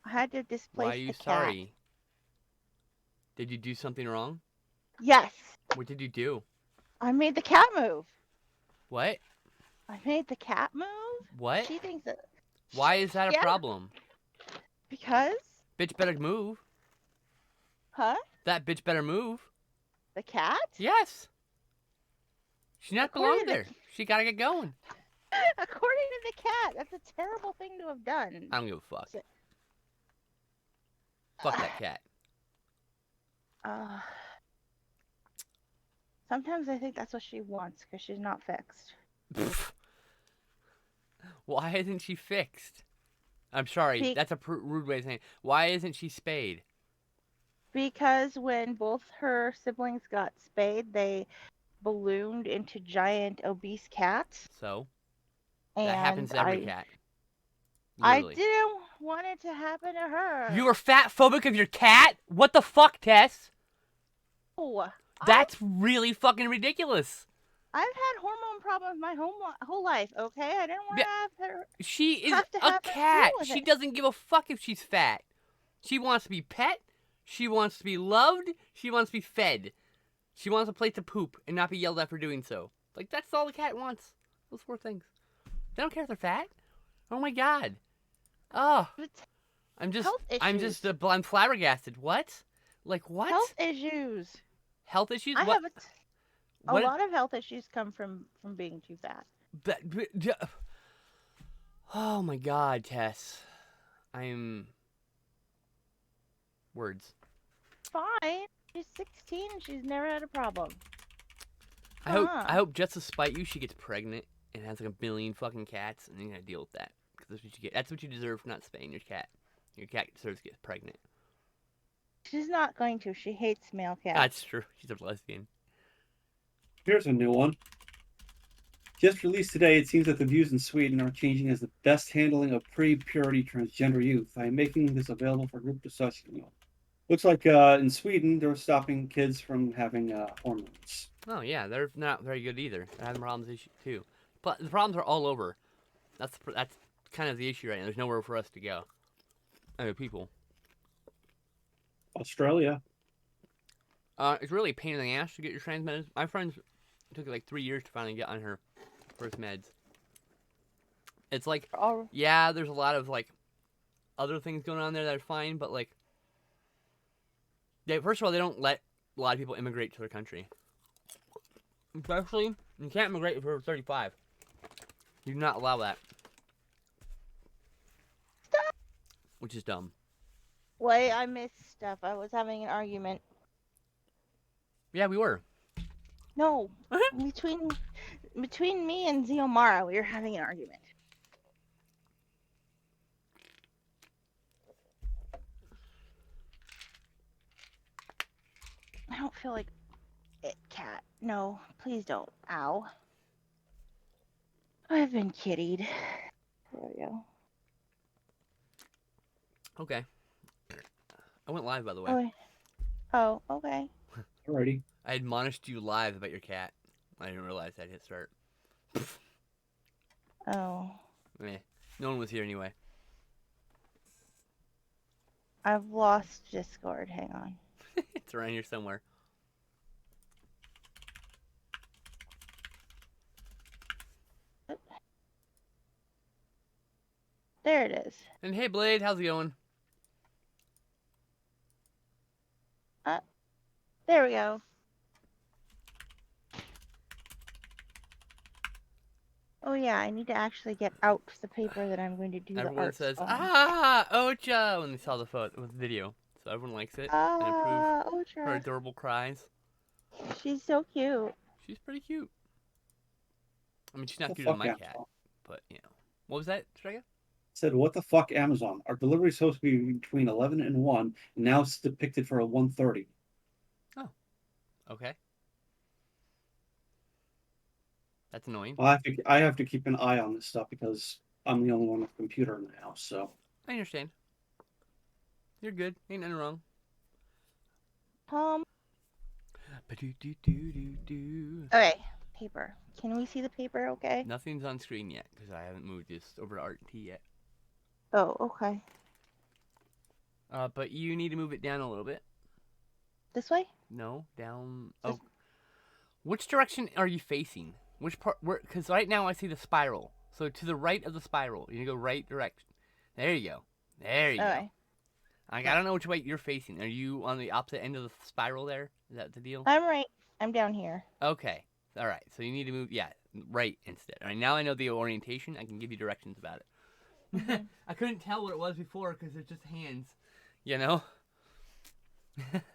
I had to Why are displace you the cat. sorry? Did you do something wrong? Yes, What did you do? I made the cat move. What? I made the cat move. What? She thinks that. Why is that a Yeah, problem? because. Bitch better move. Huh? That bitch better move. The cat? Yes. She not belong According to there. She gotta get going. according to the cat, that's a terrible thing to have done. I don't give a fuck. So, Fuck that cat. uh, sometimes I think that's what she wants because she's not fixed. Why isn't she fixed? I'm sorry. Be- That's a rude way of saying it. Why isn't she spayed? because when both her siblings got spayed, they ballooned into giant obese cats, So that happens and to every I cat. I Literally. didn't want it to happen to You her. were fat phobic of your cat? What the fuck, Tess? Oh, That's really fucking ridiculous. I've had hormone problems my whole life. Okay, I didn't want Yeah, to she is have to a have her deal cat. with She it. doesn't give a fuck if she's fat. She wants to be pet. She wants to be loved. She wants to be fed. She wants a place to poop and not be yelled at for doing so. Like, that's all the cat wants. Those four things. They don't care if they're fat. Oh my god. Oh, It's I'm just, health I'm just, issues. I'm flabbergasted. What? Like Health what? issues. Health issues? I What? have a What? lot of health issues come from being too fat. Oh my god, Tess. I'm words. Fine. She's 16 and she's never had a problem. I hope, Huh. I hope just to spite you, she gets pregnant and has like a billion fucking cats, and then you gotta deal with that. Because that's what you get. That's what you deserve for not spaying your cat. Your cat deserves to get pregnant. She's not going to. She hates male That's cats. true. She's a lesbian. Here's a new one. Just released today, it seems that the views in Sweden are changing as the best handling of pre-purity transgender youth. I am making this available for group discussion. Looks like in Sweden they're stopping kids from having hormones. Oh yeah, they're not very good either. They're having problems too. But the problems are all over. That's kind of the issue right now. There's nowhere for us to go. People. Australia. It's really a pain in the ass to get your trans meds. My friends took like 3 years to finally get on her first meds. It's like, All yeah, there's a lot of like other things going on there that are fine, but like, first of all, they don't let a lot of people immigrate to their country. Especially, you can't immigrate if you're 35. You do not allow that, Stop. which is dumb. Wait, I missed stuff. I was having an argument. Yeah, we were. No, between between me and Ziomara, we were having an argument. I don't feel like it, cat. No, please don't. Ow. I've been kittied. There we go. Okay. I went live, by the way. Oh, okay. Alrighty. I admonished you live about your cat. I didn't realize I'd hit start. Oh, No one was here anyway. I've lost Discord. Hang on. It's around here somewhere. There it is. And hey, Blade, how's it going? There we go. Oh yeah, I need to actually get out the paper that I'm going to do the Everyone arts says, on. Ocha, when they saw the photo with the video. So everyone likes it and approves her Ocha. adorable cries. She's so cute. She's pretty cute. I mean, she's What not the cuter than fuck, my Amazon? cat, but you know. What was that, Strega? Said, what the fuck, Amazon? Our delivery is supposed to be between 11 and 1, and now it's depicted for a 1:30. Oh, okay. That's annoying. Well, I have to keep an eye on this stuff because I'm the only one with a computer in the house. So I understand. You're good. Ain't nothing wrong. Um. Ba-do-do-do-do-do. Okay. Paper. Can we see the paper? Okay. Nothing's on screen yet because I haven't moved this over to Art T yet. Oh, okay. But you need to move it down a little bit. This way? No, down. Just- Oh, which direction are you facing? Which part? Because right now I see the spiral. So to the right of the spiral, you go right direction. There you go. There you go. Okay. I don't know which way you're facing. Are you on the opposite end of the spiral there? Is that the deal? I'm right. I'm down here. Okay. All right. So you need to move, yeah, right instead. All right. Now I know the orientation. I can give you directions about it. Mhm. I couldn't tell what it was before because it's just hands. You know.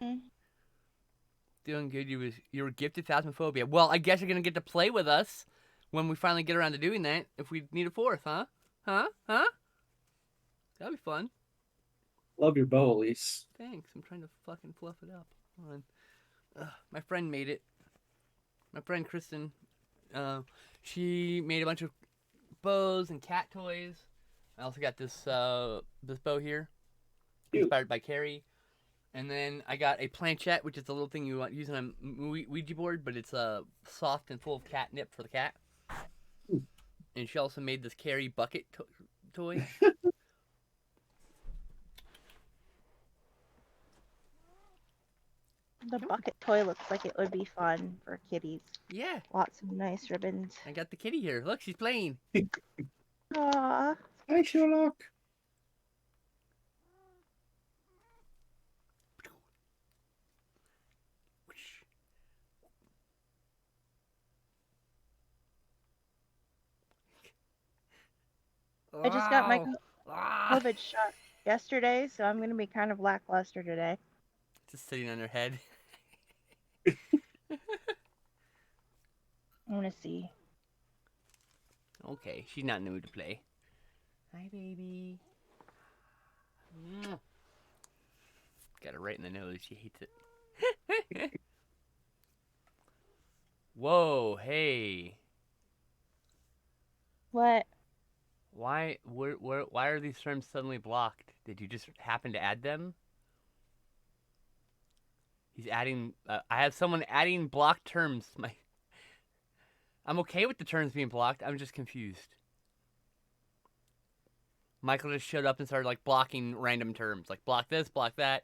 Mm. Doing good. You were gifted Phasmophobia. Well, I guess you're gonna get to play with us when we finally get around to doing that. If we need a fourth, huh? Huh? That'd be fun. Love your bow, Elise. Thanks. I'm trying to fucking fluff it up. Hold on. My friend made it. My friend Kristen. She made a bunch of bows and cat toys. I also got this this bow here, Cute. inspired by Carrie. And then I got a planchette, which is the little thing you use on a Ouija board, but it's soft and full of catnip for the cat. Ooh. And she also made this Carrie bucket toy. The bucket toy looks like it would be fun for kitties. Yeah, Lots of nice ribbons. I got the kitty here. Look, she's playing. Aww. Hi, Sherlock. I just got my Wow. Ah. COVID shot yesterday, so I'm gonna be kind of lackluster today. Just sitting on her head. I want to see. Okay, she's not in the mood to play. Hi, baby. Got her right in the nose. She hates it. Whoa, hey. What? Why are these terms suddenly blocked? Did you just happen to add them? He's adding. I have someone adding blocked terms. I'm okay with the terms being blocked. I'm just confused. Michael just showed up and started like blocking random terms, like block this, block that.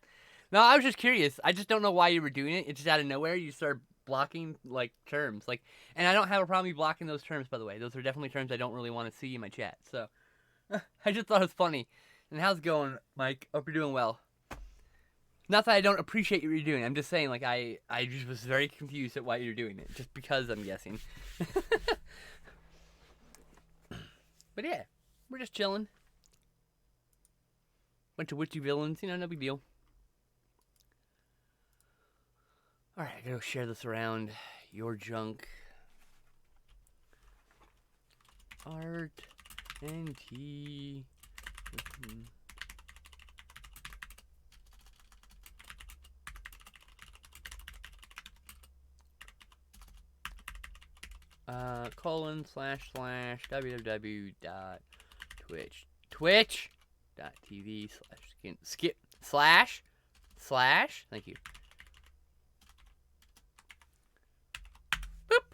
No, I was just curious. I just don't know why you were doing it. It's just out of nowhere. You started blocking like terms, like, and I don't have a problem you blocking those terms. By the way, those are definitely terms I don't really want to see in my chat. So, I just thought it was funny. And how's it going, Mike? Hope you're doing well. Not that I don't appreciate what you're doing. I'm just saying, like, I just was very confused at why you're doing it, just because I'm guessing. But yeah, we're just chilling. Bunch of witchy villains, no big deal. Alright, I gotta go share this around. Your junk. Art and tea. twitch.tv/skip/ thank you. Boop.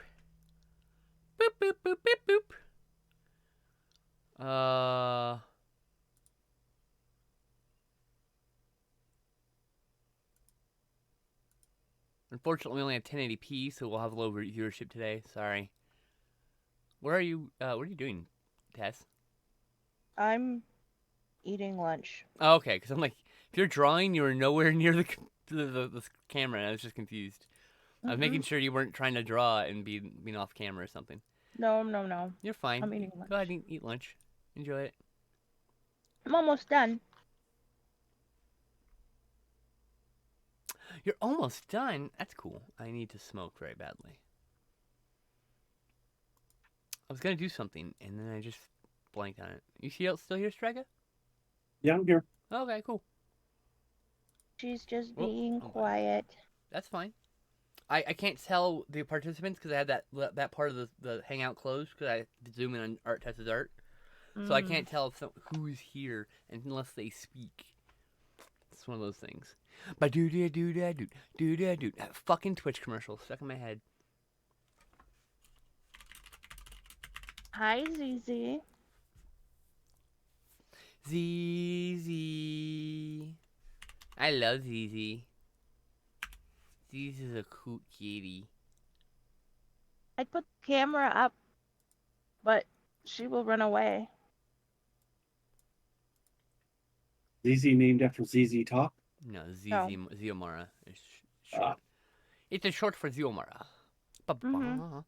Boop boop boop boop boop. Unfortunately, we only have 1080p, so we'll have low viewership today. Sorry. Where are you? What are you doing, Tess? I'm eating lunch. Oh, okay, because I'm like, if you're drawing, you were nowhere near the camera, and I was just confused. I was making sure you weren't trying to draw and being off camera or something. No. You're fine. I'm eating lunch. Go ahead and eat lunch. Enjoy it. I'm almost done. You're almost done. That's cool. I need to smoke very badly. I was gonna do something, and then I just blanked on it. You still here, Strega? Yeah, I'm here. Okay, cool. She's just Oh, being I'm quiet. That's fine. I can't tell the participants because I had that part of the hangout closed because I zoom in on Art Tessa's art. So I can't tell who's here unless they speak. It's one of those things. But do that fucking Twitch commercial stuck in my head. Hi, ZZ. ZZ. I love Zizi. Zizi's a cute kitty. I'd put the camera up, but she will run away. ZZ named after ZZ Top. No, No. Ziomara is Ah. short. It's a short for Ziomara. Mhm.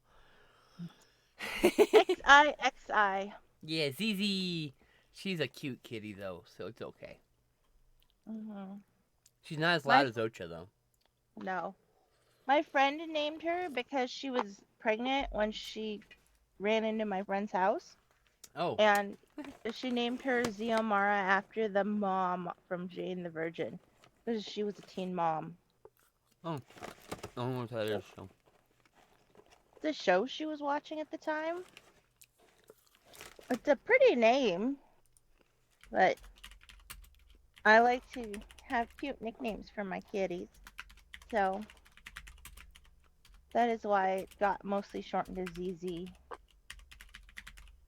Mm-hmm. XI. Yeah, Zizi. She's a cute kitty though, so it's okay. Mhm. She's not as My- loud as Ocha though. No. My friend named her because she was pregnant when she ran into my friend's house, Oh, and she named her Ziomara after the mom from Jane the Virgin, because she was a teen mom. I don't know what that is. So. The show she was watching at the time. It's a pretty name, but I like to have cute nicknames for my kitties, so that is why it got mostly shortened to ZZ.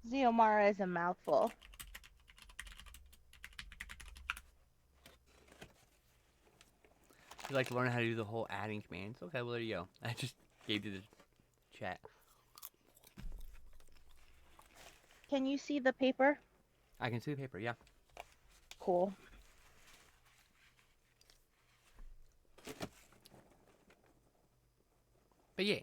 Ziomara is a mouthful. You like to learn how to do the whole adding commands? Okay, well there you go. I just gave you the chat. Can you see the paper? I can see the paper. Yeah. Cool. But yeah.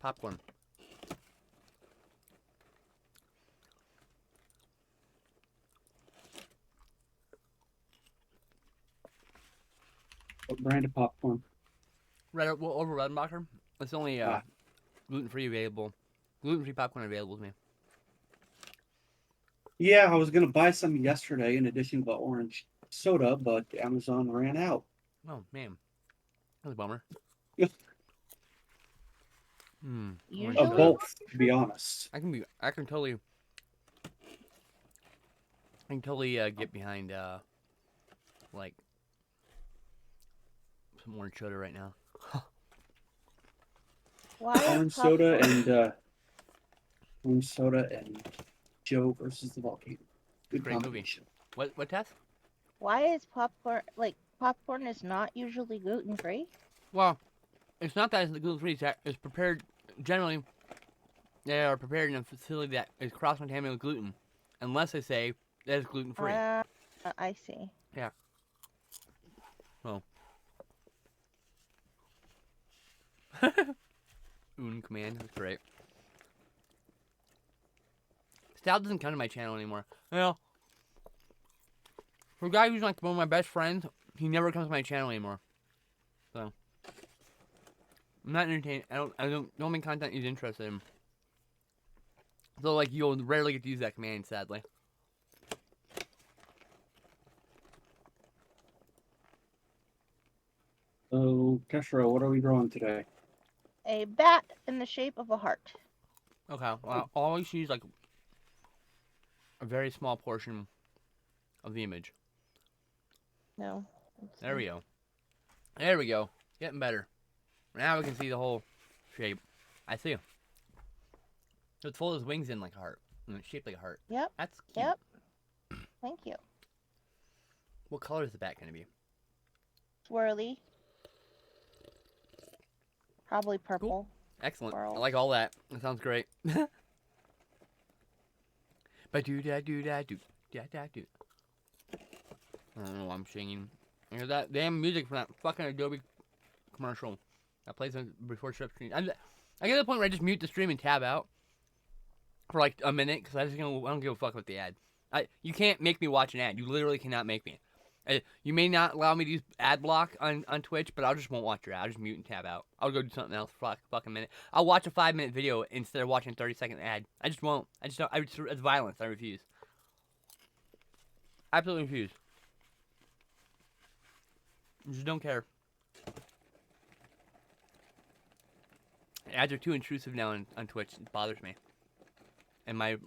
Popcorn. What brand of popcorn? Over Redenbacher. It's only gluten-free available. Gluten-free popcorn available to me. Yeah, I was gonna buy some yesterday in addition to the orange soda, but Amazon ran out. Oh man, that's a bummer. Yeah. Orange Usually- Of soda. both, to be honest. I can totally get behind like some orange soda right now. Why is Orange soda and Joe versus the volcano. Good Great movie. combination. What test? Why is popcorn is not usually gluten free? Well, it's not that it's gluten-free. It's prepared generally. They are prepared in a facility that is cross-contaminated with gluten, unless they say that it's gluten-free. I see. Command, that's great. Sal doesn't come to my channel anymore. Well, for a guy who's like one of my best friends, he never comes to my channel anymore. So I'm not entertained. I don't make content he's interested in. So like you'll rarely get to use that command, sadly. So, Keshra, what are we drawing today? A bat in the shape of a heart. Okay, well, I'll always use like a very small portion of the image. No. There we go. There we go. Getting better. Now we can see the whole shape. I see. So it's full of wings in like a heart. And it's shaped like a heart. Yep. That's cute. Yep. Thank you. What color is the bat going to be? Swirly. Probably purple. Excellent. Swirl. I like all that. That sounds great. But do da do da do da da do. I don't know why I'm singing. You know that damn music from that fucking Adobe commercial that plays before strip stream. I get to the point where I just mute the stream and tab out for like a minute because I don't give a fuck with the ad. You can't make me watch an ad. You literally cannot make me. You may not allow me to use ad block on Twitch, but I just won't watch your ad. I'll just mute and tab out. I'll go do something else for like a fucking minute. I'll watch a 5-minute video instead of watching a 30-second ad. I just won't. I just don't. It's violence. I refuse. Absolutely refuse. I just don't care. Ads are too intrusive now on Twitch. It bothers me. And my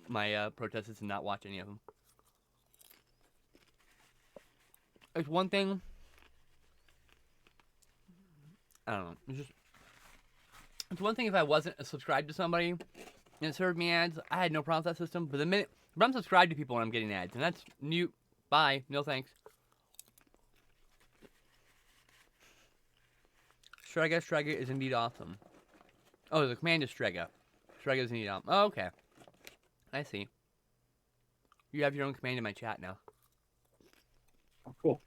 protest is to not watch any of them. It's one thing. I don't know. It's one thing if I wasn't subscribed to somebody and it served me ads. I had no problem with that system. But I'm subscribed to people when I'm getting ads, and that's mute. Bye. No thanks. Strega is indeed awesome. Oh, the command is Strega. Strega is indeed awesome. Oh, okay. I see. You have your own command in my chat now. Oh, cool.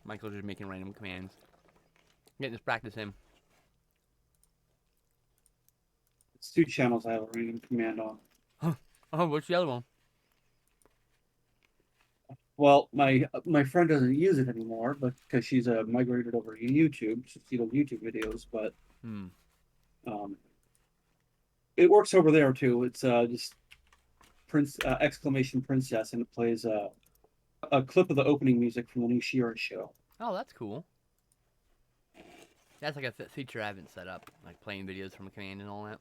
Michael's just making random commands. Getting this practice in. It's 2 channels I have a random command on. Oh, what's the other one? Well, my friend doesn't use it anymore, but because she's migrated over to YouTube, she's seen YouTube videos, but Hmm. it works over there too. It's just exclamation princess, and it plays a clip of the opening music from the new She-Ra show. Oh, that's cool. That's like a feature I haven't set up, like playing videos from a command and all that.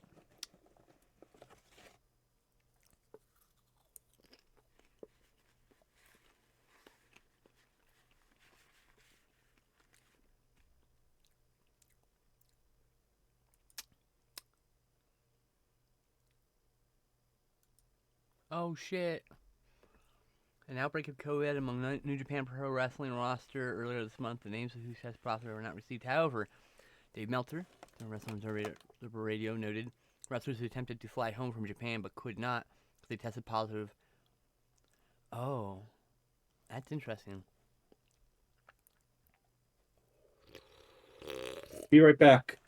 Oh shit. An outbreak of COVID among New Japan Pro Wrestling roster earlier this month. The names of who test positive were not received. However, Dave Meltzer, the Wrestling Observer Radio, noted wrestlers who attempted to fly home from Japan but could not because they tested positive. Oh, that's interesting. Be right back.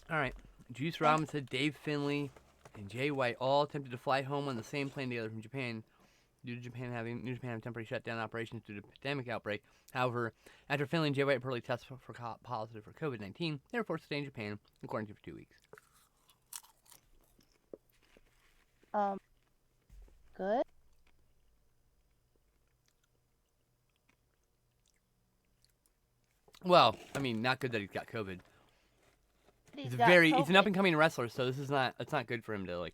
All right. Juice Robinson said Dave Finlay and Jay White all attempted to fly home on the same plane together from Japan due to New Japan having temporarily shut down operations due to the pandemic outbreak. However, after Finlay and Jay White reportedly tested positive for COVID-19, they were forced to stay in Japan and quarantined for 2 weeks. Good. Well, I mean, not good that he's got COVID. He's an COVID. up and coming wrestler, so it's not good for him to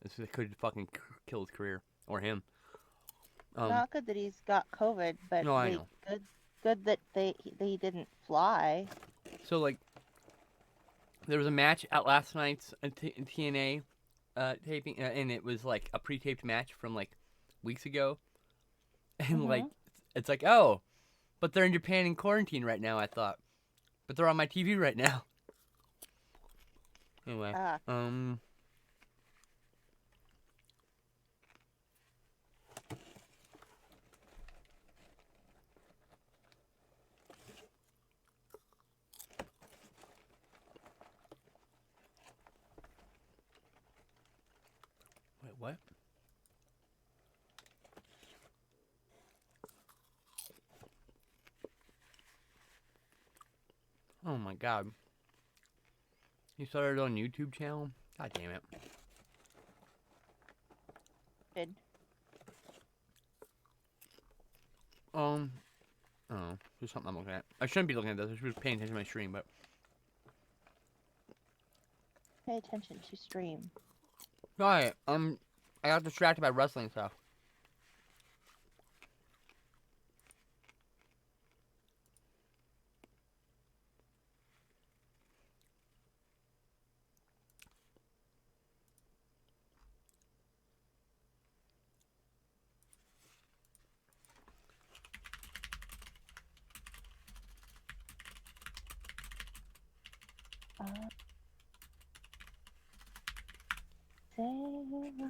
this could fucking kill his career or him. Not good that he's got COVID, but No, I know. good that they didn't fly. So like, there was a match at last night's TNA taping, and it was like a pre-taped match from like weeks ago, and like it's like, oh, but they're in Japan in quarantine right now. I thought, but they're on my TV right now. Anyway, wait, what? Oh my god. You started on YouTube channel? God damn it. Good. Oh, there's something I'm looking at. I shouldn't be looking at this. I should be paying attention to my stream, but Pay attention to stream. alright, I got distracted by wrestling stuff. Say again.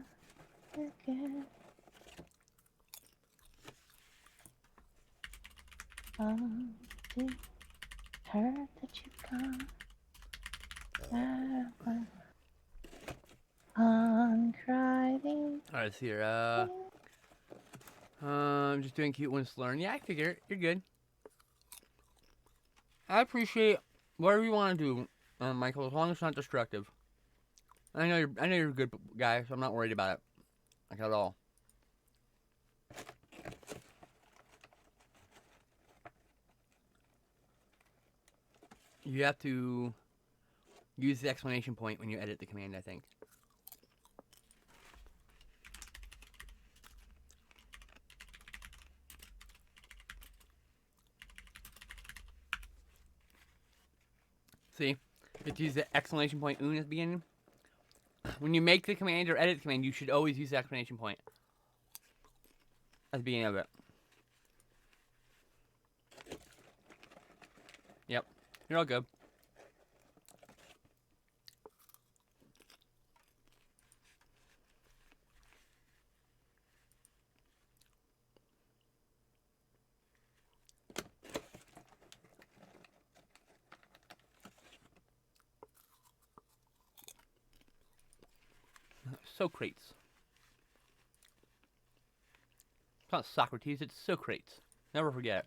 To heard that you come. On crying. Alright, see here. I'm just doing cute ones to learn. Yeah, I figure you're good. I appreciate whatever you want to do, Michael, as long as it's not destructive. I know you're a good guy, so I'm not worried about it, like at all. You have to use the exclamation point when you edit the command, I think. See? It's use the exclamation point "un" at the beginning. When you make the command or edit the command, you should always use the exclamation point at the beginning of it. Yep, you're all good. Socrates. It's not Socrates, it's Socrates. Never forget it.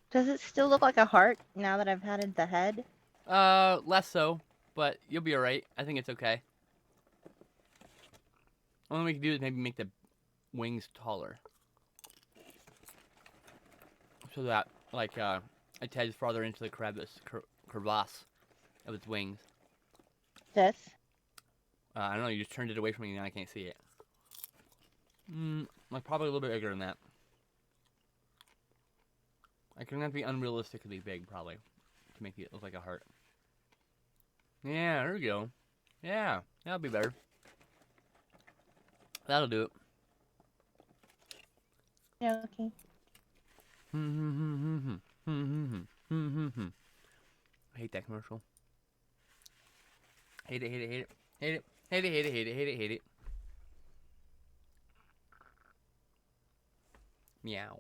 Does it still look like a heart now that I've added the head? Less so, but you'll be alright. I think it's okay. Only we can do is maybe make the wings taller. So that, like, it heads farther into the crevasse of its wings. This? I don't know, you just turned it away from me and now I can't see it. Like, probably a little bit bigger than that. I can have to be unrealistically big, probably, to make it look like a heart. Yeah, there we go. Yeah, that'll be better. That'll do it. Yeah, okay. I hate that commercial. Hate it, hate it, hate it. Hate it, hate it, hate it, hate it, hate it, hate it. Meow.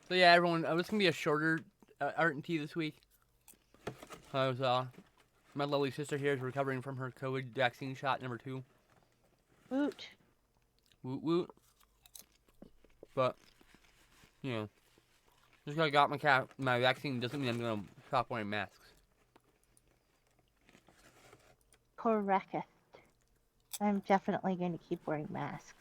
So yeah, everyone, it's gonna be a shorter art and tea this week. I was my lovely sister here is recovering from her COVID vaccine shot number 2. Woot. Woot woot. But you know, just 'cause I got my vaccine doesn't mean I'm gonna stop wearing masks. Correct. I'm definitely going to keep wearing masks.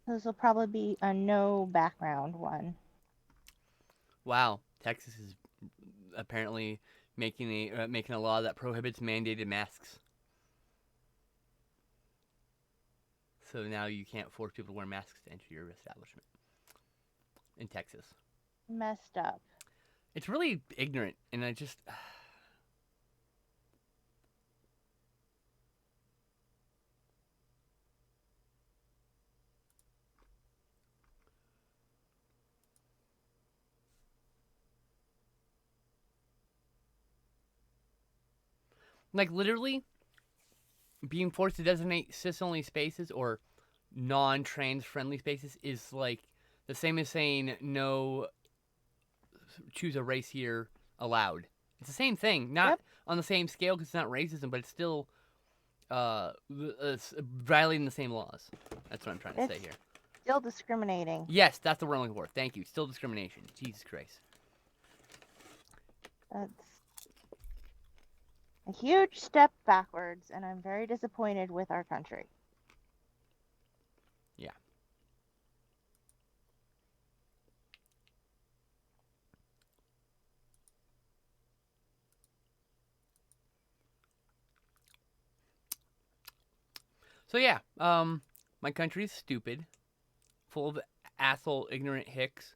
This will probably be a no background one. Wow, Texas is apparently making a law that prohibits mandated masks. So now you can't force people to wear masks to enter your establishment in Texas. Messed up. It's really ignorant, and I just... Like, literally, being forced to designate cis-only spaces or non-trans friendly spaces is, like, the same as saying no choose a race here allowed. It's the same thing. Not on the same scale because it's not racism, but it's still it's violating the same laws. That's what I'm trying to say here. Still discriminating. Yes, that's the word I'm looking for. Thank you. Still discrimination. Jesus Christ. That's a huge step backwards, and I'm very disappointed with our country. Yeah. So yeah, my country's stupid, full of asshole, ignorant hicks,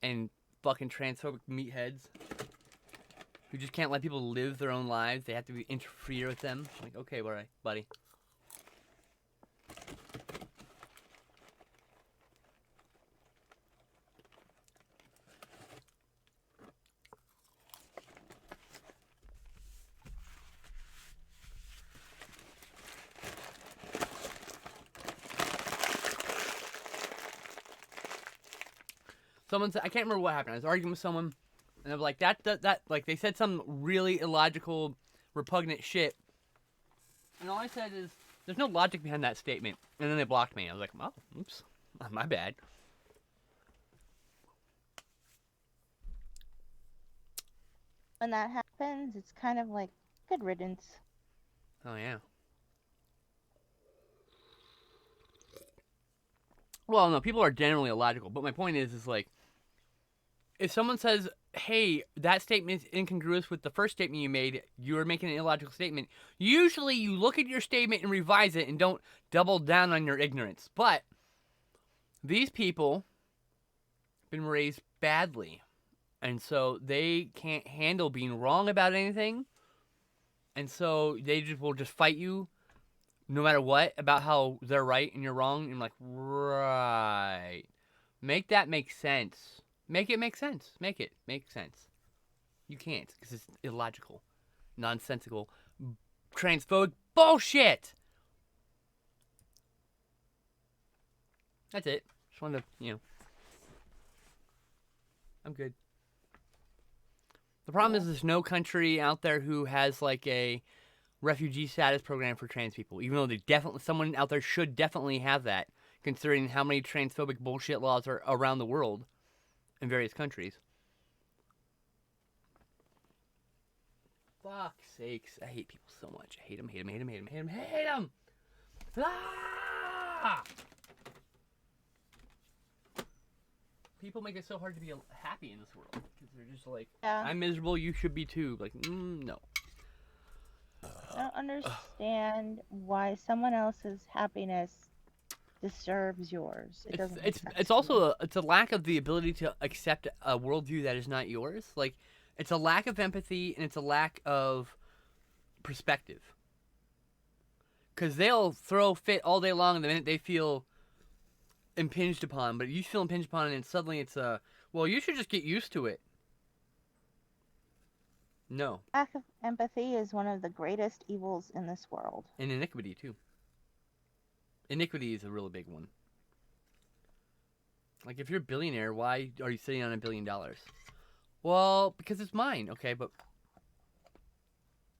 and fucking transphobic meatheads who just can't let people live their own lives. They have to interfere with them. Like, okay, all right, buddy. Someone said, I can't remember what happened. I was arguing with someone, and I was like, that, like, they said some really illogical, repugnant shit. And all I said is, there's no logic behind that statement. And then they blocked me. I was like, oh, oops, my bad. When that happens, it's kind of like good riddance. Oh, yeah. Well, no, people are generally illogical, but my point is like, if someone says hey, that statement is incongruous with the first statement you made. You're making an illogical statement. Usually you look at your statement and revise it and don't double down on your ignorance. But these people have been raised badly. And so they can't handle being wrong about anything. And so they will just fight you no matter what about how they're right and you're wrong. And I'm like, right. Make that make sense. Make it make sense. Make it make sense. You can't because it's illogical, nonsensical, transphobic bullshit. That's it. Just wanted to, I'm good. The problem is there's no country out there who has like a refugee status program for trans people, even though someone out there should definitely have that, considering how many transphobic bullshit laws are around the world in various countries. Fuck's sakes. I hate people so much. I hate them, hate them, hate them, hate them, hate them, hate them! Ah! People make it so hard to be happy in this world. Because they're just like, Yeah. I'm miserable, you should be too. Like, no. I don't understand why someone else's happiness disturbs yours. It doesn't. make sense It's to me. also it's a lack of the ability to accept a worldview that is not yours. Like, it's a lack of empathy and it's a lack of perspective. Because they'll throw fit all day long the minute they feel impinged upon, but you feel impinged upon and suddenly it's well, you should just get used to it. No. Lack of empathy is one of the greatest evils in this world. And iniquity too. Iniquity is a really big one. Like, if you're a billionaire, why are you sitting on $1 billion? Well, because it's mine. Okay, but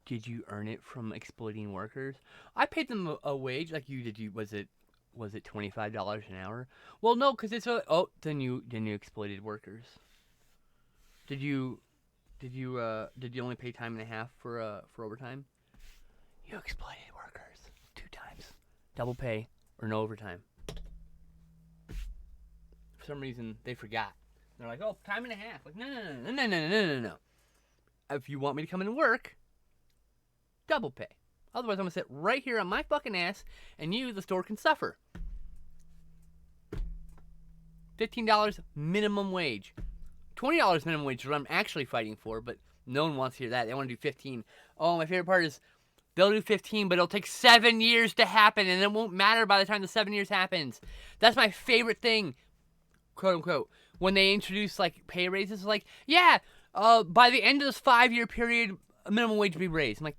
did you earn it from exploiting workers? I paid them a wage like you did. Was it $25 an hour? Well, no, because it's then you exploited workers. Did you only pay time and a half for overtime? You exploited workers 2 times, double pay or no overtime. For some reason they forgot. They're like, oh, time and a half. Like, no. If you want me to come in and work, double pay. Otherwise, I'm gonna sit right here on my fucking ass, and you, the store, can suffer. $15 minimum wage. $20 minimum wage is what I'm actually fighting for, but no one wants to hear that. They want to do $15. Oh, my favorite part is they'll do $15, but it'll take 7 years to happen, and it won't matter by the time the 7 years happens. That's my favorite thing, quote unquote. When they introduce like pay raises, like, yeah, by the end of this 5-year period, a minimum wage will be raised. I'm like,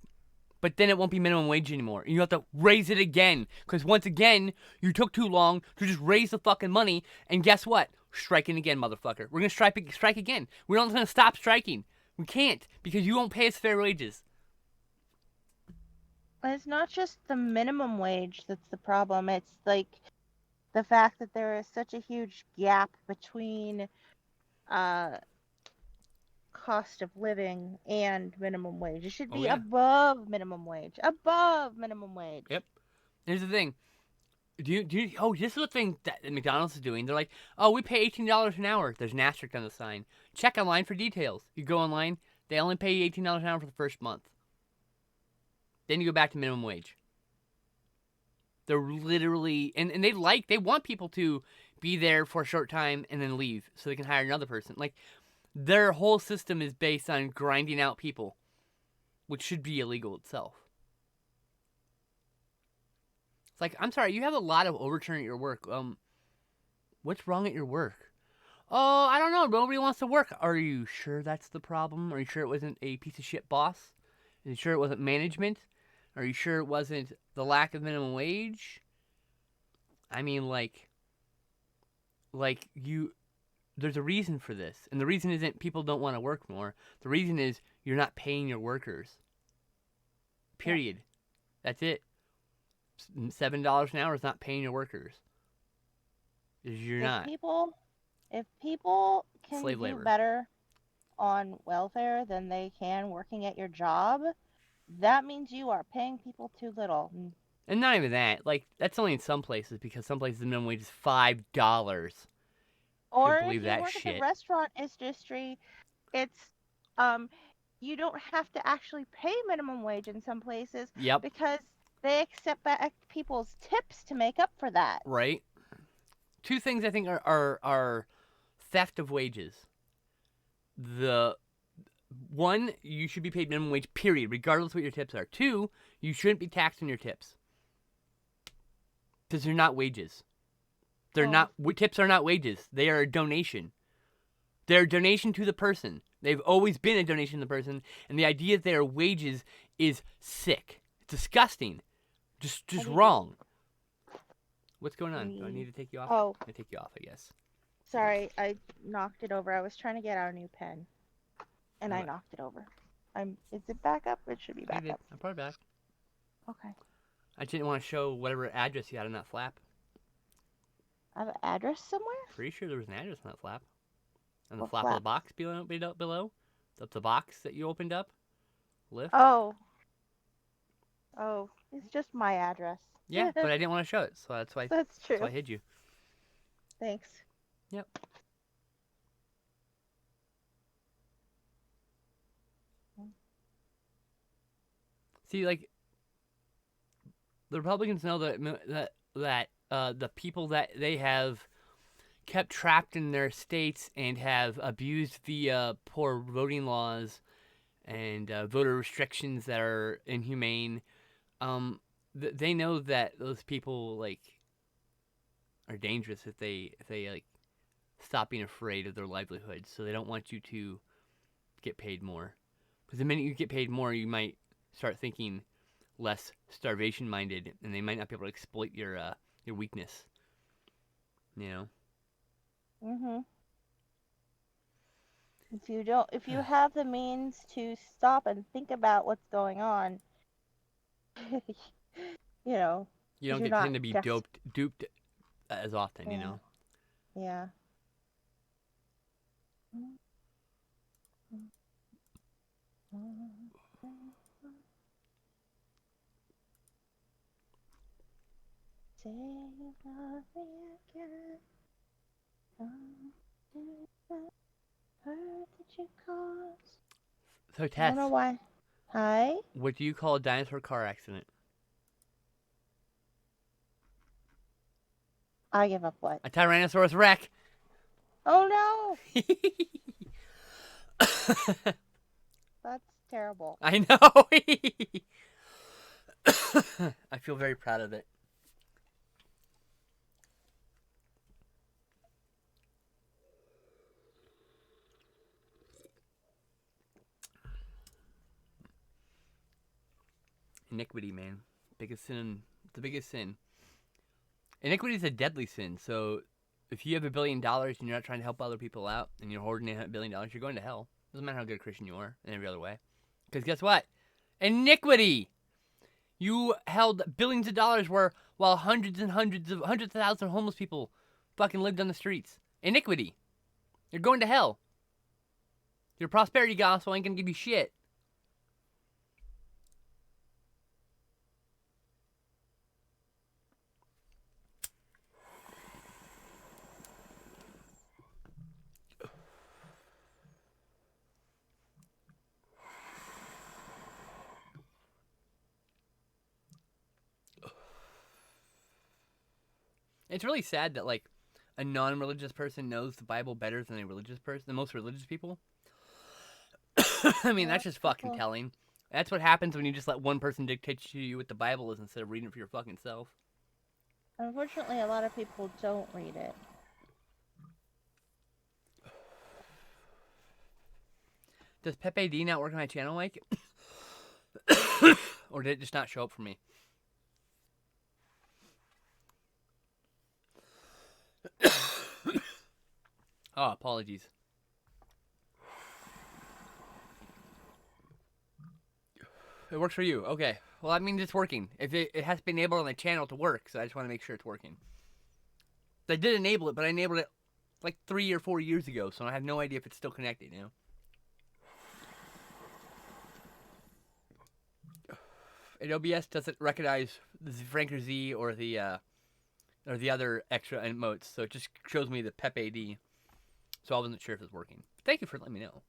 but then it won't be minimum wage anymore. You have to raise it again. Because once again, you took too long to just raise the fucking money. And guess what? Striking again, motherfucker. We're going to strike again. We're not going to stop striking. We can't. Because you won't pay us fair wages. It's not just the minimum wage that's the problem. It's like the fact that there is such a huge gap between cost of living and minimum wage. It should be above minimum wage. Above minimum wage. Yep. Here's the thing. This is the thing that McDonald's is doing. They're like, oh, we pay $18 an hour. There's an asterisk on the sign. Check online for details. You go online, they only pay $18 an hour for the first month. Then you go back to minimum wage. They're literally, and they want people to be there for a short time and then leave so they can hire another person. Like, their whole system is based on grinding out people, which should be illegal itself. It's like, I'm sorry, you have a lot of overturn at your work. What's wrong at your work? Oh, I don't know. Nobody wants to work. Are you sure that's the problem? Are you sure it wasn't a piece of shit boss? Are you sure it wasn't management? Are you sure it wasn't the lack of minimum wage? I mean, there's a reason for this. And the reason isn't people don't want to work more. The reason is you're not paying your workers. Period. Yeah. That's it. $7 an hour is not paying your workers. You're not. If people can Slave do labor. better on welfare than they can working at your job, that means you are paying people too little. And not even that. Like, that's only in some places, because some places the minimum wage is $5. Or believe if you that work shit. at the restaurant industry, it's um you don't have to actually pay minimum wage in some places Yep. because they accept back people's tips to make up for that. Right. Two things I think are theft of wages. The one, you should be paid minimum wage, period, regardless of what your tips are. Two, you shouldn't be taxed on your tips because they're not wages. They're Oh. not tips are not wages. They are a donation. They're a donation to the person. They've always been a donation to the person, and the idea that they are wages is sick. It's disgusting. Just I need to- wrong. What's going on? Do I need to take you off? Oh, I take you off, I guess. sorry, I knocked it over. I was trying to get out a new pen, and I Alright. knocked it over. Is it back up? It should be I back did. up. I brought it back. Okay. I didn't want to show whatever address you had on that flap. I have an address somewhere. Pretty sure there was an address on that flap. On the What flap of the flap? box below. The box that you opened up. Lift. Oh. Oh, it's just my address. Yeah, but I didn't want to show it, so that's why That's true. I hid you. Thanks. Yep. See, like, the Republicans know that the people that they have kept trapped in their states and have abused via poor voting laws and voter restrictions that are inhumane. They know that those people like are dangerous if they like stop being afraid of their livelihood. So they don't want you to get paid more, because the minute you get paid more, you might start thinking less starvation minded, and they might not be able to exploit your weakness. You know. Mhm. If you have the means to stop and think about what's going on, you know, You don't you're get not tend to be des- duped as often. You Yeah. know. yeah. Say you love me again. Hurt that you caused. So I Tess, don't know why. Hi. what do you call a dinosaur car accident? I give up. What? A Tyrannosaurus Rex. Oh no! That's terrible. I know. I feel very proud of it. Iniquity, man. Biggest sin. The biggest sin. Iniquity is a deadly sin. So if you have $1 billion and you're not trying to help other people out and you're hoarding $1 billion, you're going to hell. Doesn't matter how good a Christian you are in every other way. Because guess what? Iniquity. You held billions of dollars while hundreds of thousands of homeless people fucking lived on the streets. Iniquity. You're going to hell. Your prosperity gospel ain't gonna give you shit. It's really sad that like a non-religious person knows the Bible better than a religious person, than most religious people. I mean, that's just fucking telling. That's what happens when you just let one person dictate to you what the Bible is instead of reading it for your fucking self. Unfortunately, a lot of people don't read it. Does Pepe D not work on my channel, Mike? Or did it just not show up for me? Oh, apologies. It works for you. Okay. Well, that means it's working. If it has to be enabled on the channel to work, so I just want to make sure it's working. I did enable it, but I enabled it like 3 or 4 years ago, so I have no idea if it's still connected, you know? And OBS doesn't recognize the Franker Z or the other extra emotes, so it just shows me the Pepe D. So I wasn't sure if it's working. Thank you for letting me know.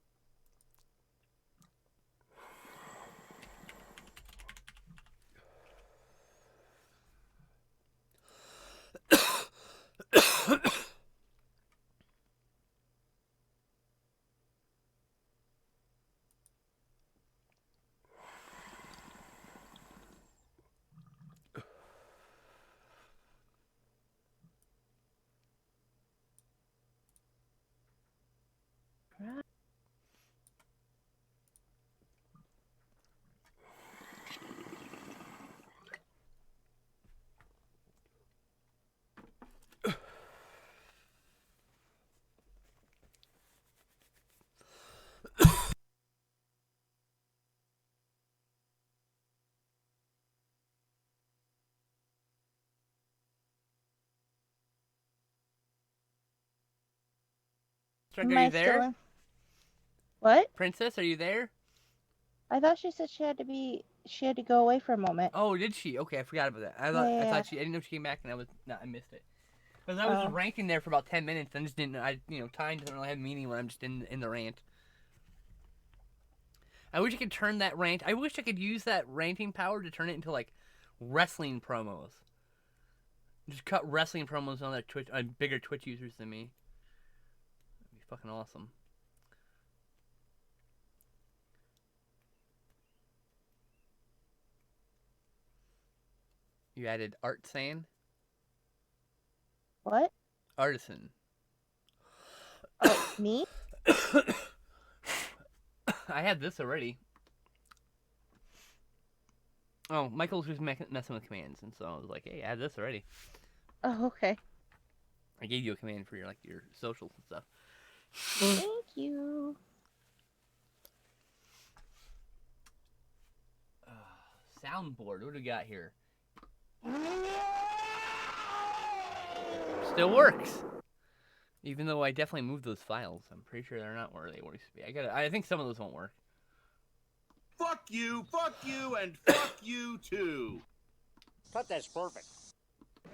Are Am you I there? still in? What? Princess, are you there? I thought she said she had to go away for a moment. Oh, did she? Okay, I forgot about that. I Yeah. thought I didn't know if she came back, and I missed it. Because I was just Oh. ranting there for about 10 minutes, and just didn't, time doesn't really have meaning when I'm just in the rant. I wish I could turn that rant. I wish I could use that ranting power to turn it into like wrestling promos. Just cut wrestling promos on Twitch, on bigger Twitch users than me. That'd be fucking awesome. You added Artisan? What? Artisan. Oh, me? I had this already. Oh, Michael's just messing with commands, and so I was like, hey, I had this already. Oh, okay. I gave you a command for your socials and stuff. Thank you. Soundboard, what do we got here? Still works. Even though I definitely moved those files, I'm pretty sure they're not where they used to be. I think some of those won't work. Fuck you, and fuck you too. But that's perfect.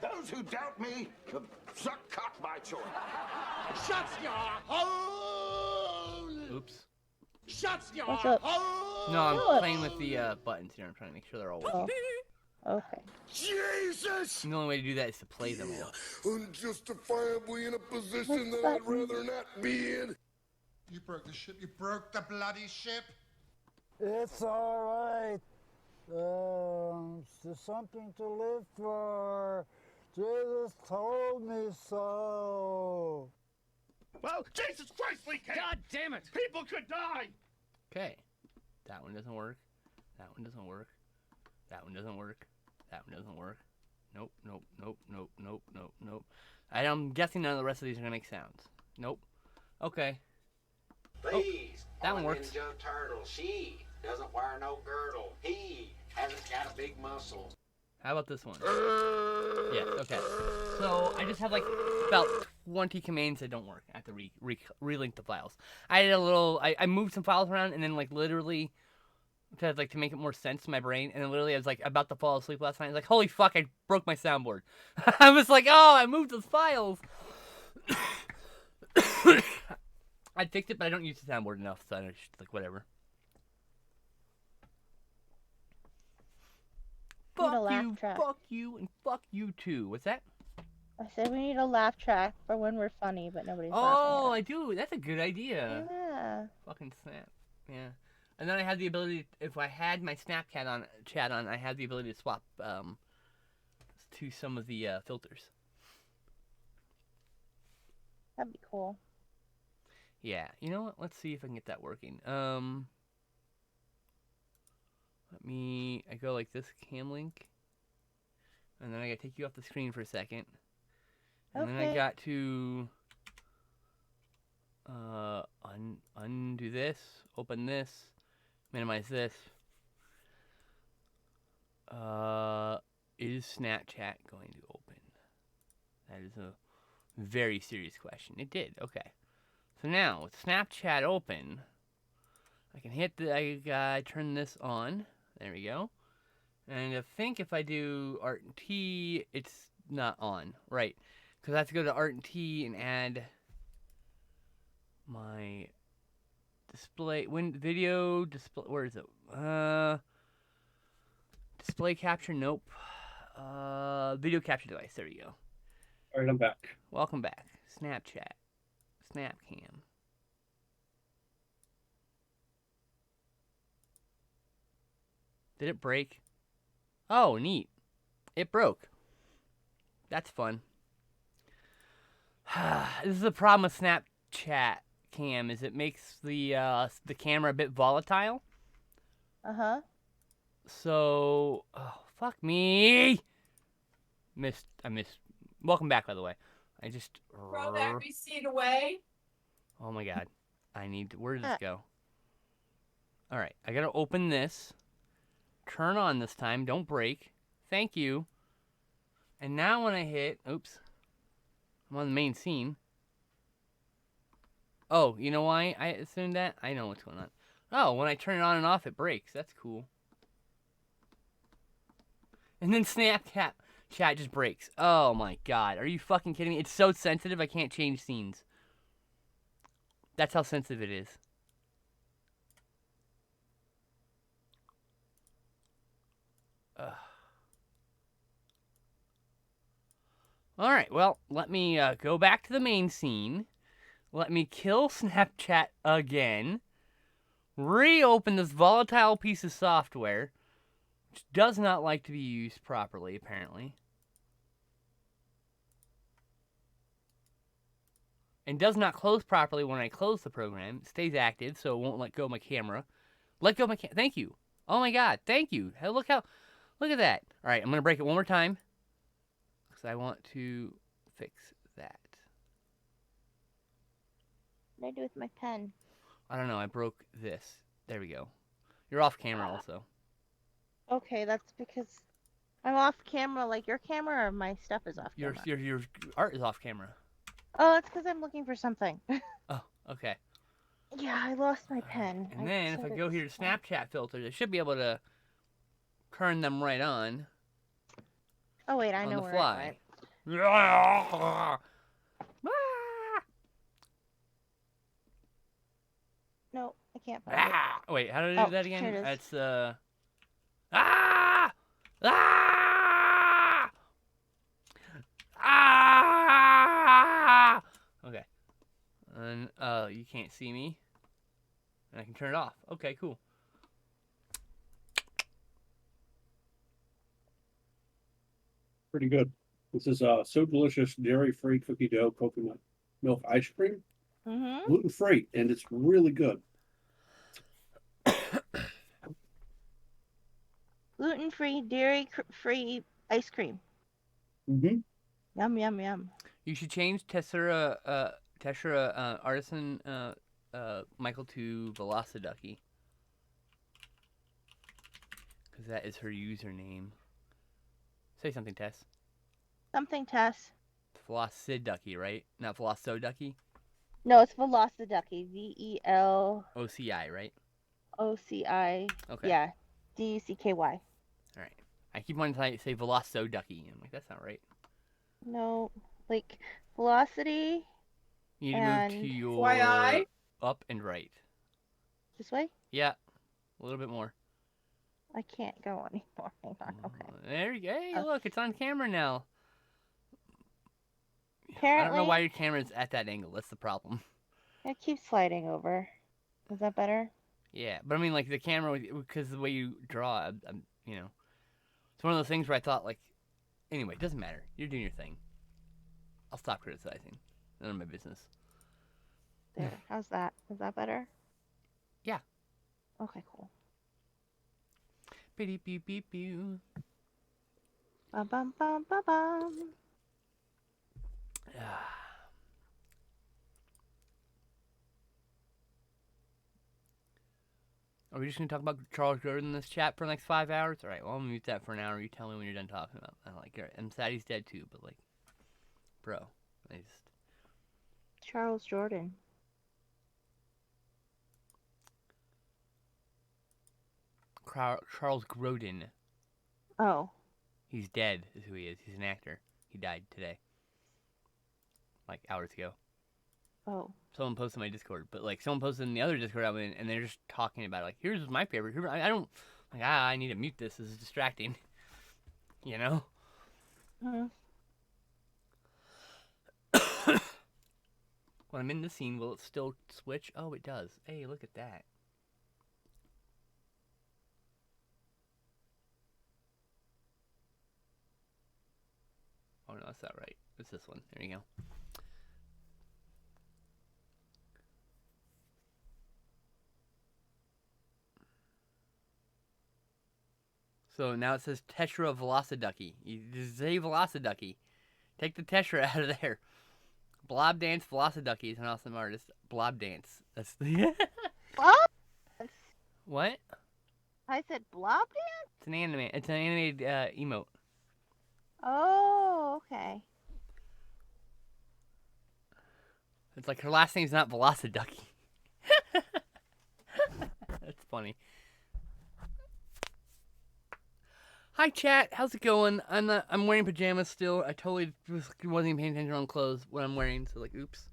Those who doubt me should suck cock my choice. Shut your hole! Oops. Shut your What's up? hole! No, I'm Philip. playing with the buttons here. I'm trying to make sure they're all working. Oh. Okay. Jesus! And the only way to do that is to play them all. Unjustifiably in a position What's that I'd that? rather not be in. You broke the ship. You broke the bloody ship. It's all right. There's something to live for. Jesus told me so. Well, Jesus Christ, we can't! God damn it! People could die! Okay. That one doesn't work. That one doesn't work. That one doesn't work. That one doesn't work. Nope, nope, nope, nope, nope, nope, nope. I'm guessing none of the rest of these are going to make sounds. Nope. Okay. Please, that on one works. Ninja Turtle, she doesn't wear no girdle. He hasn't got a big muscle. How about this one? Yes, okay. So I just have like about 20 commands that don't work. I have to relink the files. I did a little, I moved some files around and then like literally, to make it more sense to my brain, and then literally I was like about to fall asleep last night. I was like, holy fuck, I broke my soundboard. I was like, oh, I moved those files. I fixed it, but I don't use the soundboard enough, so I just like whatever. Need a laugh track. Fuck you, and fuck you too. What's that? I said we need a laugh track for when we're funny, but nobody's Oh, laughing I do. That's a good idea. at us. Yeah. Fucking snap. Yeah. And then I had the ability, if I had my Snapchat chat on, I had the ability to swap to some of the filters. That'd be cool. Yeah. You know what? Let's see if I can get that working. I go like this, cam link. And then I gotta take you off the screen for a second. And then I Okay. got to undo this, open this, minimize this. Is Snapchat going to open? That is a very serious question. It did. Okay. So now with Snapchat open, I can hit I turn this on. There we go. And I think if I do Art and T, it's not on. Right. Because I have to go to Art and T and add my display, video display, where is it? Display capture, nope. Video capture device, there you go. Alright, I'm back. Welcome back. Snapchat. Snapcam. Did it break? Oh, neat. It broke. That's fun. This is the problem with Snapchat cam, is it makes the camera a bit volatile. Uh-huh. So, oh, fuck me. I missed. Welcome back, by the way. I just. Throw that receipt away. Oh my god. Where did this go? Alright, I gotta open this. Turn on this time. Don't break. Thank you. And now when I hit. Oops. I'm on the main scene. Oh, you know why I assumed that? I know what's going on. Oh, when I turn it on and off, it breaks. That's cool. And then Snapchat chat just breaks. Oh my god. Are you fucking kidding me? It's so sensitive I can't change scenes. That's how sensitive it is. Ugh. Alright, well, let me go back to the main scene. Let me kill Snapchat again. Reopen this volatile piece of software, which does not like to be used properly, apparently. And does not close properly when I close the program. It stays active, so it won't let go of my camera. Let go of my camera. Thank you. Oh my god, thank you. Hey, look at that. All right, I'm going to break it one more time, because I want to fix that. What did I do with my pen? I don't know, I broke this. There we go. You're off camera also. Okay, that's because I'm off camera like your camera, or my stuff is off camera? Your art is off camera. Oh, it's because I'm looking for something. Oh, okay. Yeah, I lost my pen. And then if I go here to Snapchat filters, I should be able to turn them right on. Oh wait, I on know the where fly. it went. No, I can't find it. Wait, how did I do Oh, that again? here it is. It's ah! Ah! Ah! Okay. And you can't see me. And I can turn it off. Okay, cool. Pretty good. This is So Delicious dairy-free cookie dough coconut milk ice cream. Mm-hmm. Gluten-free, and it's really good. Gluten-free, dairy-free ice cream. Mm-hmm. Yum, yum, yum. You should change Tessera Artisan Michael to Velociducky. Because that is her username. Say something, Tess. Something, Tess. Velociducky, right? Not Velociducky? No, it's Velociducky. OCI, right? VELOCI. Okay. Yeah. DUCKY. Alright. I keep wanting to say Velociducky. I'm like, that's not right. No, like velocity. You need to and move to your FYI. up and right. This way? Yeah. A little bit more. I can't go anymore. Hang on. Okay. There you go. Hey, look, it's on camera now. Apparently, I don't know why your camera's at that angle. That's the problem. it keeps sliding over. Is that better? Yeah, but I mean, like, the camera, because the way you draw, you know. It's one of those things where I thought, like, anyway, it doesn't matter. You're doing your thing. I'll stop criticizing. None of my business. There. How's that? Is that better? Yeah. Okay, cool. Beep, beep, beep, beep. Bum, bum, bum, bum, bum. Are we just going to talk about Charles Grodin in this chat for the next 5 hours? Alright, well, I'll mute that for an hour. You tell me when you're done talking about it. I'm sad he's dead too, but, like, bro, I just... Charles Jordan. Charles Grodin. Oh. He's dead, is who he is. He's an actor. He died today. Like, hours ago. Oh. Someone posted in my Discord, but, like, someone posted in the other Discord I'm in, and they're just talking about it. Like, here's my favorite. I don't... Like, I need to mute this. This is distracting. You know? Mm-hmm. When I'm in the scene, will it still switch? Oh, it does. Hey, look at that. Oh, no, that's not right. It's this one. There you go. So now it says Tetra Velociducky. You just say Velociducky. Take the Tetra out of there. Blob Dance Velociducky is an awesome artist. Blob Dance. That's the... Blob? What? I said blob dance? It's an anime. It's an animated emote. Oh, okay. It's like her last name's not Velociducky. That's funny. Hi chat, how's it going? I'm wearing pajamas still. I totally wasn't even paying attention on clothes what I'm wearing, so like oops.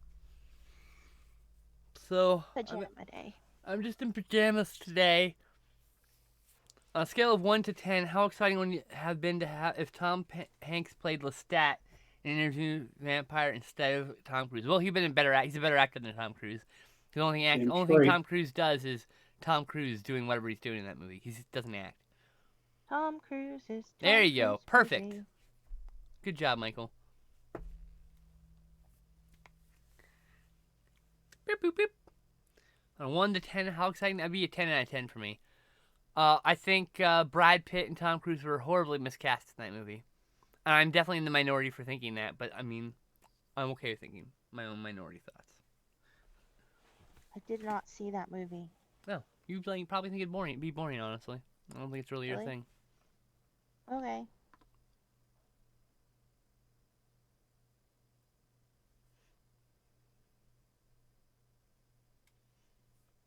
So Pajama day. I'm just in pajamas today. On a scale of 1 to 10, how exciting would it have been to have if Tom Hanks played Lestat in Interview Vampire instead of Tom Cruise? Well, he's a better actor than Tom Cruise. The only thing Tom Cruise does is Tom Cruise doing whatever he's doing in that movie. He doesn't act. Tom Cruise is. There you go. Perfect. Good job, Michael. Boop, boop, boop. On a 1 to 10, how exciting? That'd be a 10 out of 10 for me. I think Brad Pitt and Tom Cruise were horribly miscast in that movie. And I'm definitely in the minority for thinking that, but I mean, I'm okay with thinking my own minority thoughts. I did not see that movie. No, you probably think it'd be boring, honestly. I don't think it's really your thing. Okay.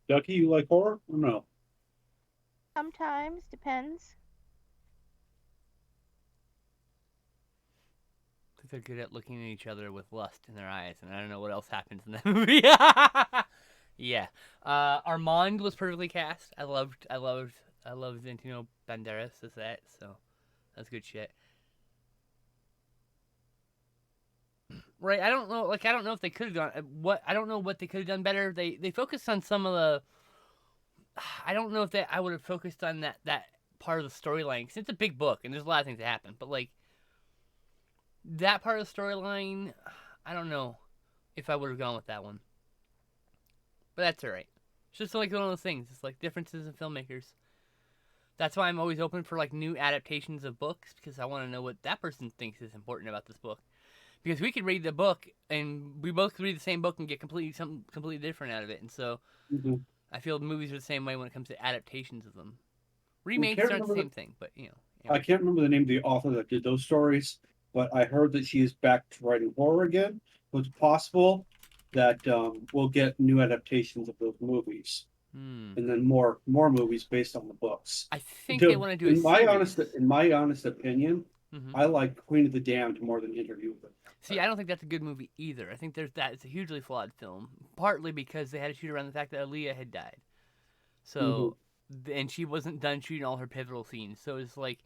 Ducky, you like horror or no? Sometimes, depends. I think they're good at looking at each other with lust in their eyes, and I don't know what else happens in that movie. Yeah. Armand was perfectly cast. I loved Antonio Banderas as that, so that's good shit. Right, I don't know if they could have done I don't know what they could have done better. They focused on some of the I don't know if I would have focused on that part of the storyline, cuz it's a big book and there's a lot of things that happen, but like that part of the storyline, I don't know if I would have gone with that one. But that's all right. It's just like one of those things. It's like differences in filmmakers. That's why I'm always open for like new adaptations of books, because I want to know what that person thinks is important about this book. Because we could read the book and we both could read the same book and get something completely different out of it. And so I feel movies are the same way when it comes to adaptations of them. Remakes aren't the same thing, but you know. I can't remember the name of the author that did those stories, but I heard that she is back to writing horror again. So it's possible that we'll get new adaptations of those movies, and then more movies based on the books. I think they want to do in my honest opinion, I like Queen of the Damned more than Interview with the Vampire. See, I don't think that's a good movie either. I think it's a hugely flawed film, partly because they had to shoot around the fact that Aaliyah had died. So, and she wasn't done shooting all her pivotal scenes. So it's like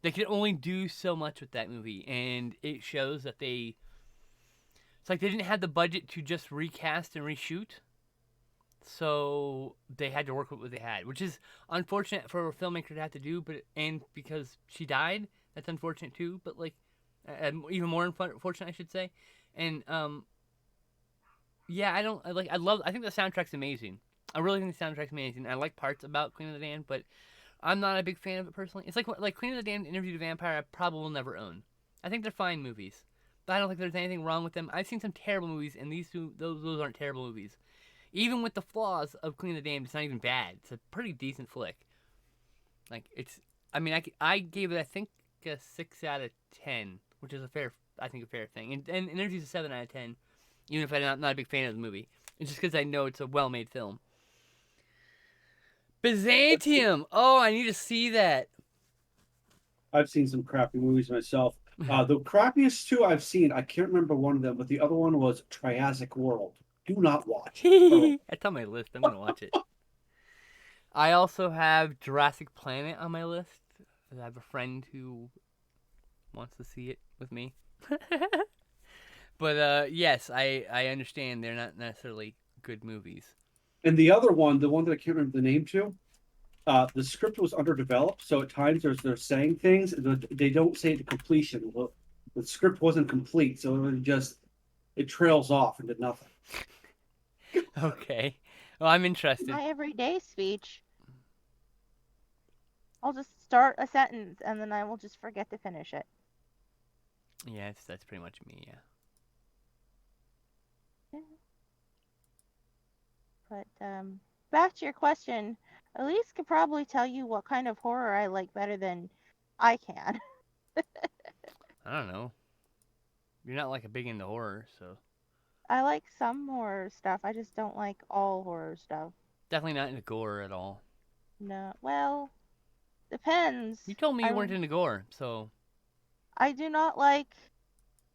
they could only do so much with that movie, and it shows that it's like they didn't have the budget to just recast and reshoot. So they had to work with what they had, which is unfortunate for a filmmaker to have to do, and because she died, that's unfortunate too, but like even more unfortunate, I should say. And yeah, I think the soundtrack's amazing. I really think the soundtrack's amazing. I like parts about Queen of the Damned, but I'm not a big fan of it personally. It's like Queen of the Damned, Interview with the Vampire, I probably will never own. I think they're fine movies, but I don't think there's anything wrong with them. I've seen some terrible movies, and these two, those aren't terrible movies. Even with the flaws of Queen of the Damned, it's not even bad. It's a pretty decent flick. Like I gave it, I think, a 6 out of 10, which is a fair thing. And Interview's a 7 out of 10, even if I'm not a big fan of the movie. It's just because I know it's a well-made film. Byzantium! Oh, I need to see that. I've seen some crappy movies myself. The crappiest two I've seen, I can't remember one of them, but the other one was Triassic World. Do not watch it. That's on my list. I'm going to watch it. I also have Jurassic Planet on my list. I have a friend who wants to see it with me. But yes, I understand they're not necessarily good movies. And the other one, the one that I can't remember the name to, the script was underdeveloped, so at times they're saying things, they don't say it to completion. Well, the script wasn't complete, so it trails off into nothing. Okay. Well, I'm interested. My everyday speech. I'll just start a sentence and then I will just forget to finish it. Yeah, that's pretty much me, yeah. But back to your question, Elise could probably tell you what kind of horror I like better than I can. I don't know. You're not like a big into horror, so. I like some horror stuff. I just don't like all horror stuff. Definitely not into gore at all. No. Well, depends. You told me I you weren't don't- into gore, so I do not like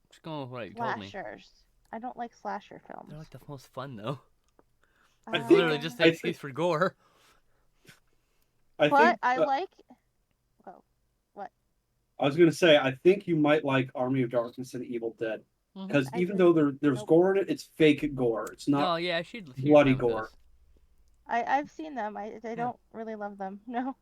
just going with what you told me. slashers. I don't like slasher films. They're like the most fun though. I It's think- literally just I an think- excuse for gore. I But think I like. Oh, what? I was gonna say I think you might like Army of Darkness and Evil Dead Mhm. because I even think- though there's nope. gore in it, it's fake gore. It's No, not. yeah, she'd bloody fine with gore. those. I've seen them. I don't really love them. No.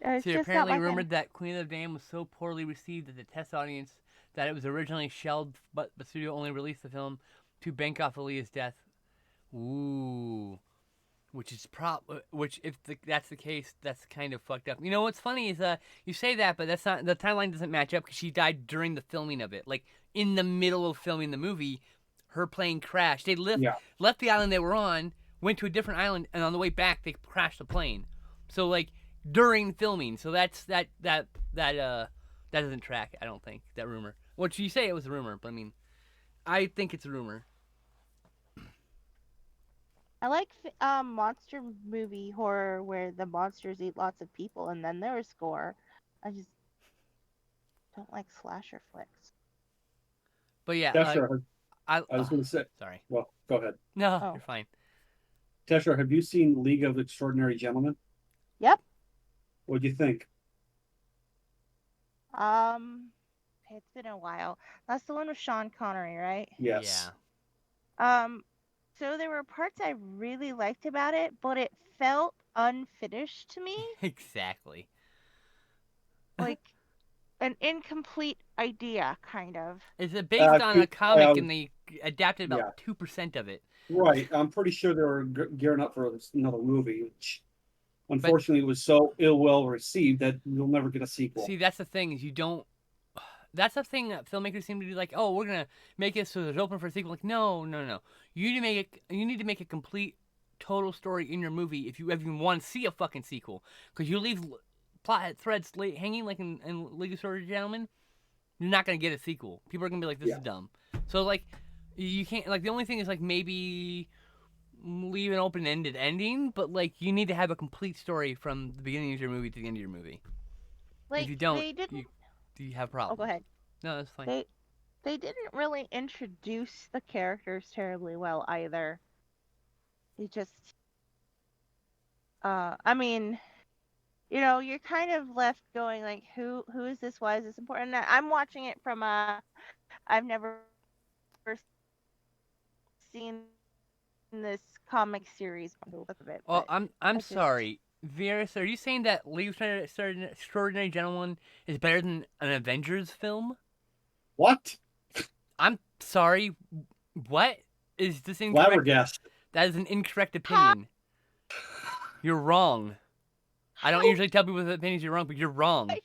It's See, just not apparently my thing. rumored that Queen of the Damned was so poorly received at the test audience that it was originally shelved, but the studio only released the film to bank off Aaliyah's death. Ooh, which is which if that's the case, that's kind of fucked up. You know what's funny is you say that, but that's not the timeline doesn't match up because she died during the filming of it, like in the middle of filming the movie. Her plane crashed. They left the island they were on, went to a different island, and on the way back they crashed the plane. So like during filming, so that doesn't track. I don't think that rumor. What you say it was a rumor, but I mean, I think it's a rumor. I like monster movie horror where the monsters eat lots of people and then there's gore. I just don't like slasher flicks. But yeah, Tesher, I was gonna say. sorry. Well, go ahead. No, Oh. you're fine. Tesher, have you seen League of Extraordinary Gentlemen? Yep. What'd you think? It's been a while. That's the one with Sean Connery, right? Yes. So there were parts I really liked about it, but it felt unfinished to me. Yeah, exactly. Like an incomplete idea, kind of. It's based on a comic, and they adapted yeah. about 2% of it. Right. I'm pretty sure they were gearing up for another movie, which unfortunately was so well received that you'll never get a sequel. See, that's the thing is you don't. That's the thing that filmmakers seem to be like. Oh, we're gonna make it so it's open for a sequel. Like, no. You need to make it. You need to make a complete, total story in your movie if you even want to see a fucking sequel. Because you leave plot threads hanging like in League of Extraordinary Gentlemen, you're not gonna get a sequel. People are gonna be like, this is dumb. So like, you can't. Like the only thing is like maybe leave an open-ended ending, but like you need to have a complete story from the beginning of your movie to the end of your movie. Like If you don't, they didn't. you have problems. Oh, go ahead. No, that's fine. They didn't really introduce the characters terribly well either. They just I mean, you're kind of left going like who is this? Why is this important? And I'm watching it from I've never seen this comic series of it. Well, but I'm just- sorry. Varys, are you saying that League of Extraordinary Gentlemen is better than an Avengers film? What? I'm sorry. What is this incorrect? Flabbergasted. That is an incorrect opinion. You're wrong. I don't usually tell people with opinions you're wrong, but you're wrong. I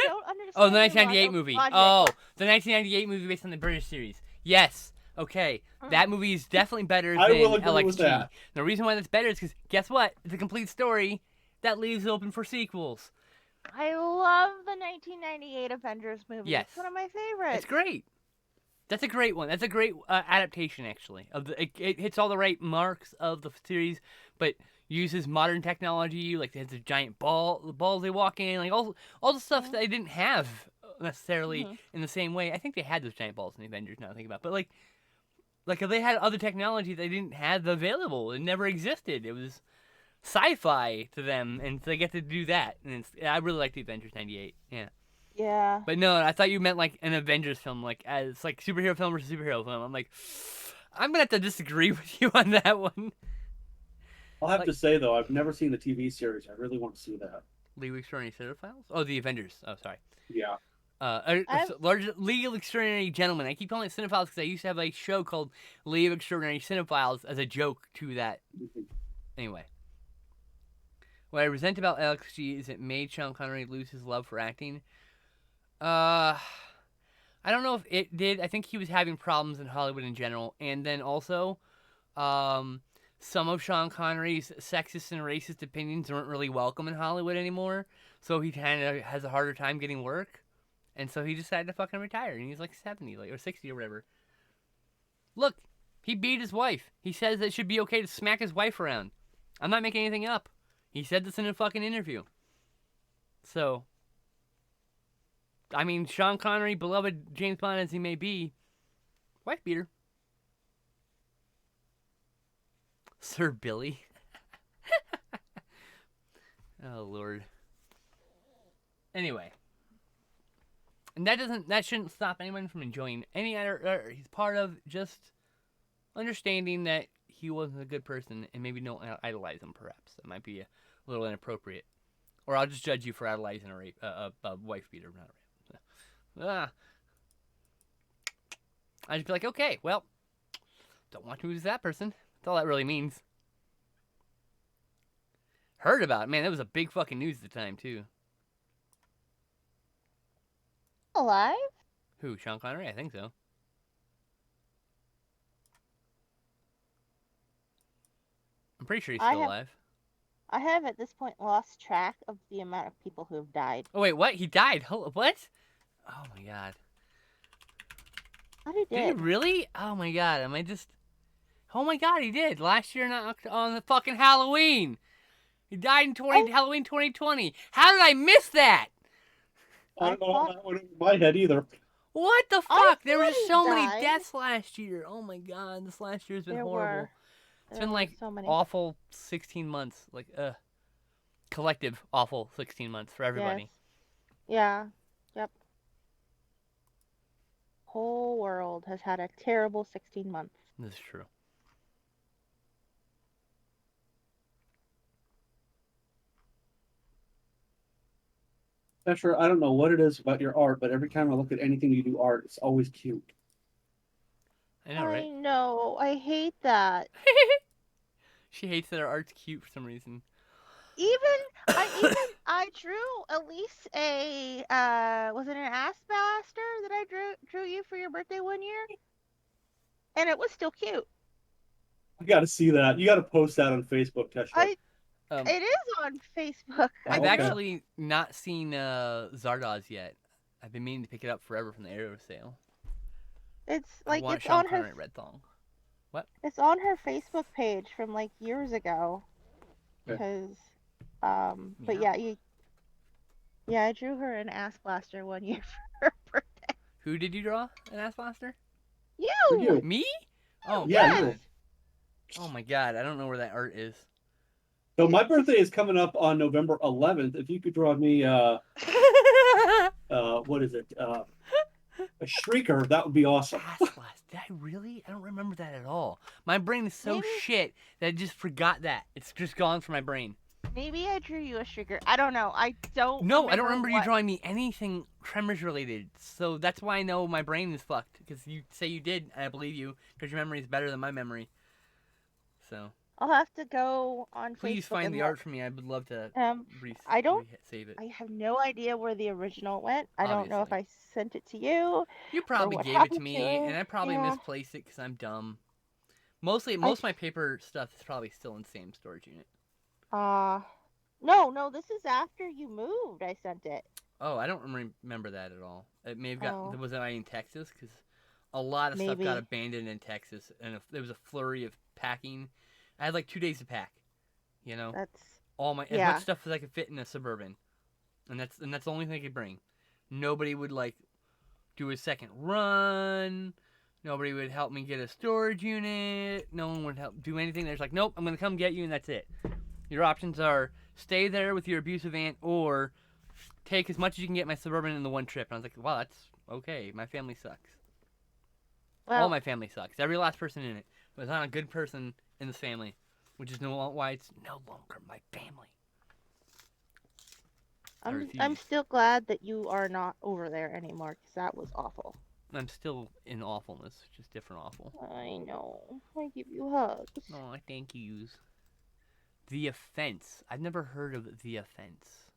don't understand. Oh, the your 1998 logic. movie. Oh, the 1998 movie based on the British series. Yes. Okay. That movie is definitely better I than will agree LXG. with that. The reason why that's better is because guess what? It's a complete story that leaves it open for sequels. I love the 1998 Avengers movie. Yes. It's one of my favorites. It's great. That's a great one. That's a great adaptation, actually. It hits all the right marks of the series, but uses modern technology. Like it has a giant the balls they walk in, like all the stuff that they didn't have necessarily in the same way. I think they had those giant balls in the Avengers. Now I think about, it. But like if they had other technology they didn't have available, it never existed. It was sci-fi to them, and so they get to do that. And I really like the Avengers '98. Yeah. Yeah. But no, I thought you meant like an Avengers film, like as like superhero film versus superhero film. I'm like, I'm gonna have to disagree with you on that one. I'll have to say though, I've never seen the TV series. I really want to see that. League of Extraordinary Cinephiles? Oh, the Avengers. Oh, sorry. Yeah. League of Extraordinary Gentlemen. I keep calling it Cinephiles because I used to have a show called League of Extraordinary Cinephiles as a joke to that. Anyway. What I resent about LXG is it made Sean Connery lose his love for acting. I don't know if it did. I think he was having problems in Hollywood in general. And then also, some of Sean Connery's sexist and racist opinions aren't really welcome in Hollywood anymore. So he kind of has a harder time getting work. And so he decided to fucking retire, and he's like 70, like, or 60 or whatever. Look, he beat his wife. He says it should be okay to smack his wife around. I'm not making anything up. He said this in a fucking interview. So, I mean, Sean Connery, beloved James Bond as he may be, wife beater. Sir Billy. Oh, Lord. Anyway. And that shouldn't stop anyone from enjoying any other he's part of, just understanding that he wasn't a good person and maybe don't idolize him, perhaps. That might be a little inappropriate. Or I'll just judge you for idolizing a wife beater. Not I'd just be like, okay, well, don't want to lose that person. That's all that really means. Heard about it. Man, that was a big fucking news at the time, too. Alive? Who, Sean Connery? I think so. I'm pretty sure he's still alive. I have at this point lost track of the amount of people who have died. Oh, wait, what? He died? What? Oh, my God. What he Did he really? Oh, my God. Am I just... Oh, my God, he did. Last year on the fucking Halloween. He died in Halloween 2020. How did I miss that? I don't know that went in my head either. What the fuck? There were just so many deaths last year. Oh, my God. This last year's been horrible. It's been like awful 16 months. Like, collective awful 16 months for everybody. Yes. Yeah. Yep. Whole world has had a terrible 16 months. This is true. Sure, I don't know what it is about your art, but every time I look at anything you do art, it's always cute. I know, right? I know. I hate that. She hates that her art's cute for some reason. I drew Elise a was it an ass blaster that I drew you for your birthday one year? And it was still cute. You got to see that. You got to post that on Facebook, Tesha. It is on Facebook. I've actually not seen Zardoz yet. I've been meaning to pick it up forever from the Arrow sale. It's like it's on her Red Thong. What? It's on her Facebook page from like years ago. Because but yeah, I drew her an ass blaster one year for her birthday. Who did you draw an ass blaster? You. Me? Oh yeah. You. Oh my God, I don't know where that art is. So my birthday is coming up on November 11th. If you could draw me, what is it? A shrieker, that would be awesome. Ass blast. Did I really? I don't remember that at all. My brain is so shit that I just forgot that. It's just gone from my brain. Maybe I drew you a shrieker. I don't know. I don't remember you drawing me anything Tremors related. So that's why I know my brain is fucked. Because you say you did, and I believe you, because your memory is better than my memory. So... I'll have to go on Facebook. Please find the art for me. I would love to save it. I have no idea where the original went. I don't know if I sent it to you. You probably gave it to me, and I probably misplaced it because I'm dumb. Most of my paper stuff is probably still in the same storage unit. No, this is after you moved. I sent it. Oh, I don't remember that at all. It may have got. Was it in Texas? Because a lot of stuff got abandoned in Texas, and there was a flurry of packing. I had like 2 days to pack, you know. That's all my as much stuff as I could fit in a Suburban, and that's the only thing I could bring. Nobody would like do a second run. Nobody would help me get a storage unit. No one would help do anything. They're just like, nope, I'm gonna come get you, and that's it. Your options are stay there with your abusive aunt, or take as much as you can get my Suburban in the one trip. And I was like, wow, that's okay. My family sucks. Well, all my family sucks. Every last person in it was not a good person in this family, which is why it's no longer my family. I'm still glad that you are not over there anymore, because that was awful. I'm still in awfulness, just different awful. I know. I give you hugs. Oh, thank yous. The Offense. I've never heard of The Offense.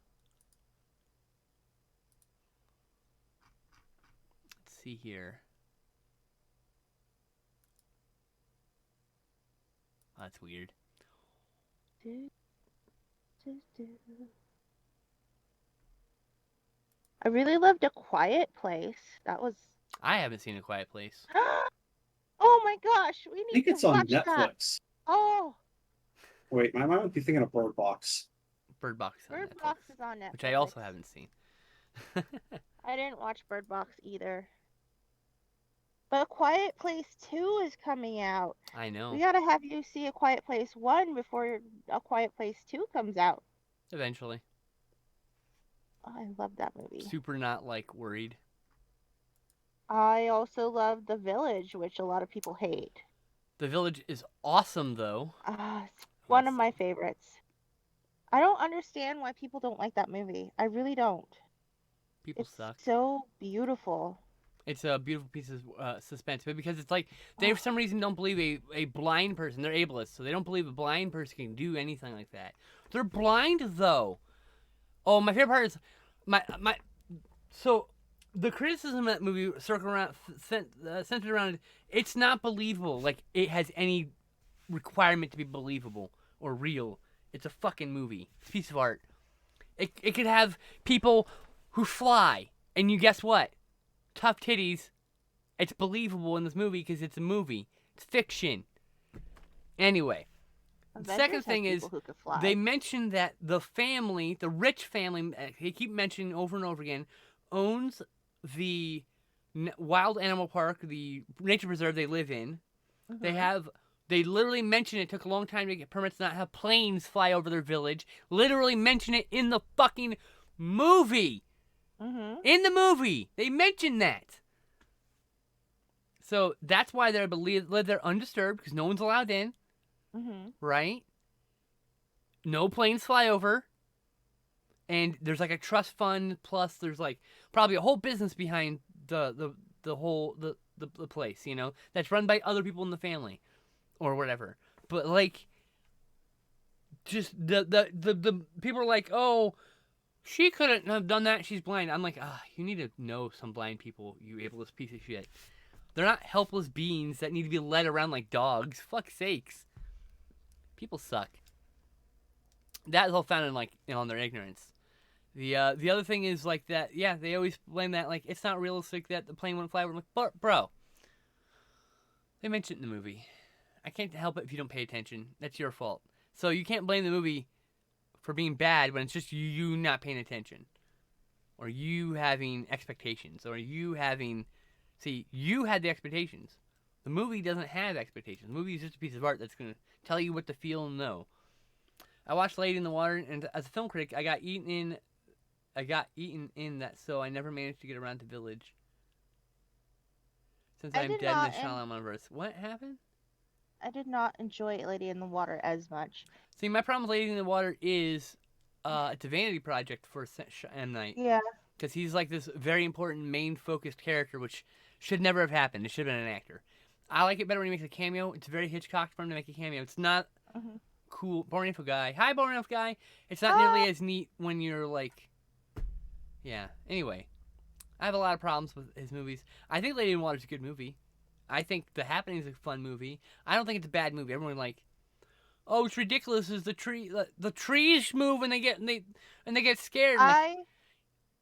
Let's see here. That's weird. I really loved A Quiet Place. That was. I haven't seen A Quiet Place. Oh my gosh, we I need think to it's on watch that. Netflix. Oh, Wait, I might be thinking of Bird Box. Bird Box is on Bird Netflix, Box is on Netflix. which I also haven't seen. I didn't watch Bird Box either. But A Quiet Place 2 is coming out. I know. We gotta have you see A Quiet Place 1 before A Quiet Place 2 comes out. Eventually. Oh, I love that movie. Super not like worried. I also love The Village, which a lot of people hate. The Village is awesome though. It's one of my favorites. I don't understand why people don't like that movie. I really don't. People It's suck. so beautiful. It's a beautiful piece of suspense, but because it's like they for some reason don't believe a blind person. They're ableist, so they don't believe a blind person can do anything like that. They're blind though. Oh, my favorite part is my. So the criticism of that movie centered around it's not believable. Like it has any requirement to be believable or real. It's a fucking movie. It's a piece of art. It could have people who fly, and you guess what? Tough titties. It's believable in this movie because it's a movie. It's fiction. Anyway, the second thing is they mentioned that the family, the rich family, they keep mentioning over and over again, owns the wild animal park, the nature preserve they live in. Mm-hmm. They literally mention it took a long time to get permits to not have planes fly over their village. Literally mention it in the fucking movie. Mm-hmm. In the movie, they mentioned that. So that's why they're live there undisturbed because no one's allowed in. Mm-hmm. Right? No planes fly over. And there's like a trust fund plus there's like probably a whole business behind the whole the place, you know, that's run by other people in the family or whatever. But like just the people are like, "Oh, she couldn't have done that. She's blind." I'm like, you need to know some blind people, you ableist piece of shit. They're not helpless beings that need to be led around like dogs. Fuck's sakes. People suck. That is all founded like on their ignorance. The other thing is like that. Yeah, they always blame that like it's not realistic that the plane wouldn't fly. I'm like, but bro, they mentioned it in the movie. I can't help it if you don't pay attention. That's your fault. So you can't blame the movie for being bad when it's just you not paying attention, or you having expectations, or you having. See, you had the expectations. The movie doesn't have expectations. The movie is just a piece of art that's gonna tell you what to feel and know. I watched Lady in the Water, and as a film critic, I got eaten in that, so I never managed to get around to Village. Since I'm dead in the Shyamalan verse. What happened? I did not enjoy Lady in the Water as much. See, my problem with Lady in the Water is it's a vanity project for M. Night. Yeah. Because he's like this very important main-focused character, which should never have happened. It should have been an actor. I like it better when he makes a cameo. It's very Hitchcock for him to make a cameo. It's not cool. Boring Info Guy. Hi, Boring Info Guy. It's not nearly as neat when you're like... Yeah. Anyway. I have a lot of problems with his movies. I think Lady in the Water is a good movie. I think The Happening is a fun movie. I don't think it's a bad movie. Everyone like... Oh, it's ridiculous. Is the trees move and they get scared.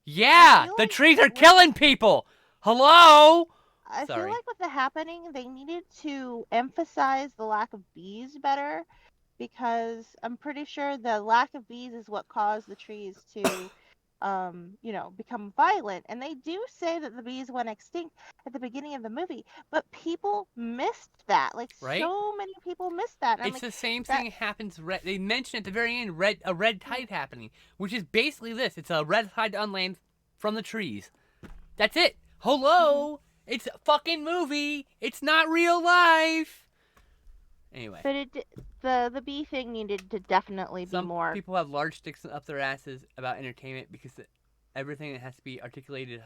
Yeah, the trees are killing people. Hello. I feel like with The Happening, they needed to emphasize the lack of bees better, because I'm pretty sure the lack of bees is what caused the trees to, become violent. And they do say that the bees went extinct at the beginning of the movie, but people missed that. Like, so many people missed that. And it's the same thing happens. They mention at the very end a red tide happening, which is basically this. It's a red tide on land from the trees. That's it. Hello. It's a fucking movie. It's not real life. Anyway. But the bee thing needed to definitely be more. Some people have large sticks up their asses about entertainment because everything that has to be articulate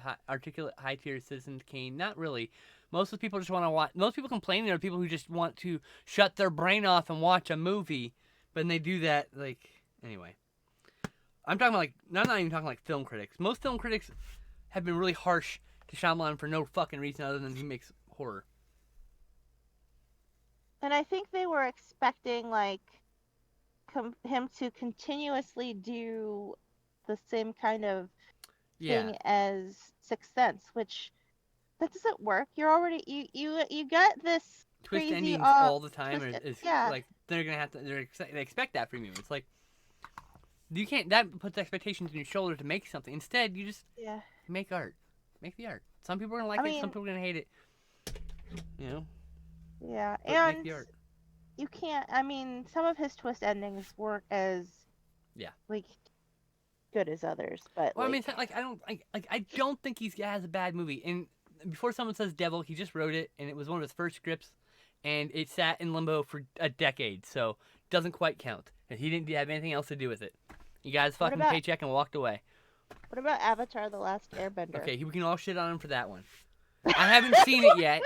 high-tier Citizen Kane. Not really. Most of the people just want to watch. Most people complaining are people who just want to shut their brain off and watch a movie. But when they do that, anyway. I'm talking about I'm not even talking like film critics. Most film critics have been really harsh to Shyamalan for no fucking reason other than he makes horror. And I think they were expecting him to continuously do the same kind of Yeah. thing as Sixth Sense, which that doesn't work. You're already you get this Twist crazy endings all the time is yeah. like they're gonna have to. They expect that from you. It's like you can't. That puts expectations on your shoulder to make something. Instead, you just Yeah. make art. Make the art. Some people are gonna like I it. Some mean- people are gonna hate it. You know. Yeah, But make and the art. you can't. I mean, some of his twist endings weren't as Yeah. like good as others, but Well, I like, mean, it's not like I don't think he has a bad movie. And before someone says Devil, he just wrote it, and it was one of his first scripts, and it sat in limbo for a decade, so doesn't quite count. And he didn't have anything else to do with it. He got his fucking about- paycheck and walked away. what about Avatar: The Last Airbender? Okay, we can all shit on him for that one. I haven't seen it yet,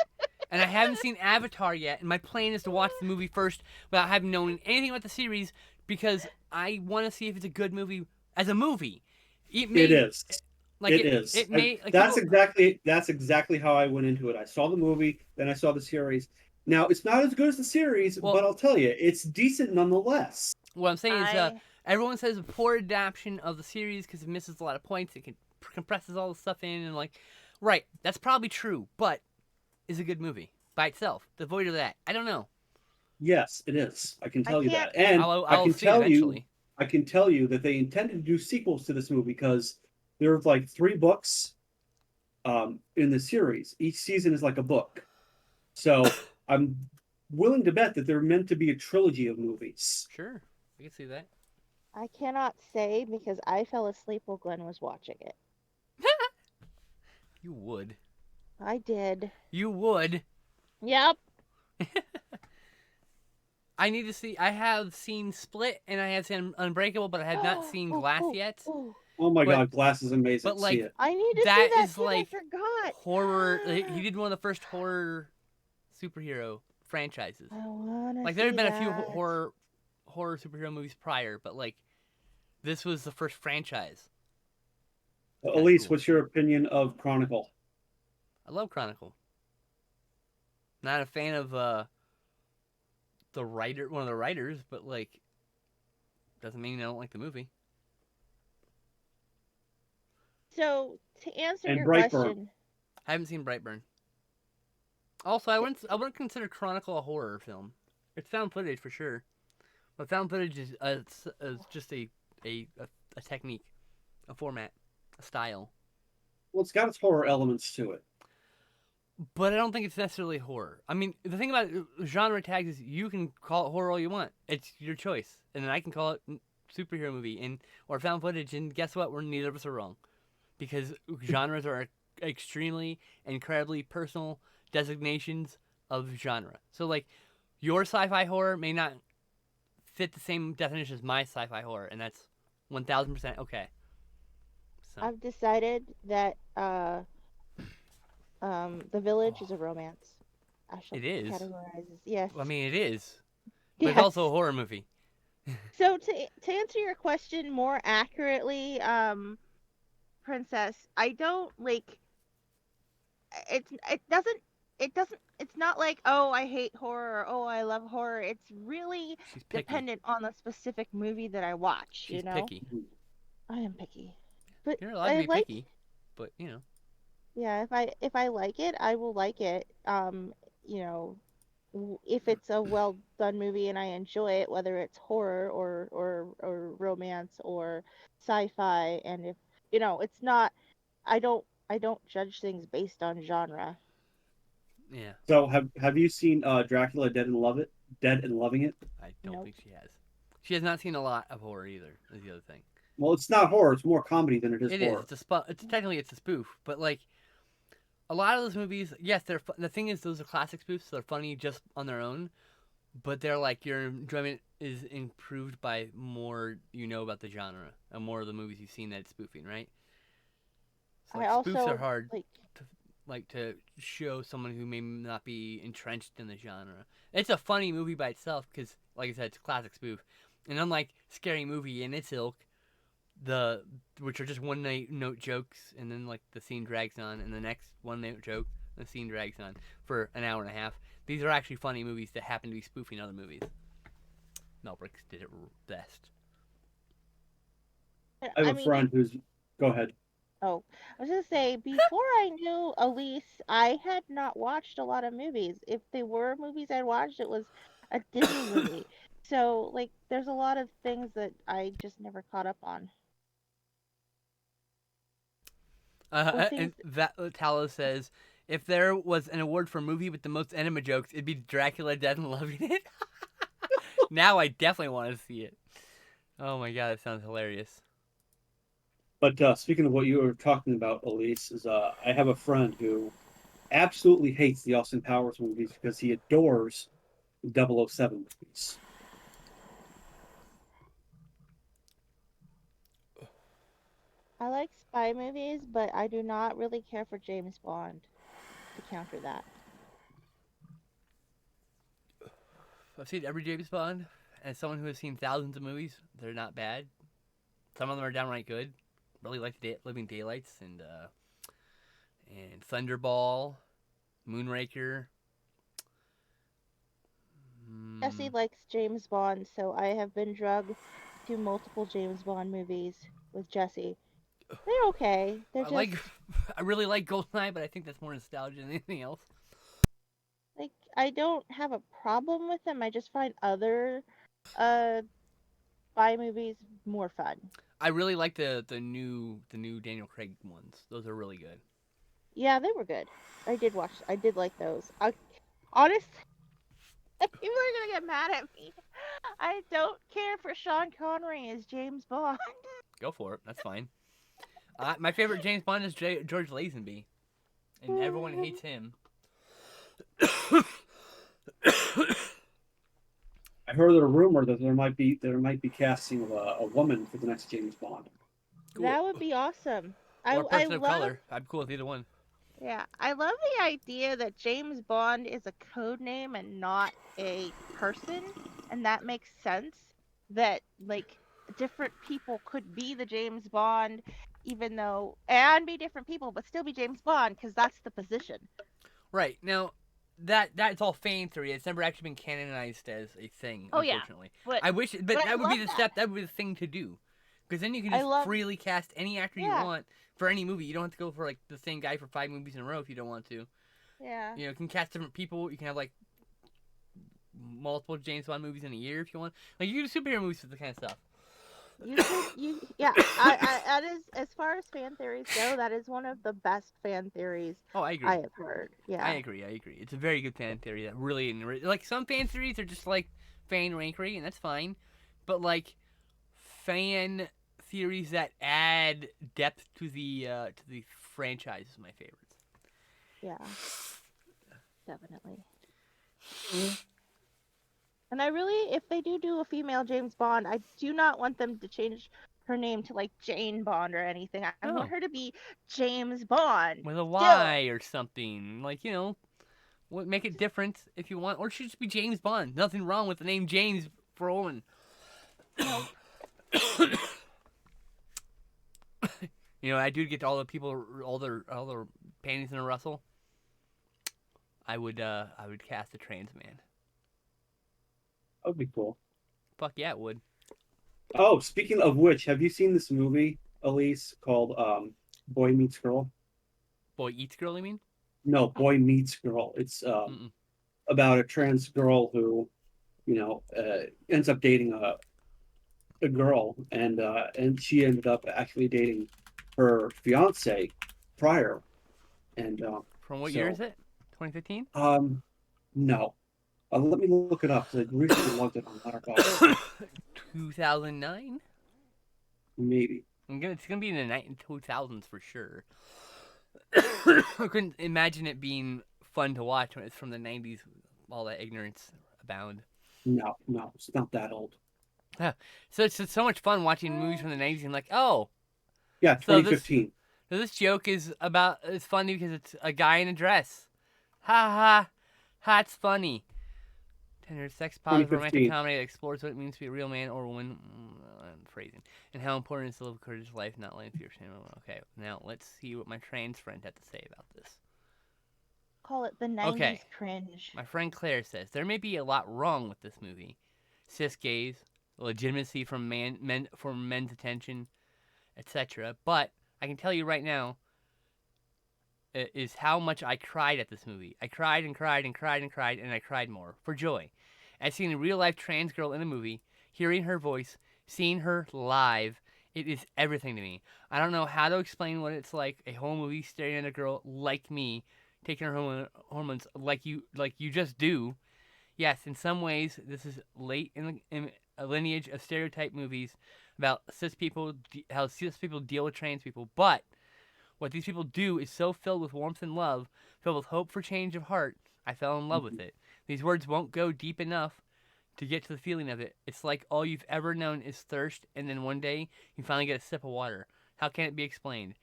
and I haven't seen Avatar yet, and my plan is to watch the movie first without having known anything about the series because I want to see if it's a good movie as a movie. It is. Like it is. It may. Like that's people- exactly how I went into it. I saw the movie, then I saw the series. Now it's not as good as the series, Well- but I'll tell you, it's decent nonetheless. What I'm saying is, I- everyone says a poor adaptation of the series because it misses a lot of points. It compresses all the stuff in, and like, right, that's probably true, but is a good movie by itself. Devoid of that, I don't know. Yes, it is. I can tell you can't- that, and I'll I can see tell eventually. you, I can tell you that they intended to do sequels to this movie because there are like 3 books in the series. Each season is like a book. So I'm willing to bet that they're meant to be a trilogy of movies. Sure, I can see that. I cannot say because I fell asleep while Glenn was watching it. You would. I did. You would. Yep. I need to see. I have seen Split and I have seen Unbreakable, but I have not seen Glass yet. Oh, Oh my But- god, Glass is amazing. but, like, See it. I need to That see that is too. like I forgot. Horror. He did one of the first horror superhero franchises. I wanna Like there had see been a few that. horror superhero movies prior, but like this was the first franchise. Elise, cool. what's your opinion of Chronicle? I love Chronicle. Not a fan of the writer, one of the writers, but like doesn't mean I don't like the movie. So to answer And your Brightburn. question, I haven't seen Brightburn. Also, I wouldn't consider Chronicle a horror film. It's found footage for sure, but found footage is just a technique, a format, a style. Well, it's got its horror elements to it. But I don't think it's necessarily horror. I mean, the thing about genre tags is you can call it horror all you want. It's your choice, and then I can call it superhero movie or found footage. And guess what? Neither of us are wrong, because genres are extremely, incredibly personal designations of genre. So like, your sci-fi horror may not fit the same definition as my sci-fi horror, and that's 1000% okay. So I've decided that The Village is a romance. I shall It is? categorize as yes. I mean, it is, but it's Yes. also a horror movie. So to answer your question more accurately, Princess, I don't like. It's not like, oh, I hate horror or oh, I love horror. It's really She's picky. dependent on the specific movie that I watch. She's you know, picky. I am picky, but You're allowed to I be like. picky, but you know. Yeah, if I like it, I will like it. You know, if it's a well done movie and I enjoy it, whether it's horror or romance or sci-fi, and if you know, it's not. I don't judge things based on genre. Yeah, So have you seen Dracula Dead and Loving It? I don't Nope. think she has. She has not seen a lot of horror either. Is the other thing. Well, it's not horror; it's more comedy than it is It is. horror. It's technically it's a spoof, but like a lot of those movies, yes, they're. The thing is, those are classic spoofs. They're funny just on their own, but they're like your enjoyment is improved by more you know about the genre and more of the movies you've seen that it's spoofing, right? So, I like, also spoofs are hard. like To show someone who may not be entrenched in the genre. It's a funny movie by itself because, like I said, it's a classic spoof. And unlike Scary Movie and its ilk, which are just one note jokes, and then like the scene drags on, and the next one note joke, the scene drags on for an hour and a half. These are actually funny movies that happen to be spoofing other movies. Mel Brooks did it best. I have a friend who's. Go ahead. Oh, I was gonna say, before I knew Elise, I had not watched a lot of movies. If they were movies I'd watched, it was a Disney movie. So, like, there's a lot of things that I just never caught up on. Or things. And that Talos says, if there was an award for movie with the most enema jokes, it'd be Dracula Dead and Loving It. Now I definitely want to see it. Oh my god, that sounds hilarious. But speaking of what you were talking about, Elise, is I have a friend who absolutely hates the Austin Powers movies because he adores 007 movies. I like spy movies, but I do not really care for James Bond to counter that. I've seen every James Bond. As someone who has seen thousands of movies, they're not bad. Some of them are downright good. Really like Living Daylights and Thunderball, Moonraker. Jesse likes James Bond, so I have been drugged to multiple James Bond movies with Jesse. They're okay. They're just I really like Goldeneye, but I think that's more nostalgia than anything else. like I don't have a problem with them. I just find other spy movies more fun. I really like the new Daniel Craig ones. Those are really good. Yeah, they were good. I did like those. Honestly, people are gonna get mad at me. I don't care for Sean Connery as James Bond. Go for it. That's fine. My favorite James Bond is George Lazenby, and everyone hates him. I heard a rumor that there might be casting of a woman for the next James Bond. Cool. That would be awesome. Or a person of love, color. I'm cool with either one. Yeah, I love the idea that James Bond is a code name and not a person, and that makes sense. That like different people could be the James Bond, even though and be different people, but still be James Bond because that's the position. Right now, that's all fan theory. It's never actually been canonized as a thing. Oh, yeah. Unfortunately, But I wish, but I that would be love the step. That would be the thing to do, because then you can just freely cast any actor you Yeah. want for any movie. You don't have to go for like the same guy for 5 movies in a row if you don't want to. Yeah. You know, you can cast different people. You can have like multiple James Bond movies in a year if you want. Like you can do superhero movies with the kind of stuff. Yeah. That is, as far as fan theories go, that is one of the best fan theories Oh, I agree. I have heard. Yeah. I agree. It's a very good fan theory that really, like some fan theories are just like fan rankery, and that's fine. But like fan theories that add depth to the franchise is my favorites. Yeah. Definitely. And I really, if they do a female James Bond, I do not want them to change her name to like Jane Bond or anything. I No. want her to be James Bond. With a Y or something, like make it different if you want, or it should just be James Bond. Nothing wrong with the name James for a woman. I do get all the people, all their panties in a rustle. I would cast a trans man. That would be cool. Fuck yeah, it would. Oh, speaking of which, have you seen this movie, Elise, called Boy Meets Girl? Boy Eats Girl, you mean? No, Boy Meets Girl. It's about a trans girl who, ends up dating a girl, and she ended up actually dating her fiance prior. And from what year is it? 2015? No. Let me look it up because I recently logged it on Letterboxd. 2009? Maybe. It's gonna be in the 2000s for sure. I couldn't imagine it being fun to watch when it's from the 90s. All that ignorance abound. No, it's not that old. Yeah. So it's so much fun watching movies from the 90s and like, oh. Yeah, 2015. So this joke is it's funny because it's a guy in a dress. Ha ha. Ha, it's funny. Tender sex positive romantic comedy that explores what it means to be a real man or woman. Phrasing. And how important it is to live a courageous life, not letting fear shame. Okay, now let's see what my trans friend had to say about this. Call it the 90s cringe. My friend Claire says, there may be a lot wrong with this movie. Cis gays, legitimacy from men's attention, etc. But I can tell you right now, is how much I cried at this movie. I cried and cried and cried and cried, and I cried more for joy. As seeing a real life trans girl in a movie, hearing her voice, seeing her live, it is everything to me. I don't know how to explain what it's like, a whole movie staring at a girl like me, taking her hormones like you just do. Yes, in some ways, this is late in a lineage of stereotype movies about cis people, how cis people deal with trans people, but what these people do is so filled with warmth and love, filled with hope for change of heart. I fell in love with it. These words won't go deep enough to get to the feeling of it. It's like all you've ever known is thirst, and then one day you finally get a sip of water. How can it be explained?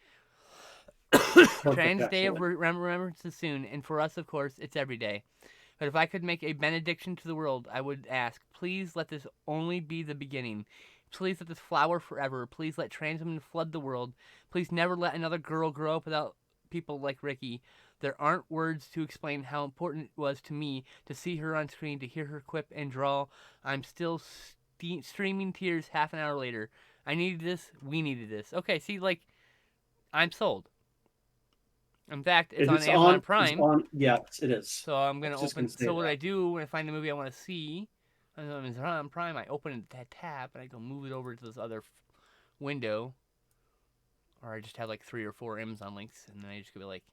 Trans Day of Remembrance is soon, and for us, of course, it's every day. But if I could make a benediction to the world, I would ask, please let this only be the beginning. Please let this flower forever. Please let trans women flood the world. Please never let another girl grow up without people like Ricky. There aren't words to explain how important it was to me to see her on screen, to hear her quip and draw. I'm still streaming tears half an hour later. I needed this. We needed this. Okay, see, like, I'm sold. In fact, it's on Amazon Prime. Yes, it is. So I'm going to open. So what I do when I find the movie I want to see on Amazon Prime, I open that tab and I go move it over to this other window. Or I just have like 3 or 4 Amazon links, and then I just go like,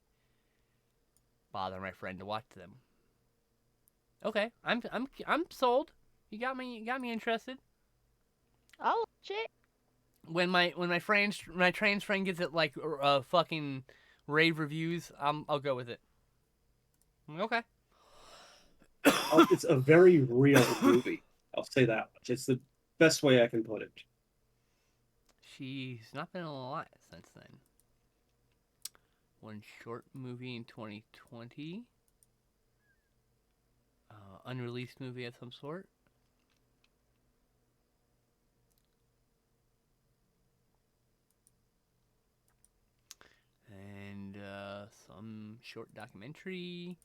bother my friend to watch them. Okay, I'm sold. You got me interested. I'll watch it. When my trans friend gives it like fucking rave reviews, I'll go with it. Okay. It's a very real movie. I'll say that much. It's the best way I can put it. She's not been in a lot since then. One short movie in 2020. Unreleased movie of some sort. And some short documentary.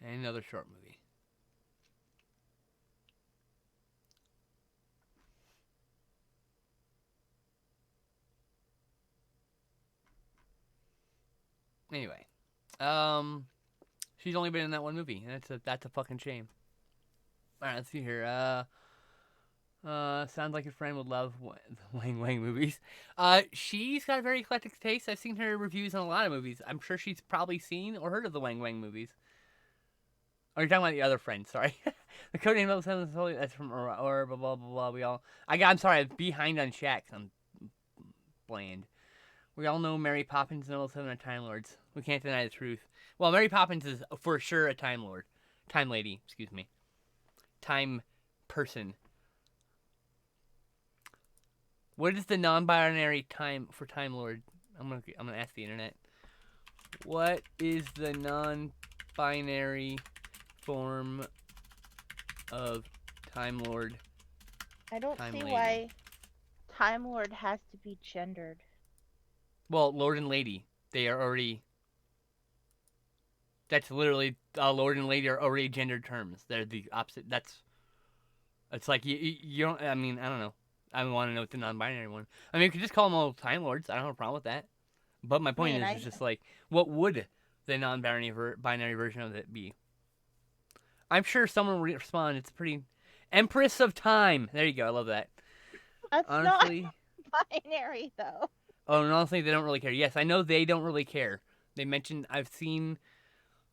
And another short movie. Anyway, she's only been in that one movie, and that's a fucking shame. All right, let's see here. Sounds like your friend would love the Wang Wang movies. She's got a very eclectic taste. I've seen her reviews on a lot of movies. I'm sure she's probably seen or heard of the Wang Wang movies. Oh, you're talking about the otother friend. Sorry, the codename of the that's from or blah blah blah. I'm sorry, I'm behind on Shaq. I'm bland. We all know Mary Poppins and 007 are Time Lords. We can't deny the truth. Well, Mary Poppins is for sure a Time Lord. Time Lady, excuse me. Time person. What is the non-binary time for Time Lord? I'm gonna ask the internet. What is the non-binary form of Time Lord? I don't Time see Lady. why Time Lord has to be gendered. Well, Lord and Lady, they are already. That's literally Lord and Lady are already gendered terms. They're the opposite. It's like you don't. I mean, I don't know. I want to know what the non-binary one. I mean, you could just call them all Time Lords. I don't have a problem with that. But my point is, it's just like, what would the non-binary version of it be? I'm sure someone will respond. It's pretty. Empress of Time. There you go. I love that. That's honestly, not binary, though. Oh, and honestly, they don't really care. Yes, I know they don't really care. They mentioned, I've seen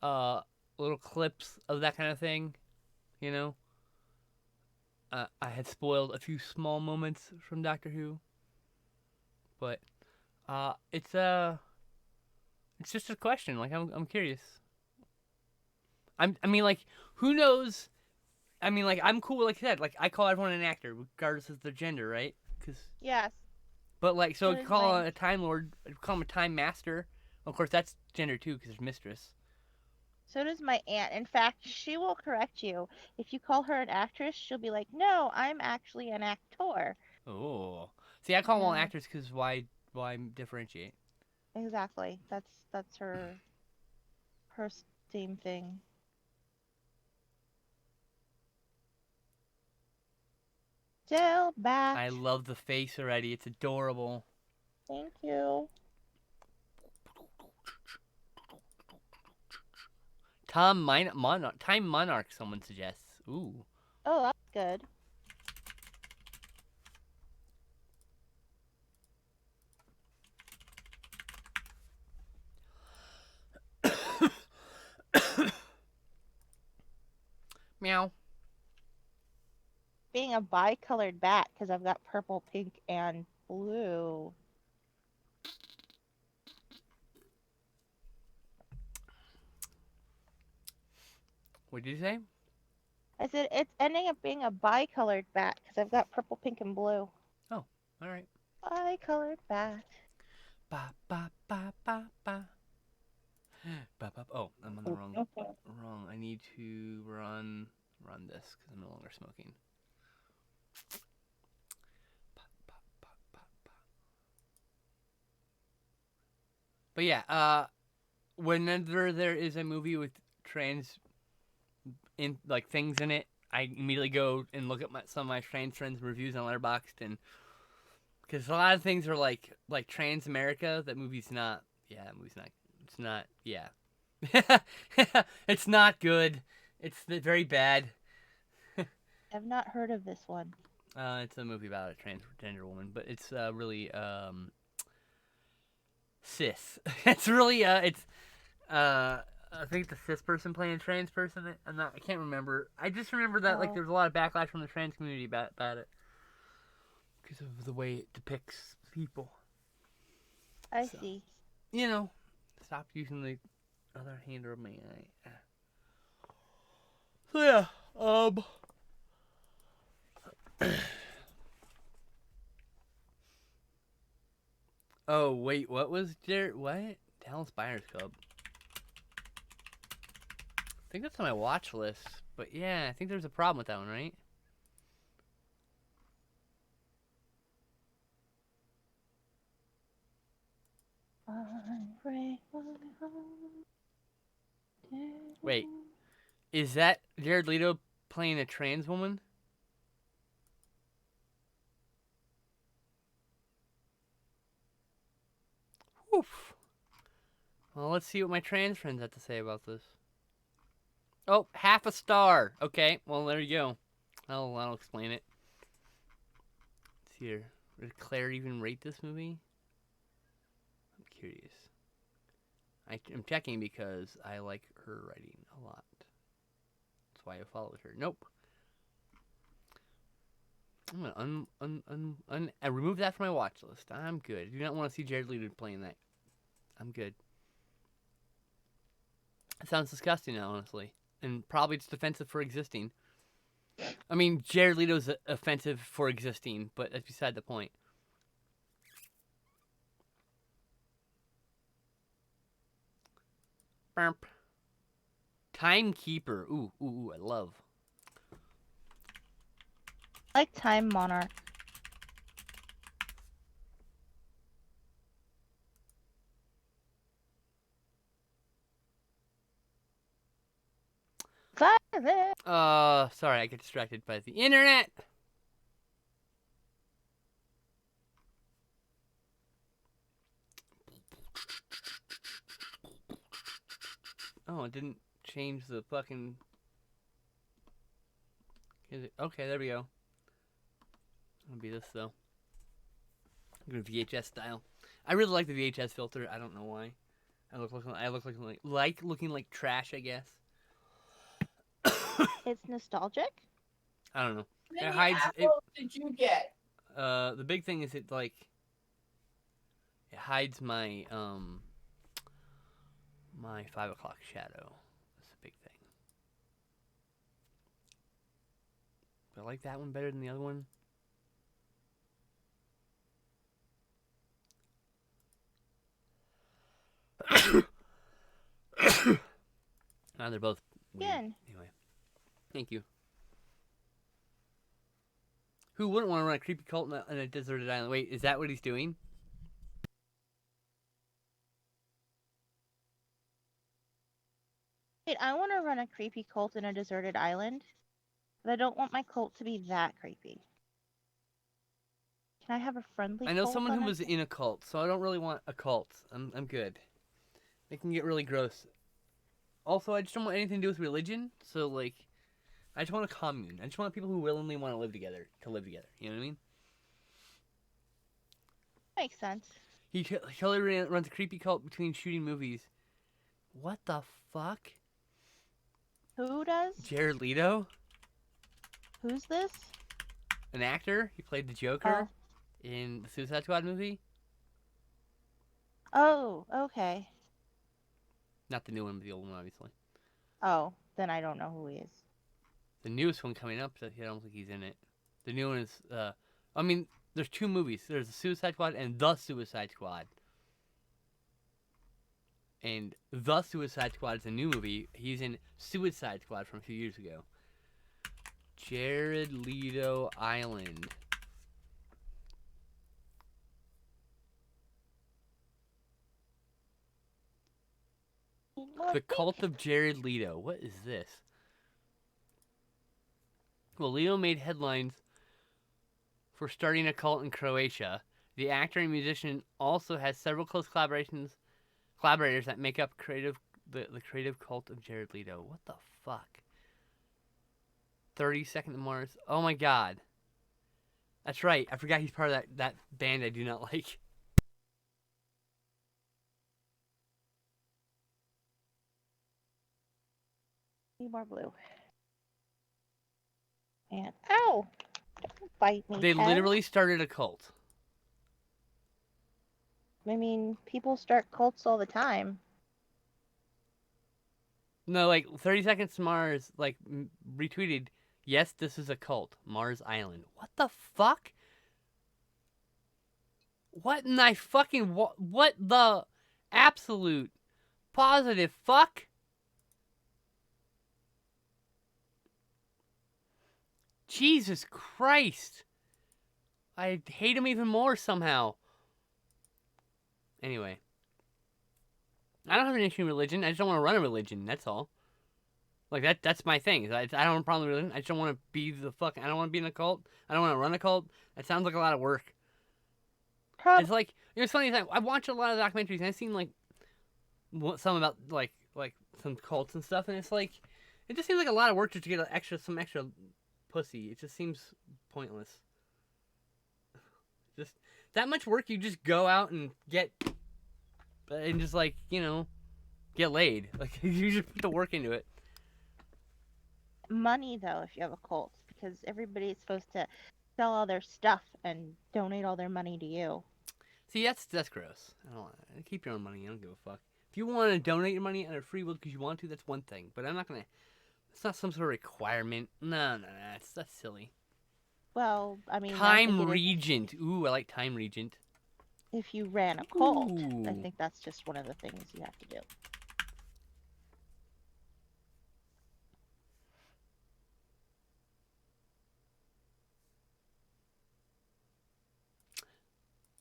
little clips of that kind of thing, you know. I had spoiled a few small moments from Doctor Who, but it's just a question. Like, I'm curious. I mean, like, who knows? I mean, like, I'm cool, like I said. Like, I call everyone an actor, regardless of their gender, right? Yes. But, like, so call a Time Lord, call him a Time Master. Of course, that's gender, too, because there's Mistress. So does my aunt. In fact, she will correct you. If you call her an actress, she'll be like, no, I'm actually an actor. Oh. See, I call them all actors because why differentiate? Exactly. That's her same thing. Still back. I love the face already. It's adorable. Thank you. Time Monarch, someone suggests. Ooh. Oh, that's good. Meow. Being a bi-colored bat because I've got purple, pink, and blue. What did you say? I said it's ending up being a bi-colored bat because I've got purple, pink, and blue. Oh, all right. Bi-colored bat. Ba ba ba ba ba. Ba ba. Oh, I'm on the wrong. I need to run this because I'm no longer smoking. Ba, ba, ba, ba, ba. But yeah, whenever there is a movie with trans things in it, I immediately go and look at some of my trans friends' reviews on Letterboxd, and because a lot of things are like Trans America. That movie's not. Yeah, that movie's not. It's not. Yeah. It's not good. It's very bad. I've not heard of this one. It's a movie about a transgender woman, but it's really cis. It's really I think it's a cis person playing a trans person. I can't remember. I just remember that like there was a lot of backlash from the trans community about it because of the way it depicts people. I see. You know, stop using the other hand over my eye. So yeah, Oh wait, what was there? What? Dallas Buyers Club. I think that's on my watch list, but yeah, I think there's a problem with that one, right? Wait, is that Jared Leto playing a trans woman? Oof. Well, let's see what my trans friends have to say about this. Oh, half a star. Okay, well, there you go. I'll explain it. Let's see here. Did Claire even rate this movie? I'm curious. I'm checking because I like her writing a lot. That's why I followed her. Nope. I'm gonna I remove that from my watch list. I'm good. I do not want to see Jared Leto playing that. I'm good. It sounds disgusting, honestly, and probably it's offensive for existing. I mean, Jared Leto's offensive for existing, but that's beside the point. Burp. Timekeeper. Ooh, I love. I like Time Monarch. Sorry, I get distracted by the internet. Oh, it didn't change the fucking... Okay, there we go. It'll be this, though. I'm going to VHS style. I really like the VHS filter. I don't know why. I look looking like trash, I guess. It's nostalgic? I don't know. How It many hides... apples did you get? The big thing is it hides my, my 5 o'clock shadow. That's the big thing. But I like that one better than the other one. They're both weird. Again. Anyway, thank you. Who wouldn't want to run a creepy cult in a deserted island? Wait, is that what he's doing? Wait, I want to run a creepy cult in a deserted island, but I don't want my cult to be that creepy. Can I have a friendly? I know cult someone on who it? was in a cult, so I don't really want a cult. I'm good. It can get really gross. Also, I just don't want anything to do with religion. So like, I just want a commune. I just want people who willingly want to live together to live together. You know what I mean? Makes sense. He totally runs a creepy cult between shooting movies. What the fuck? Who does? Jared Leto, Who's this? an actor. He played the Joker in the Suicide Squad movie. Oh, okay. Not the new one, but the old one, obviously. Oh, then I don't know who he is. The newest one coming up, I don't think he's in it. The new one is, I mean, there's two movies. There's the Suicide Squad and The Suicide Squad. And The Suicide Squad is a new movie. He's in Suicide Squad from a few years ago. Jared Leto Island. The Cult of Jared Leto. What is this? Well, Leto made headlines for starting a cult in Croatia. The actor and musician also has several close collaborators that make up the creative cult of Jared Leto. What the fuck? 32nd of Mars. Oh my god. That's right. I forgot he's part of that band I do not like. Need more blue. And ow! Don't bite me. They Ted. literally started a cult. I mean, people start cults all the time. No, like 30 Seconds to Mars, like retweeted, yes, this is a cult, Mars Island. What the fuck? What in the fucking what the absolute positive fuck? Jesus Christ. I hate him even more somehow. Anyway. I don't have an issue with religion. I just don't want to run a religion. That's all. Like, that's my thing. I don't have a problem with religion. I just don't want to be I don't want to be in a cult. I don't want to run a cult. That sounds like a lot of work. It's like, it's funny. I watch a lot of documentaries, and I've seen, like, some about, like some cults and stuff, and it's like, it just seems like a lot of work just to get some extra pussy. It just seems pointless. Just that much work, you just go out and get, and just, like, you know, get laid. Like, you just put the work into it. Money, though, if you have a cult, because everybody's supposed to sell all their stuff and donate all their money to you. See, that's gross. I don't want to keep your own money. I don't give a fuck. If you want to donate your money under free will because you want to, that's one thing. But I'm not gonna. It's not some sort of requirement. No, that's silly. Well, I mean, Time Regent. Ooh, I like Time Regent. If you ran a cult, Ooh. I think that's just one of the things you have to do.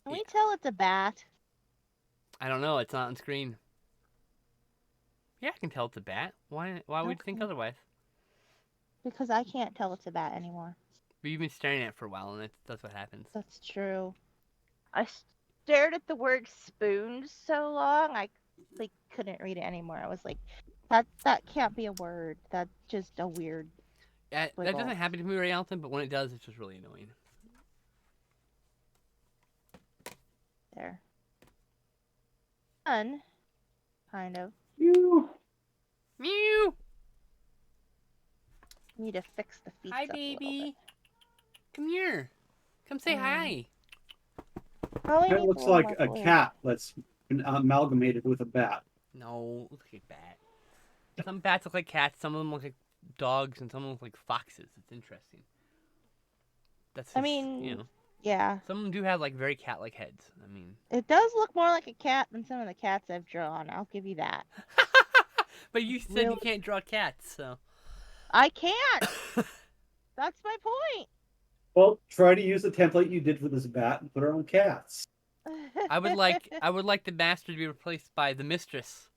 Can we tell it's a bat? I don't know. It's not on screen. Yeah, I can tell it's a bat. Why would you think Okay. otherwise? Because I can't tell it's a bat anymore. But you've been staring at it for a while, and that's what happens. That's true. I stared at the word spoon so long, I like couldn't read it anymore. I was like, that can't be a word. That's just a weird. That Wiggle. doesn't happen to me very often, but when it does, it's just really annoying. There. Fun. Kind of. You. Mew. Need to fix the feet Hi, up a little baby. bit. Come here. Come say hi. Probably That needs looks little like more a glue. cat that's been amalgamated with a bat. No, it looks like a bat. Some bats look like cats. Some of them look like dogs, and some of them look like foxes. It's interesting. That's. I just, mean, you know, yeah. some of them do have like very cat-like heads. I mean, It does look more like a cat than some of the cats I've drawn. I'll give you that. but you said you Really? can't draw cats, so. I can't. That's my point. Well, try to use the template you did for this bat and put her on cats. I would like the master to be replaced by the mistress.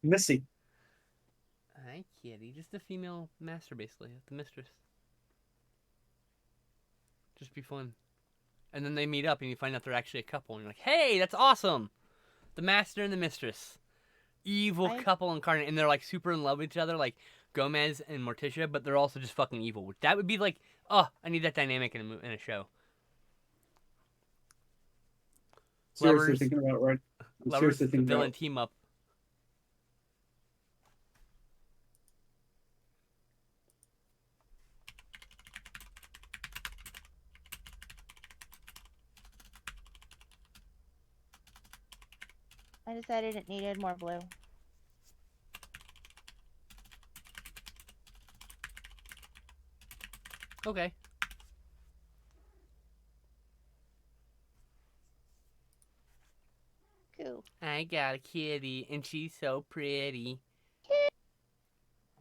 Missy. Hi, kitty. Just a female master, basically. The mistress. Just be fun. And then they meet up and you find out they're actually a couple. And you're like, hey, that's awesome. The master and the mistress. Evil couple incarnate. And they're like super in love with each other, like Gomez and Morticia, but they're also just fucking evil. That would be like, oh, I need that dynamic in a show. Seriously Lovers, thinking about right. I'm lovers, seriously the thinking villain about. team up. I decided it needed more blue. Okay. Cool. I got a kitty, and she's so pretty.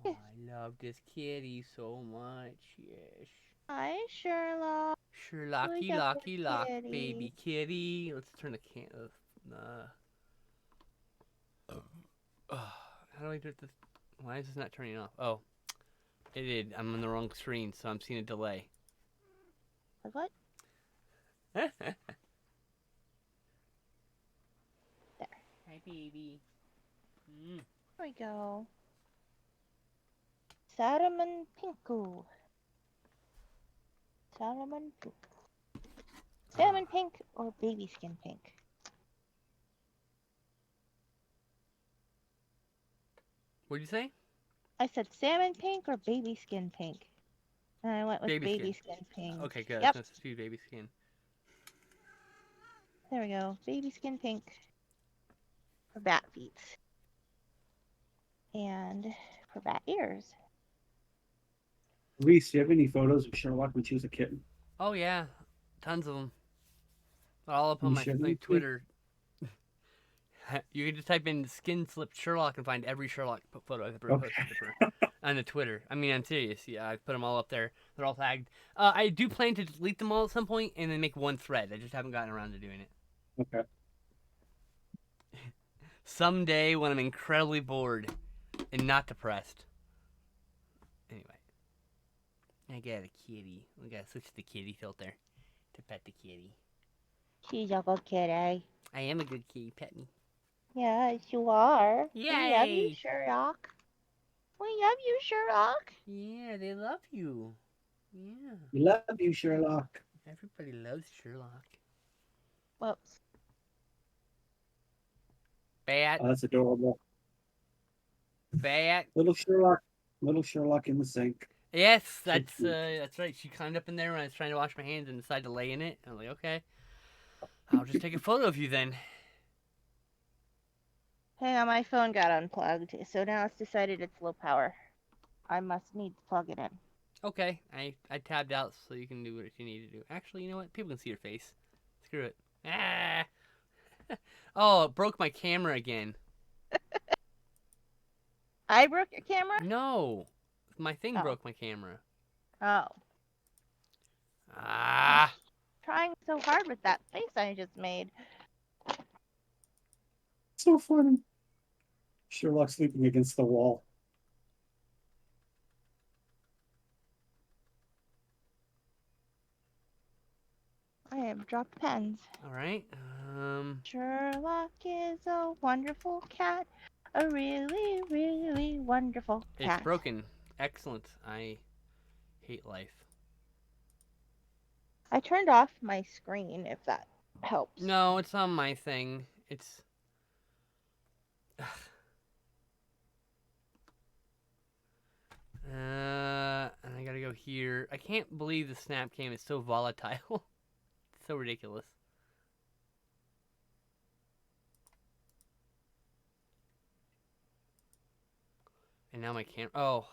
Oh, I love this kitty so much. Yes. Hi, Sherlock. Sherlocky, We got locky, the lock, kitty. baby kitty. Let's turn the can. How do I do this? Why is this not turning off? Oh, it did. I'm on the wrong screen, so I'm seeing a delay. What? Hi, baby. There we go. Salmon Pinku. Salmon pink. Salmon pink or baby skin pink? What'd you say? I said salmon pink or baby skin pink. And I went with baby skin pink. Okay, good. Yep. Let's do baby skin. There we go. Baby skin pink for bat feet. And for bat ears. Reese, do you have any photos of Sherlock when she was a kitten? Oh yeah, tons of them. All up Can on you my share them with me? Twitter. You can just type in skin slip Sherlock and find every Sherlock photo I've ever posted on the Twitter. I mean, I'm serious. Yeah, I put them all up there. They're all tagged. I do plan to delete them all at some point and then make one thread. I just haven't gotten around to doing it. Okay. Someday when I'm incredibly bored and not depressed. Anyway. I got a kitty. We gotta switch to the kitty filter to pet the kitty. She's a good kitty. I am a good kitty. Pet me. Yes, you are. We love you, Yay! Sherlock. We love you, Sherlock. Yeah, they love you. Yeah. We love you, Sherlock. Everybody loves Sherlock. Whoops. Bat. Oh, that's adorable. Bat. Little Sherlock in the sink. Yes, that's right. She climbed up in there when I was trying to wash my hands and decided to lay in it. I was like, okay, I'll just take a photo of you then. Hang on, my phone got unplugged, so now it's decided it's low power. I must need to plug it in. Okay, I tabbed out so you can do what you need to do. Actually, you know what? People can see your face. Screw it. Ah. Oh, it broke my camera again. I broke your camera? No, my thing Oh. broke my camera. Oh. Ah. Trying so hard with that face I just made. So funny. Sherlock sleeping against the wall. I have dropped pens. All right. Sherlock is a wonderful cat. A really, really wonderful cat. It's broken. Excellent. I hate life. I turned off my screen, if that helps. No, it's on my thing. It's. And I gotta go here. I can't believe the snap cam is so volatile. It's so ridiculous. And now my camera. Oh.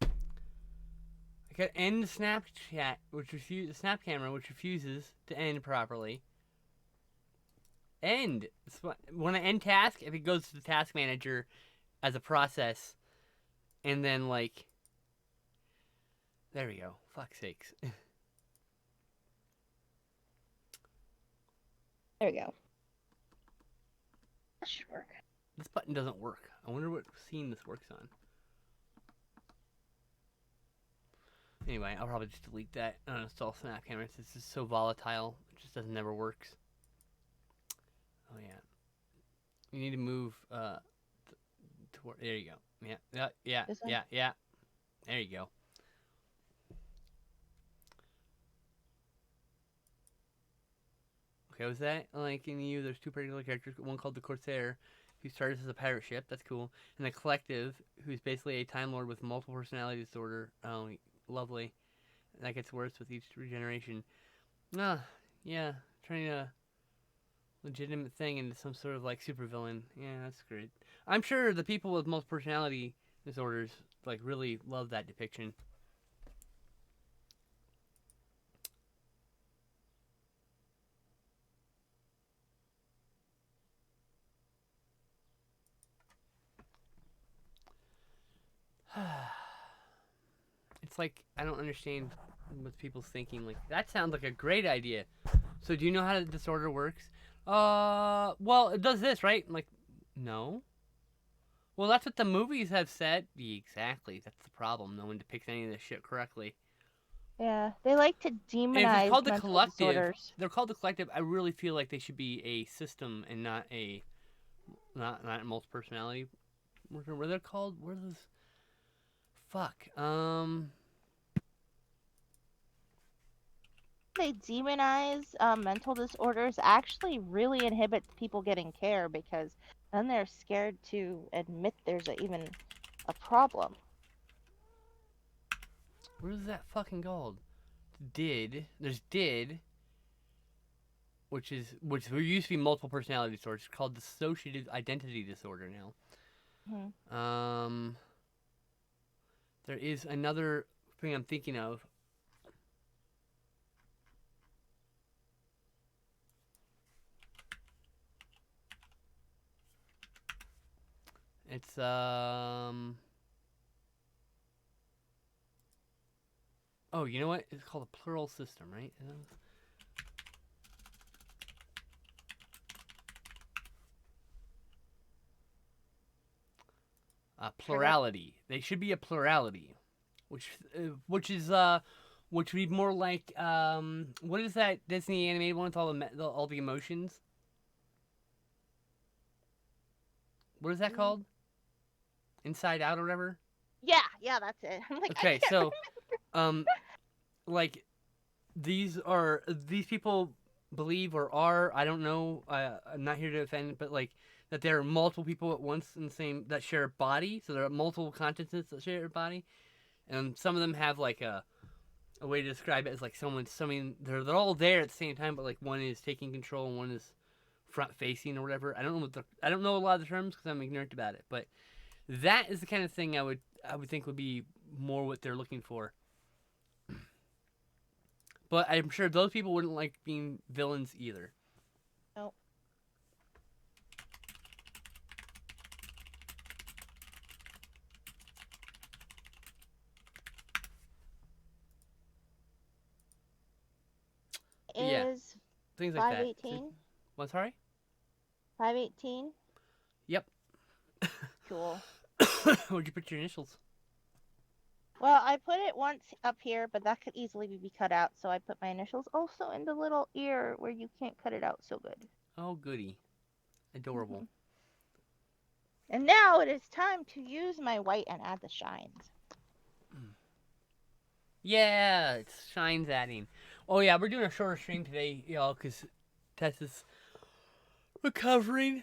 I got end Snapchat, which the snap camera, which refuses to end properly. End. When I end task, if it goes to the task manager as a process, and then like, there we go. Fuck's sakes. There we go. That should work. This button doesn't work. I wonder what scene this works on. Anyway, I'll probably just delete that and uninstall Snap Cameras. This is so volatile. It just doesn't never works. Oh yeah. You need to move toward. There you go. Yeah. This one? Yeah. There you go. Okay, was that like in you? There's two particular characters. One called the Corsair, who starts as a pirate ship. That's cool. And the Collective, who's basically a Time Lord with multiple personality disorder. Oh, lovely. And that gets worse with each regeneration. Yeah. Turning a legitimate thing into some sort of like supervillain. Yeah, that's great. I'm sure the people with multiple personality disorders like really love that depiction. It's like I don't understand what people's thinking. Like that sounds like a great idea. So do you know how the disorder works? Well, it does this, right? I'm like, no. Well, that's what the movies have said. Exactly. That's the problem. No one depicts any of this shit correctly. Yeah, they like to And if demonize it's called the mental Collective, disorders. they're called the Collective. I really feel like they should be a system and not a multi personality. What they're called? What are those? Fuck. They demonize mental disorders actually really inhibits people getting care because then they're scared to admit there's even a problem. What is that fucking called? There's did. Which there used to be multiple personality disorders. It's called dissociative identity disorder now. Mm-hmm. There is another thing I'm thinking of. It's Oh, you know what? It's called a plural system, right? Plurality. They should be a plurality, which would be more like what is that Disney animated one with all the emotions? What is that called? Inside Out or whatever. Yeah, that's it. I'm like, Okay, so like these people believe or are, I don't know, I'm not here to offend, but like that there are multiple people at once in the same that share a body, so there are multiple consciousnesses that share a body, and some of them have like a way to describe it as like they're all there at the same time, but like one is taking control and one is front facing or whatever. I don't know a lot of the terms because I'm ignorant about it, but that is the kind of thing I would think would be more what they're looking for. But I'm sure those people wouldn't like being villains either. Nope. Yeah. Is Things like that. 518? What, sorry? 518? Yep. Cool. Where'd you put your initials? Well, I put it once up here, but that could easily be cut out, so I put my initials also in the little ear where you can't cut it out so good. Oh, goody. Adorable. And now it is time to use my white and add the shines. Yeah, it's shines adding. Oh yeah, we're doing a shorter stream today, y'all, because Tess is recuperating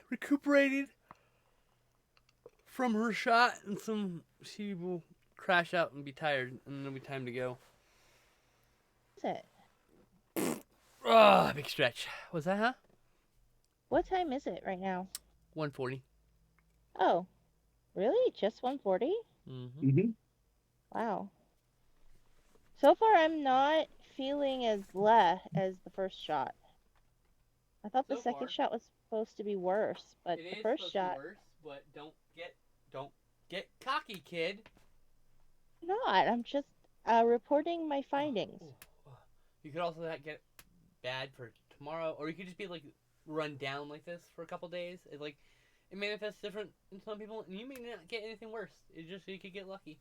from her shot, and she will crash out and be tired, and it'll be time to go. What is it? Ah, big stretch. Was that, huh? What time is it right now? 1:40. Oh, really? Just 1:40? Mm-hmm. Mm-hmm. Wow. So far, I'm not feeling as bleh as the first shot. I thought the second shot was supposed to be worse, but the first shot. Worse, but don't get cocky, kid. Not. I'm just reporting my findings. You could also get bad for tomorrow, or you could just be like run down like this for a couple days. It manifests different in some people, and you may not get anything worse. You could get lucky.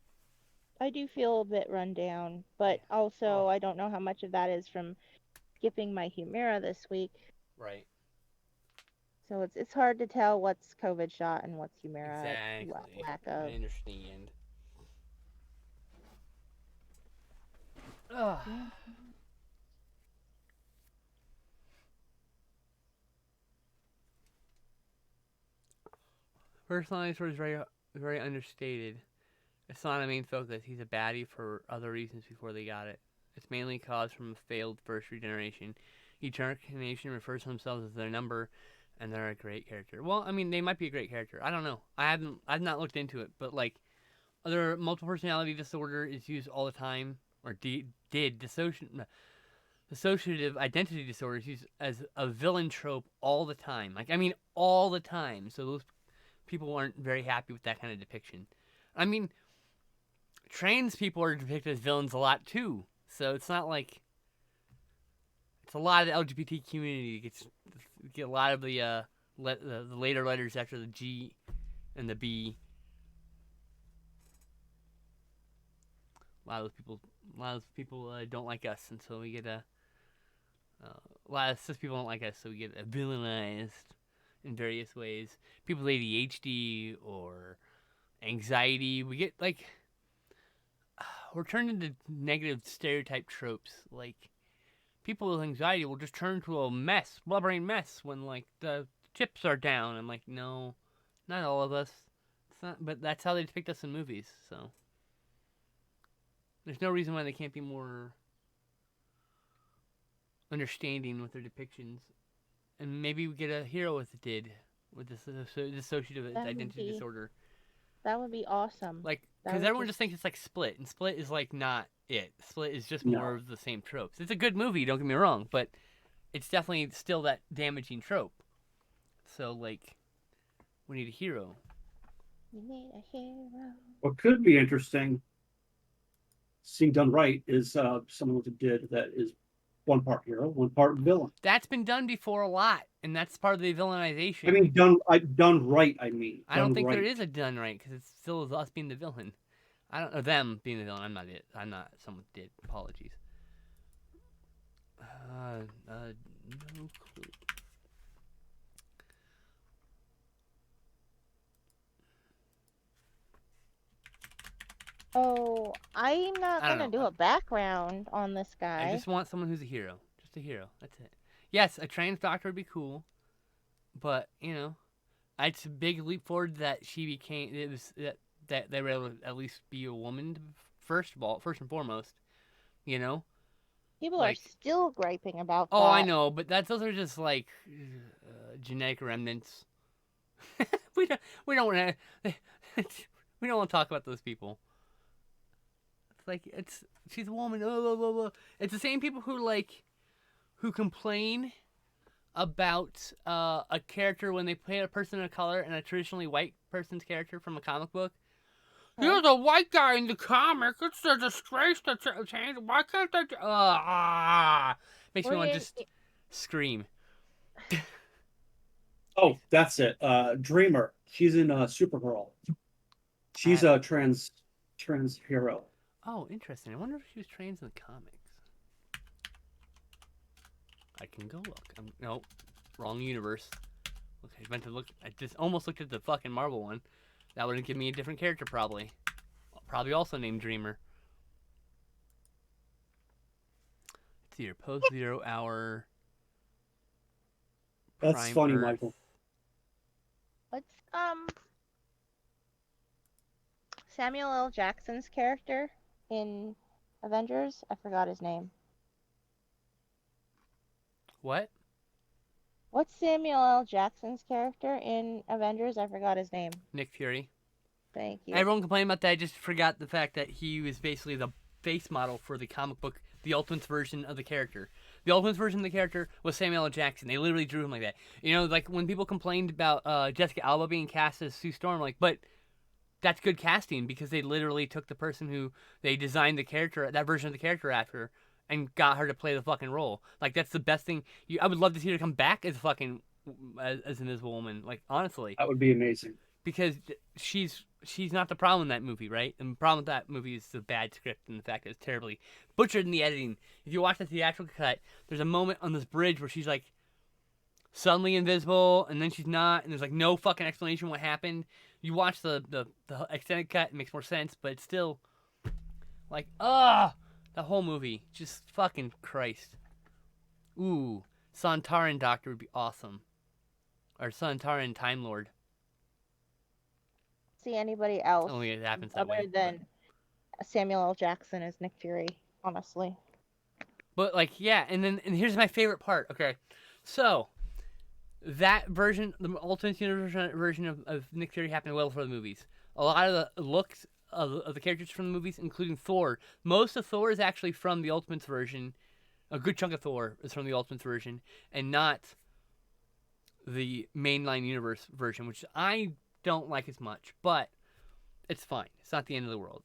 I do feel a bit run down, but also I don't know how much of that is from skipping my Humira this week. Right. So it's hard to tell what's COVID shot and what's Humira Exactly. lack I of. understand. Ugh. Yeah. Personalized is very, very understated. It's not a main focus. He's a baddie for other reasons before they got it. It's mainly caused from a failed first regeneration. Each incarnation refers to themselves as their number, and they're a great character. Well, I mean, they might be a great character. I don't know. I've not looked into it, but like, other multiple personality disorder is used all the time, or dissociative identity disorder is used as a villain trope all the time. Like, I mean, all the time. So those people aren't very happy with that kind of depiction. I mean, trans people are depicted as villains a lot too. So it's not like it's a lot of the LGBT community get a lot of the later letters after the G and the B. A lot of those people don't like us, and so we get a lot of cis people don't like us, so we get villainized in various ways. People with ADHD or anxiety, we get like we're turned into negative stereotype tropes. Like people with anxiety will just turn to a mess, blubbering mess when like the chips are down. I'm like, no, not all of us. It's not, but that's how they depict us in movies. So there's no reason why they can't be more understanding with their depictions. And maybe we get a hero with this dissociative identity disorder. That would be awesome. Like, because everyone just thinks it's like Split, and Split is like not it. Split is just more of the same tropes. It's a good movie, don't get me wrong, but it's definitely still that damaging trope. So like, we need a hero. We need a hero. What could be interesting, seeing done right, is someone that did that is one part hero, one part villain. That's been done before a lot, and that's part of the villainization. I mean, done right. I mean, I don't think right. there is a done right because it's still us being the villain. I don't know them being the villain. I'm not it. I'm not someone who did. Apologies. No clue. Oh, I'm not gonna do a background on this guy. I just want someone who's a hero. Just a hero. That's it. Yes, a trans doctor would be cool, but you know, it's a big leap forward that she became. It was that they were able to at least be a woman first and foremost. You know. People are still griping about that. Oh, I know, but those are just like genetic remnants. we don't want to. We don't want to talk about those people. It's like she's a woman. Blah, blah, blah. It's the same people who complain about a character when they play a person of color and a traditionally white person's character from a comic book. You're the white guy in the comic. It's a disgrace to change. Why can't they? Makes me want to just scream. Oh, that's it. Dreamer. She's in Supergirl. She's a trans hero. Oh, interesting. I wonder if she was trans in the comics. I can go look. Nope, wrong universe. Okay, I meant to look. I just almost looked at the fucking Marvel one. That would have given me a different character, probably. Probably also named Dreamer. It's your post 0 hour. That's funny, Michael. What's Samuel L. Jackson's character in Avengers? I forgot his name. What? What's Samuel L. Jackson's character in Avengers? I forgot his name. Nick Fury. Thank you. Everyone complained about that. I just forgot the fact that he was basically the face model for the comic book, the Ultimates version of the character. The Ultimates version of the character was Samuel L. Jackson. They literally drew him like that. You know, like when people complained about Jessica Alba being cast as Sue Storm, like, but that's good casting because they literally took the person who they designed the character, that version of the character after, and got her to play the fucking role. Like, that's the best thing. I would love to see her come back as fucking as Invisible Woman. Like, honestly, that would be amazing. because she's not the problem in that movie, right? And the problem with that movie is the bad script and the fact that it's terribly butchered in the editing. If you watch the theatrical cut, there's a moment on this bridge where she's like suddenly invisible, and then she's not, and there's like no fucking explanation what happened. You watch the extended cut, it makes more sense, but it's still like, the whole movie, just fucking Christ. Ooh, Sontaran Doctor would be awesome, or Sontaran Time Lord. See anybody else Only it happens that other way. than Samuel L. Jackson as Nick Fury, honestly. But like, yeah, and here's my favorite part. Okay, so that version, the alternate universe version of Nick Fury, happened well before the movies. A lot of the looks of the characters from the movies, including Thor, most of Thor is actually from the Ultimates version. A good chunk of Thor is from the Ultimates version, and not the mainline universe version, which I don't like as much, but it's fine. It's not the end of the world.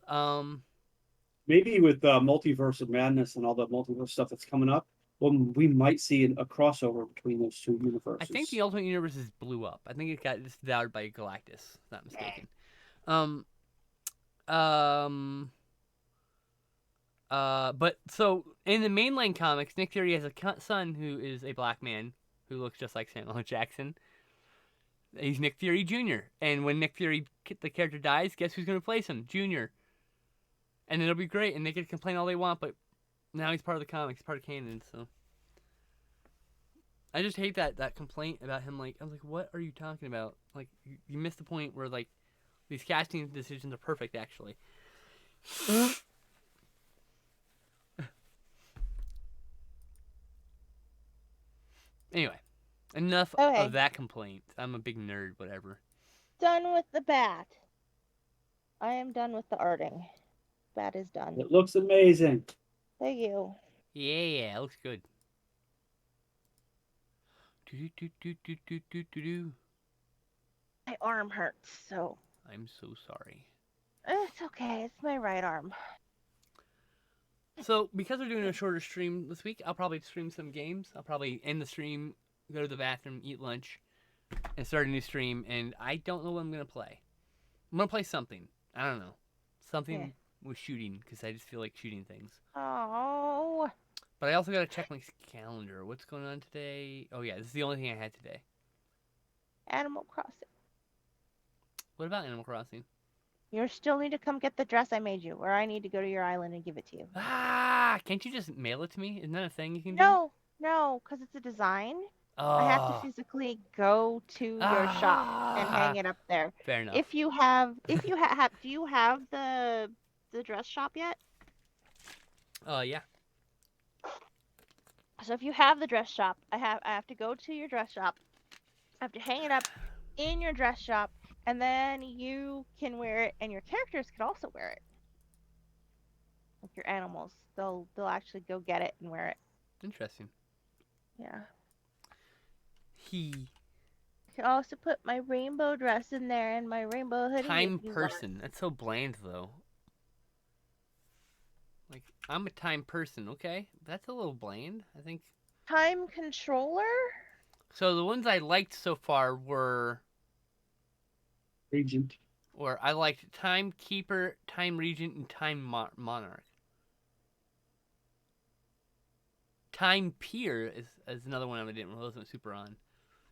Maybe with Multiverse of Madness and all the multiverse stuff that's coming up, well, we might see a crossover between those two universes. I think the Ultimate Universe is blew up. I think it got devoured by Galactus, if I'm not mistaken. But so in the mainline comics, Nick Fury has a son who is a black man who looks just like Samuel L. Jackson. He's Nick Fury Jr. And when Nick Fury, the character, dies, guess who's going to replace him? Jr. And it'll be great, and they can complain all they want, but now he's part of the comics, part of canon, so. I just hate that complaint about him. Like, I was like, what are you talking about? Like, you missed the point where, like, these casting decisions are perfect, actually. Anyway, enough of that complaint. I'm a big nerd, whatever. Done with the bat. I am done with the arting. Bat is done. It looks amazing. Thank you. Yeah, it looks good. My arm hurts, so. I'm so sorry. It's okay. It's my right arm. So, because we're doing a shorter stream this week, I'll probably stream some games. I'll probably end the stream, go to the bathroom, eat lunch, and start a new stream. And I don't know what I'm going to play. I'm going to play something. I don't know. Something with shooting, because I just feel like shooting things. Oh. But I also got to check my calendar. What's going on today? Oh, yeah, this is the only thing I had today. Animal Crossing. What about Animal Crossing? You still need to come get the dress I made you, or I need to go to your island and give it to you. Can't you just mail it to me? Isn't that a thing you can do? No, because it's a design. Oh. I have to physically go to your shop and hang it up there. Fair enough. Do you have the dress shop yet? Yeah. So if you have the dress shop, I have to go to your dress shop. I have to hang it up in your dress shop, and then you can wear it, and your characters can also wear it. Like your animals, they'll actually go get it and wear it. Interesting. Yeah. I can also put my rainbow dress in there and my rainbow hoodie. Time person. That's so bland, though. Like, I'm a time person, okay? That's a little bland, I think. Time controller? So the ones I liked so far were... Regent. Or I liked Time Keeper, Time Regent, and Time Monarch. Time Peer is another one I wasn't super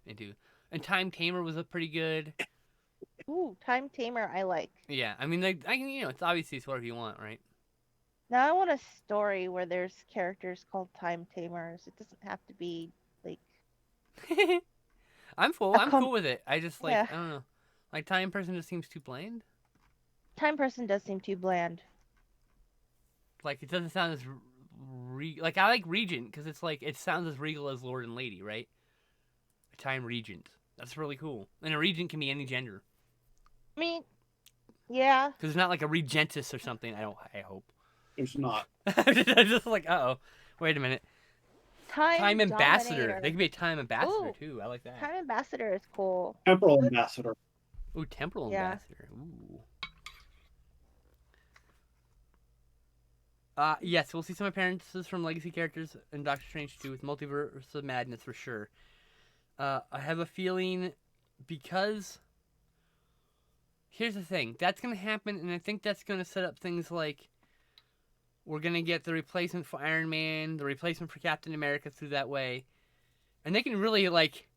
into. And Time Tamer was a pretty good. Ooh, Time Tamer I like. Yeah, I mean, it's obviously it's whatever you want, right? Now I want a story where there's characters called Time Tamers. It doesn't have to be like. I'm cool with it. I just I don't know. Like Time Person just seems too bland. Time Person does seem too bland. Like it doesn't sound as like I like Regent because it's like it sounds as regal as Lord and Lady, right? A Time Regent. That's really cool. And a Regent can be any gender. I mean, yeah. Because it's not like a Regentus or something. I hope. There's not. I'm just like, wait a minute. Time Ambassador. Dominator. They could be a Time Ambassador too. I like that. Time Ambassador is cool. Temporal Ambassador. Ooh, Temporal Ambassador. Ooh. Yes, we'll see some appearances from legacy characters in Doctor Strange 2 with Multiverse of Madness for sure. I have a feeling because Here's the thing. That's going to happen, and I think that's going to set up things like we're going to get the replacement for Iron Man, the replacement for Captain America through that way. And they can really, like,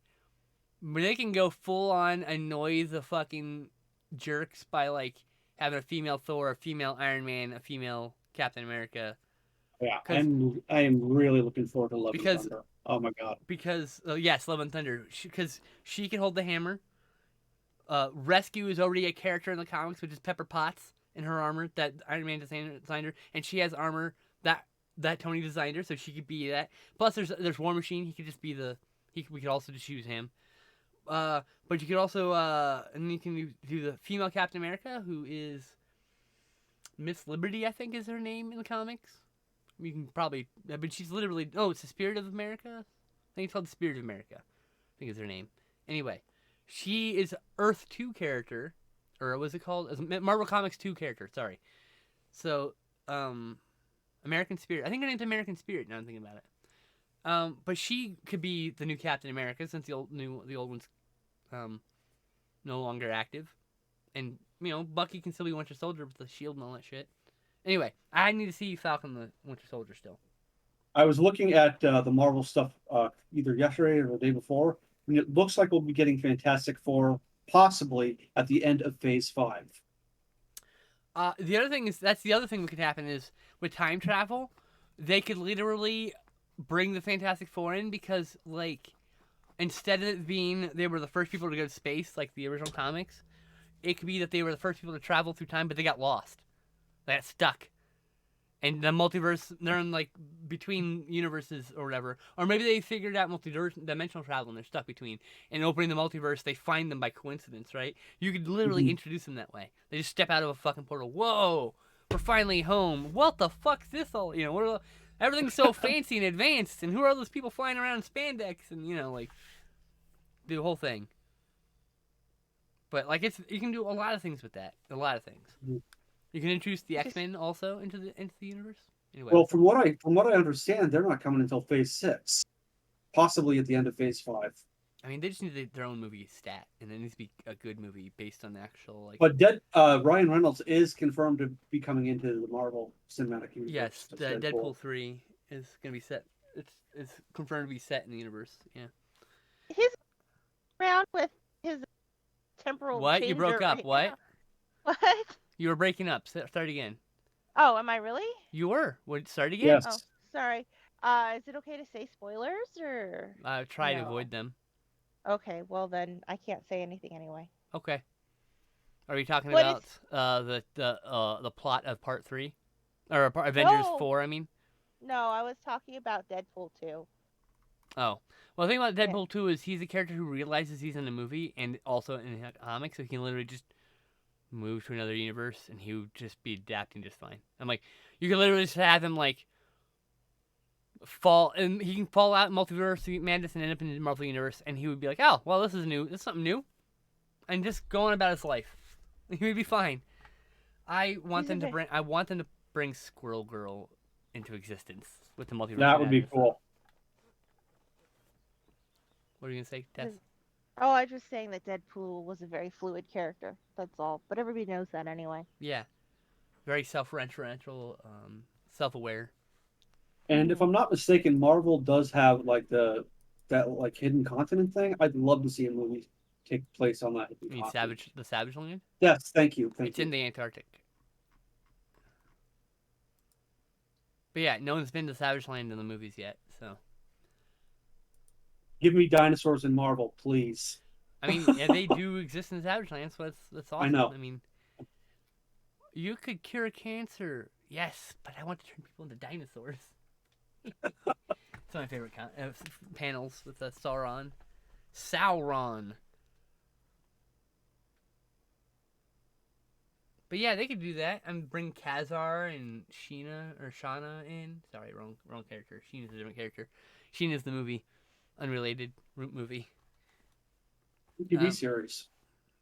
they can go full on annoy the fucking jerks by, like, having a female Thor, a female Iron Man, a female Captain America. Yeah, 'Cause- I am really looking forward to Love and Because- Thunder. Oh my god. Because, yes, Love and Thunder. Because she can hold the hammer. Rescue is already a character in the comics, which is Pepper Potts in her armor that Iron Man designed her, and she has armor that Tony designed her, so she could be that. Plus, there's War Machine. He could just be we could also just use him. But you could also and then you can do the female Captain America, who is Miss Liberty, I think is her name in the comics. You can probably, but she's literally it's the Spirit of America. I think it's called the Spirit of America. I think is her name. Anyway, she is Earth 2 character, or what was it called? Marvel Comics 2 character. Sorry. So, American Spirit. I think her name's American Spirit. Now I'm thinking about it. But she could be the new Captain America since the old one's no longer active, and Bucky can still be Winter Soldier with the shield and all that shit. Anyway, I need to see Falcon the Winter Soldier still. I was looking at the Marvel stuff either yesterday or the day before, and it looks like we'll be getting Fantastic Four possibly at the end of Phase 5. The other thing is that's the other thing that could happen is with time travel, they could literally bring the Fantastic Four in because like instead of it being they were the first people to go to space like the original comics, it could be that they were the first people to travel through time, but they got lost. They got stuck. And the multiverse, they're in like between universes or whatever. Or maybe they figured out multi-dimensional travel and they're stuck between. And opening the multiverse, they find them by coincidence, right? You could literally introduce them that way. They just step out of a fucking portal. Whoa, we're finally home. What the fuck's this all? Everything's so fancy and advanced. And who are those people flying around in spandex? And, like, the whole thing. But, like, you can do a lot of things with that. A lot of things. You can introduce the X-Men also into the universe. Anyway. Well, from what I understand, they're not coming until Phase 6, possibly at the end of Phase 5. I mean, they just need their own movie stat, and it needs to be a good movie based on the actual like. But Ryan Reynolds is confirmed to be coming into the Marvel Cinematic Universe. Yes, Deadpool 3 is gonna be set. It's confirmed to be set in the universe. Yeah. He's around with his temporal. What? You broke up? Right What? now. What? You were breaking up. Start again. Oh, am I really? You were. What? Start again. Yes. Oh, sorry. Is it okay to say spoilers or? Try to No. avoid them. Okay, well then I can't say anything anyway. Okay. Are you talking What about the plot of Part 3, or Avengers No. 4? I mean. No, I was talking about Deadpool 2. Oh. Well, the thing about Deadpool 2 is he's a character who realizes he's in a movie and also in a comic, so he can literally just move to another universe and he would just be adapting just fine. I'm like, you can literally just have him like fall, and he can fall out in multiverse madness and end up in the Marvel universe, and he would be like, oh, well, this is new. This is something new, and just go on about his life. He would be fine. I want them to bring Squirrel Girl into existence with the multiverse. That would be madness. cool. What are you gonna say, Tess? Oh, I was just saying that Deadpool was a very fluid character. That's all. But everybody knows that anyway. Yeah, very self-referential, self-aware. And if I'm not mistaken, Marvel does have like that like hidden continent thing. I'd love to see a movie take place on that. You mean the Savage Land? Yes, thank you. It's in the Antarctic. But yeah, no one's been to Savage Land in the movies yet, so. Give me dinosaurs in Marvel, please. I mean, yeah, they do exist in Savage Land, so that's awesome. I know. I mean, you could cure cancer, yes, but I want to turn people into dinosaurs. It's my favorite panels with Sauron. But yeah, they could do that and bring Khazar and Shauna in. Sorry, wrong character. Sheena's a different character. Sheena's the movie, unrelated movie. TV series.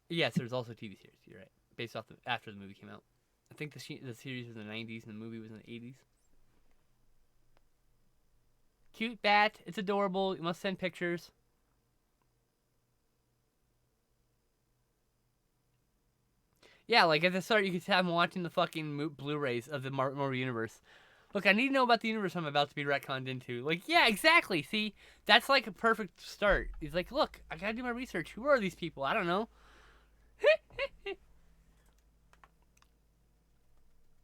Yes, there's also a TV series. You're right, based off after the movie came out. I think the series was in the 90s and the movie was in the 80s. Cute bat. It's adorable. You must send pictures. Yeah, like at the start, you could have him watching the fucking Blu-rays of the Marvel Universe. Look, I need to know about the universe I'm about to be retconned into. Like, yeah, exactly. See, that's like a perfect start. He's like, look, I gotta do my research. Who are these people? I don't know.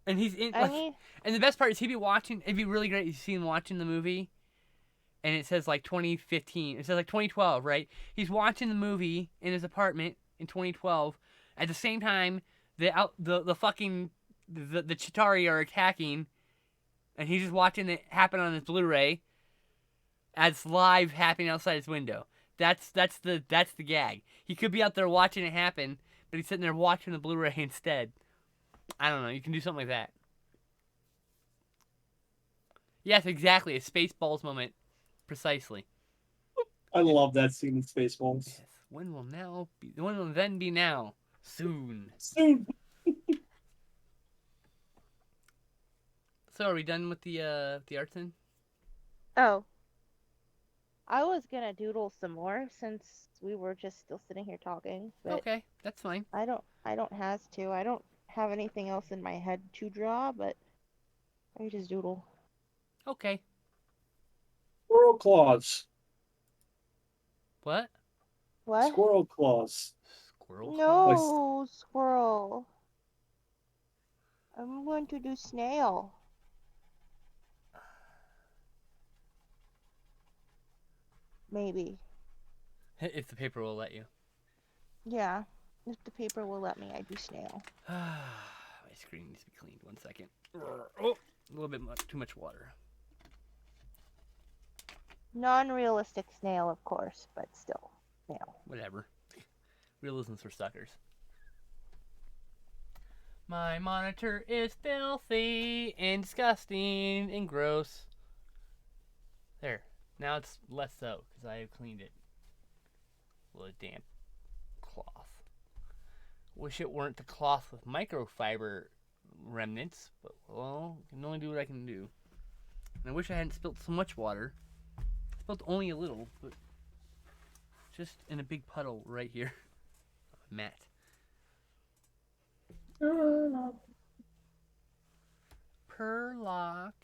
And he's in. Like, and the best part is he'd be watching. It'd be really great if you see him watching the movie, and it says like 2015. It says like 2012, right? He's watching the movie in his apartment in 2012. At the same time, the Chitauri are attacking, and he's just watching it happen on his Blu-ray as live happening outside his window. That's the gag. He could be out there watching it happen, but he's sitting there watching the Blu-ray instead. I don't know. You can do something like that. Yes, exactly. A Spaceballs moment. Precisely. I love that scene in Spaceballs. Yes. When will then be now? Soon. Soon. So are we done with the art then? Oh. I was gonna doodle some more since we were just still sitting here talking. But Okay, that's fine. I don't have to. I don't have anything else in my head to draw, but I just doodle. Okay. Squirrel claws. What? What? Squirrel claws. Squirrel? No, squirrel. I'm going to do snail. Maybe. If the paper will let you. Yeah. If the paper will let me, I do snail. My screen needs to be cleaned. 1 second. Oh, a little bit too much water. Non-realistic snail, of course, but still snail. Whatever. Realism's for suckers. My monitor is filthy and disgusting and gross. There. Now it's less so because I have cleaned it with a damp cloth. Wish it weren't the cloth with microfiber remnants, but well, I can only do what I can do. And I wish I hadn't spilled so much water. I spilled only a little, but just in a big puddle right here. Mat. Purlock.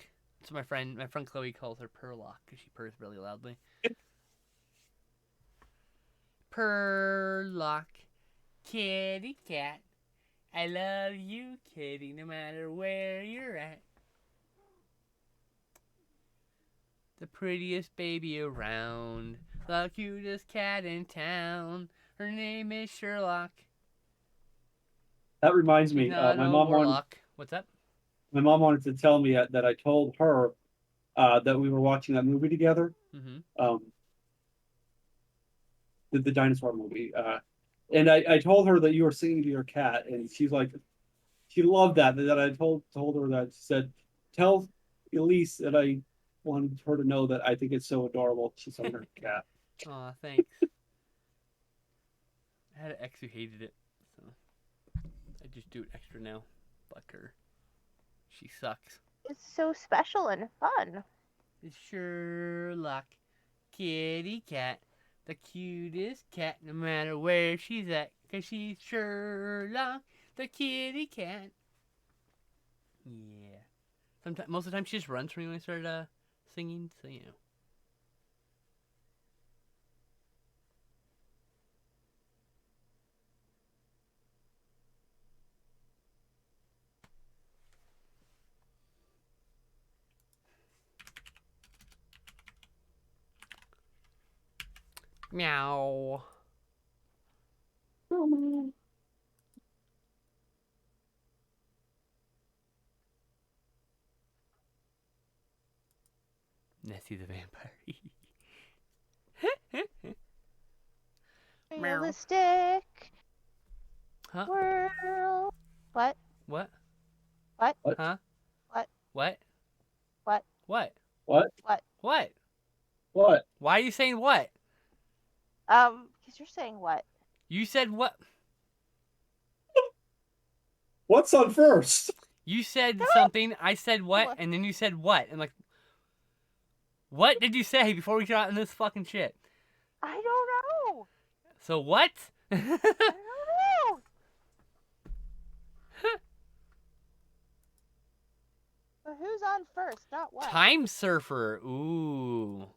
So my friend Chloe calls her Purlock because she purrs really loudly. Purlock, kitty cat, I love you, kitty, no matter where you're at. The prettiest baby around, the cutest cat in town. Her name is Sherlock. That reminds me, my mom What's up? My mom wanted to tell me that I told her that we were watching that movie together. Mm-hmm. The dinosaur movie. And I told her that you were singing to your cat, and she's like, she loved that. That I told her that. She said, "Tell Elise that I wanted her to know that I think it's so adorable." She's on her cat. Aw, thanks. I had an ex who hated it, so I just do it extra now. Fuck her. She sucks. It's so special and fun. It's Sherlock, kitty cat, the cutest cat, no matter where she's at, 'cause she's Sherlock, the kitty cat. Yeah. Most of the time she just runs from me when I start singing, so you know. Meow. Nessie the vampire. Realistic. Huh? World. What? What? What? Huh? What? What? What? What? What? What? What? What? Why are you saying what? Because you're saying what? You said what? What's on first? You said something, I said what, and then you said what? And like, what did you say before we got in this fucking shit? I don't know. So what? I don't know. But who's on first? Not what. Time Surfer. Ooh.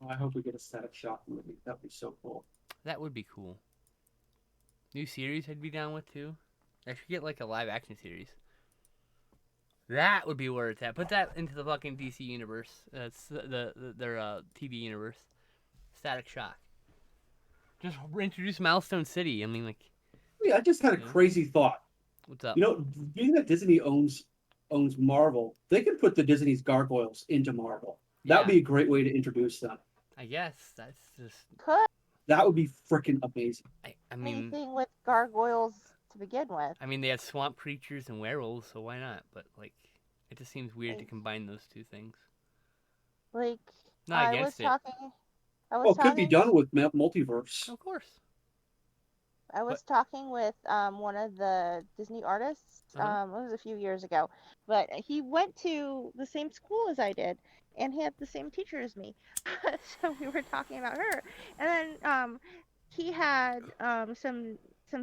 Oh, I hope we get a Static Shock movie. That'd be so cool. That would be cool. New series I'd be down with too. I should get like a live action series. That would be where it's at. Put that into the fucking DC universe. It's their TV universe. Static Shock. Just introduce Milestone City. I mean, like, Yeah, I just had a Yeah. crazy thought. what's up? You know, being that Disney owns Marvel, they could put the Disney's gargoyles into Marvel. That would Yeah. be a great way to introduce them. I guess that's just. Could That would be freaking amazing. I mean, anything with gargoyles to begin with. they have swamp creatures and werewolves, so why not? But like, it just seems weird to combine those two things. Like Not I was against it. talking. I was Well, it could be talking- done with multiverse. Of course. I was talking with one of the Disney artists. Uh-huh. It was a few years ago, but he went to the same school as I did, and he had the same teacher as me. So we were talking about her, and then he had some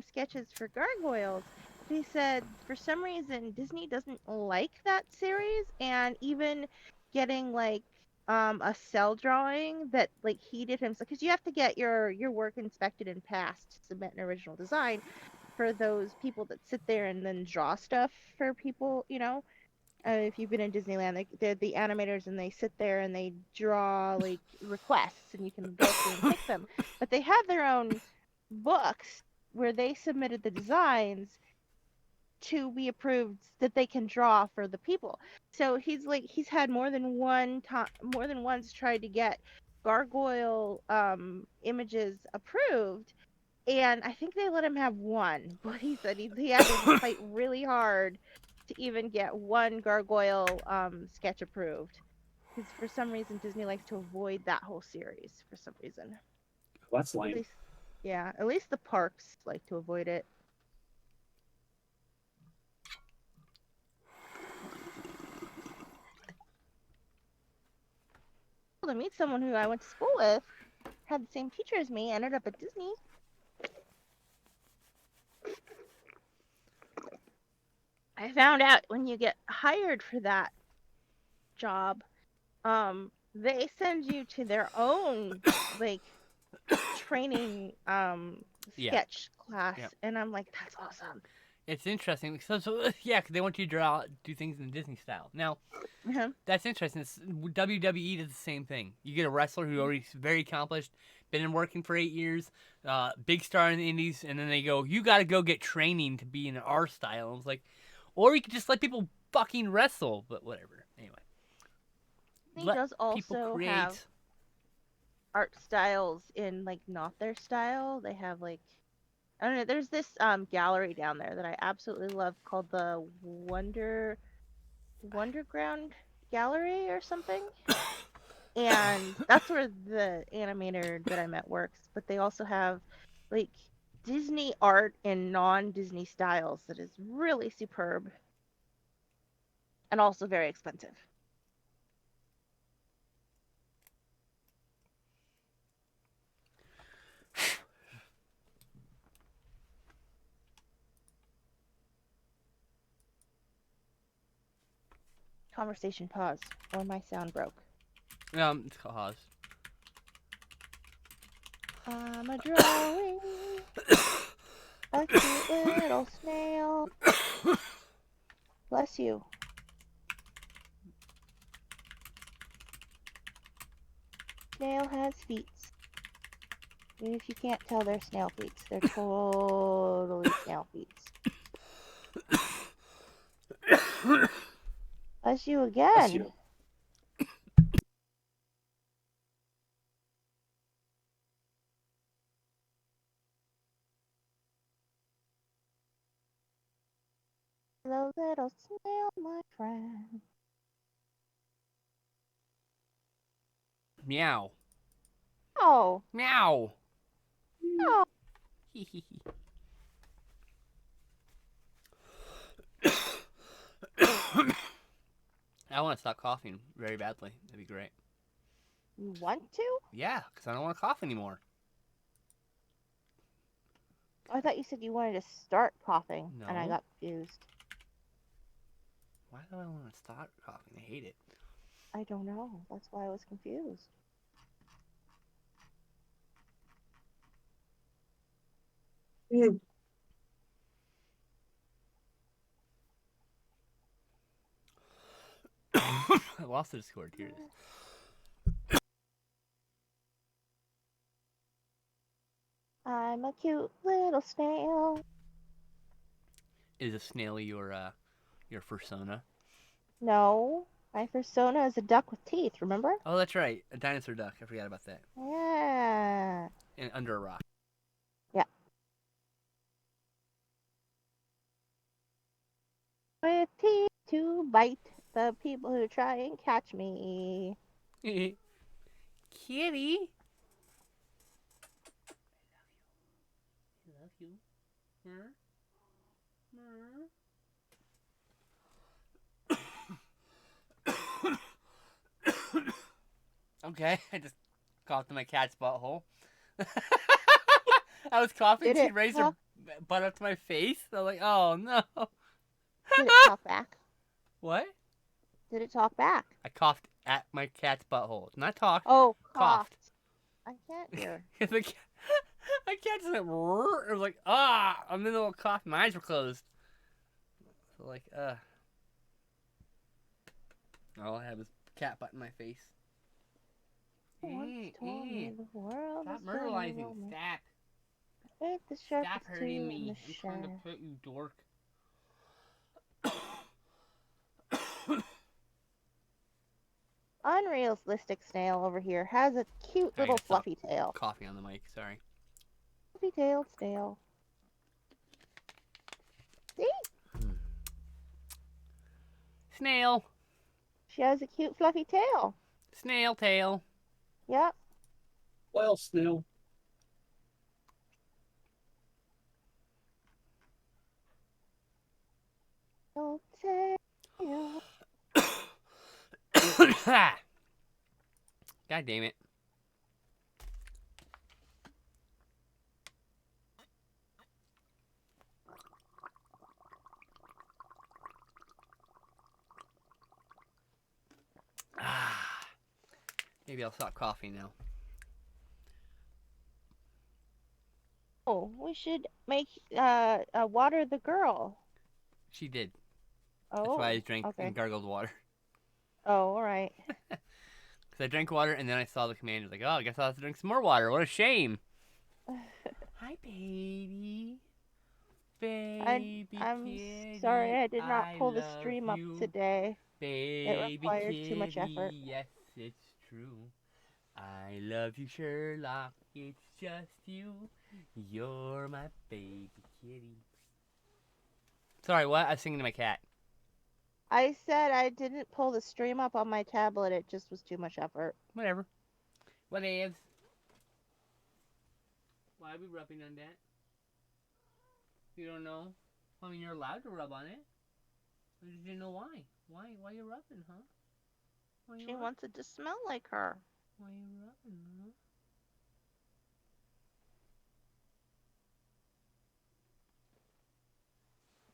sketches for gargoyles. He said for some reason Disney doesn't like that series, and even getting like a cell drawing that like he did himself, because you have to get your work inspected and passed to submit an original design for those people that sit there and then draw stuff for people, if you've been in Disneyland, they're the animators and they sit there and they draw like requests and you can go through and pick them, but they have their own books where they submitted the designs to be approved that they can draw for the people. So he's had more than once tried to get gargoyle images approved, and I think they let him have one, but he said he had to fight really hard to even get one gargoyle sketch approved, because for some reason Disney likes to avoid that whole series for some reason. Well, that's At lame. least, yeah, at least the parks like to avoid it. To meet someone who I went to school with, had the same teacher as me, ended up at Disney. I found out when you get hired for that job, they send you to their own like training Yeah. sketch class, Yep. and I'm like, that's awesome. It's interesting. So yeah, 'cause they want you to do things in the Disney style. Now, Uh-huh. that's interesting. WWE does the same thing. You get a wrestler who already very accomplished, been working for 8 years, big star in the indies, and then they go, you got to go get training to be in our style. I was like, or you could just let people fucking wrestle, but whatever. Anyway. He Let does people also create. have art styles in like not their style. They have like, I don't know, there's this gallery down there that I absolutely love called the Wonderground Gallery or something. And that's where the animator that I met works, but they also have like Disney art in non-Disney styles that is really superb and also very expensive. Conversation pause, or my sound broke. It's called I'm a drawing a cute little snail. Bless you. Snail has feet. Even if you can't tell they're snail feet, they're totally snail feet. Bless you again. Bless you. Hello, little snail, my friend. meow. Oh, Meow. no. I want to stop coughing very badly. That'd be great. You want to? Yeah, because I don't want to cough anymore. I thought you said you wanted to start coughing, and I No. got confused. Why do I want to start coughing? I hate it. I don't know. That's why I was confused. I lost the Discord. Here it is. I'm a cute little snail. Is a snail your persona? No, my persona is a duck with teeth, remember? Oh, that's right. A dinosaur duck. I forgot about that. Yeah. And under a rock. Yeah. With teeth to bite the people who try and catch me. Kitty. I love you. Mer. Okay, I just coughed in my cat's butthole. I was coughing, Did she it raised talk? her butt up to my face. I was like, oh no. Did it talk back? What? Did it talk back? I coughed at my cat's butthole. Not talked. Oh, Coughed. coughed. I can't hear. My cat just went, it was like, ah, I'm in a little cough. My eyes were closed. So like, all I had was cat butt in my face. Once told me the world Stop was gonna murderizing. roll me. Stop. With the sharpest Stop hurting tool me. in the I'm trying to shed. put you, dork. Unrealistic snail over here has a cute I little gotta stop fluffy tail. coughing on the mic. Sorry. Fluffy tailed snail. See? Snail. She has a cute fluffy tail. Snail tail. Yep. Well, snail. Little tail. God damn it. Maybe I'll stop coughing now. Oh, we should make water the girl. She did. Oh. That's why I drank okay. and gargled water. Oh, all right. Because I drank water and then I saw the command. I was like, oh, I guess I'll have to drink some more water. What a shame. Hi, baby. Baby I'm kitty, sorry I did not pull the love stream up you. today. Baby required kitty, too much effort. yes, it's true. I love you, Sherlock. It's just you. You're my baby kitty. Sorry, what? I was singing to my cat. I said I didn't pull the stream up on my tablet. It just was too much effort. Whatever. Whatevs. Why are we rubbing on that? You don't know? I mean, you're allowed to rub on it. I just didn't know why. Why you rubbing, huh? Why you She wants it to smell like her. Why you rubbing, huh?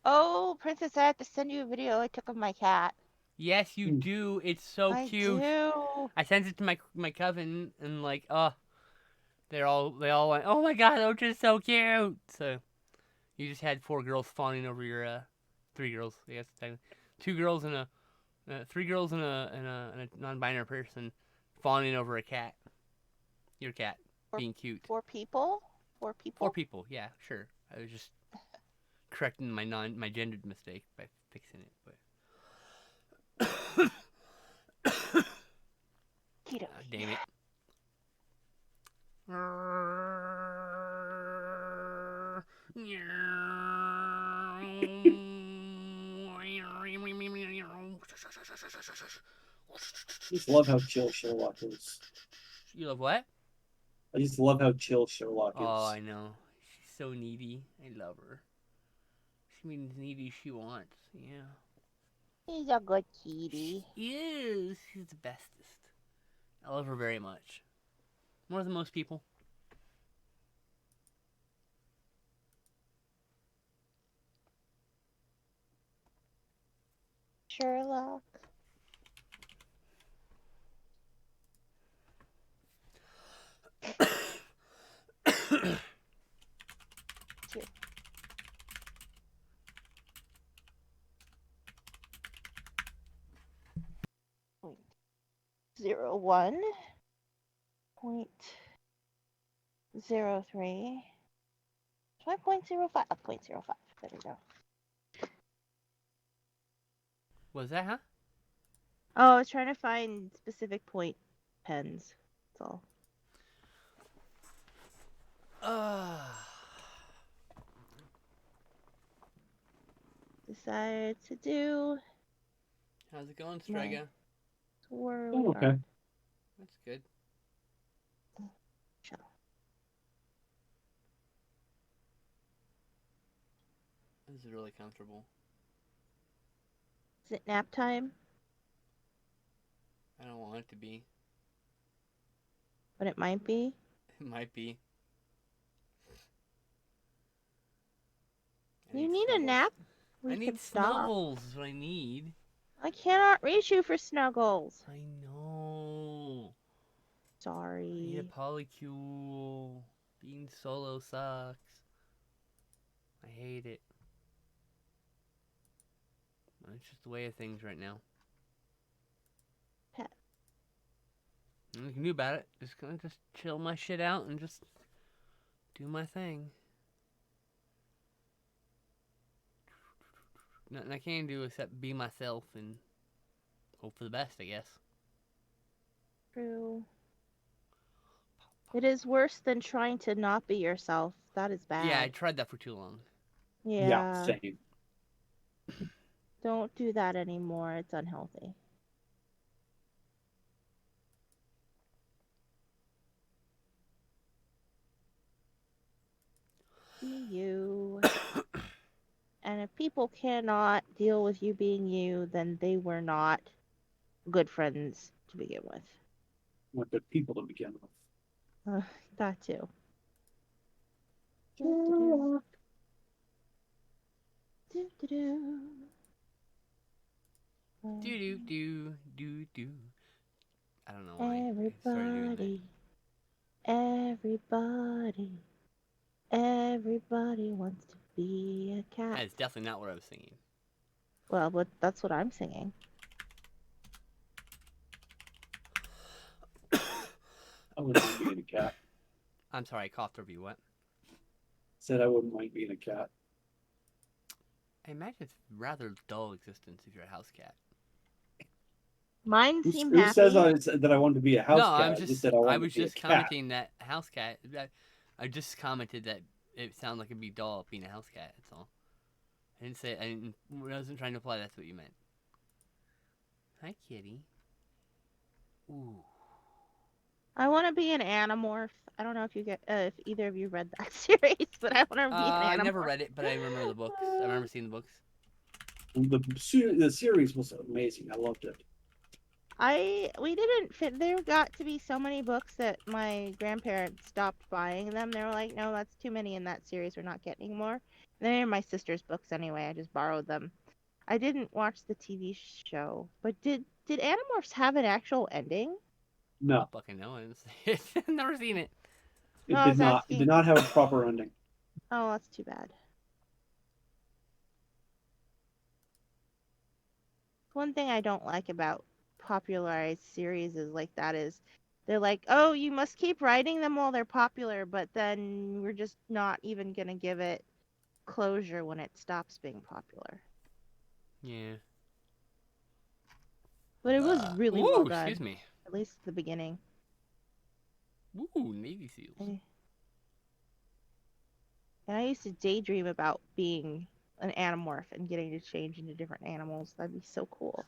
Oh, Princess, I have to send you a video I took of my cat. Yes, you do. It's so cute. I do. I sent it to my coven, and like, they all went, oh my god, Ocha's so cute. So, you just had 4 girls fawning over your 3 girls, I guess. 2 girls and 3 girls and a non-binary person fawning over a cat. Your cat being cute. 4 people. 4 people. 4 people. Yeah, sure. I was just correcting my gendered mistake by fixing it, but. Damn it. I just love how chill Sherlock is. You love what? I just love how chill Sherlock is. Oh, I know. She's so needy. I love her. She means needy she wants. Yeah. He's a good kitty. She is. She's the bestest. I love her very much. More than most people. Sherlock. Two. Point 0.01. 0.03. Try 0.05. 0.05. There we go. Was that, huh? Oh, I was trying to find specific point pens. That's all. Decided to do How's it going, Strega? where Oh, we okay. are. That's good. Shall. This is really comfortable. Is it nap time? I don't want it to be. But it might be. It might be. I You need a snuggles. nap? I We need can stop. snuggles. Is what I need. I cannot reach you for snuggles. I know. I need Sorry. a polycule. Being solo sucks. I hate it. It's just the way of things right now. Pet. Nothing can do about it. Just gonna just chill my shit out and just do my thing. Nothing I can do except be myself and hope for the best, I guess. True. It is worse than trying to not be yourself. That is bad. Yeah, I tried that for too long. Yeah. Same. Don't do that anymore. It's unhealthy. Be you. And if people cannot deal with you being you, then they were not good friends to begin with. Not good people to begin with. That too. Do. I don't know why I started doing Everybody wants to be a that. cat. That's definitely not what I was singing. Well, but that's what I'm singing. I wouldn't mind being a cat. I'm sorry, I coughed over you. What? Said I wouldn't mind being a cat. I imagine it's rather dull existence if you're a house cat. Mine Who seem who happy. says that I wanted to be a house No, cat? I'm I just. said I I wanted was to be just a cat. commenting that a house cat. I just commented that it sounded like it'd be dull being a house cat. That's all. I didn't say. I wasn't trying to imply that's what you meant. Hi, kitty. Ooh. I want to be an Animorph. I don't know if if either of you read that series, but I want to be an Animorph. I never read it, but I remember the books. I remember seeing the books. The series was amazing. I loved it. We didn't fit. There got to be so many books that my grandparents stopped buying them. They were like, "No, that's too many in that series. We're not getting more." And they're my sister's books anyway. I just borrowed them. I didn't watch the TV show, but did Animorphs have an actual ending? No, Fucking no, I didn't see it. I've never seen it. it No, I did was not. It asking- did not have a proper ending. Oh, that's too bad. One thing I don't like about popularized series is like that is they're like, oh, you must keep writing them while they're popular, but then we're just not even gonna give it closure when it stops being popular. Yeah. But it was really well Ooh, done. excuse me. At least at the beginning. Ooh, Navy SEALs. And I used to daydream about being an Animorph and getting to change into different animals. That'd be so cool.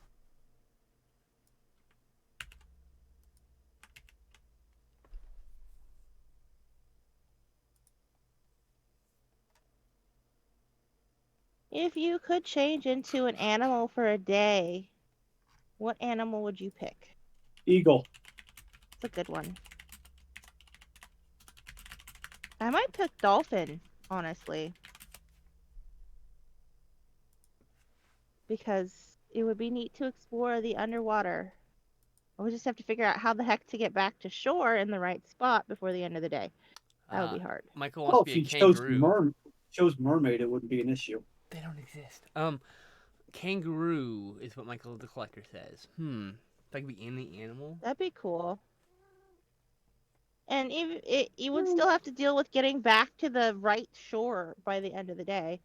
If you could change into an animal for a day, what animal would you pick? Eagle. That's a good one. I might pick dolphin, honestly. Because it would be neat to explore the underwater. We just have to figure out how the heck to get back to shore in the right spot before the end of the day. That would be hard. Michael wants Well, to if be a you chose kangaroo. mermaid, it wouldn't be an issue. They don't exist. Kangaroo is what Michael the Collector says. If I could be any animal. That'd be cool. And you would still have to deal with getting back to the right shore by the end of the day.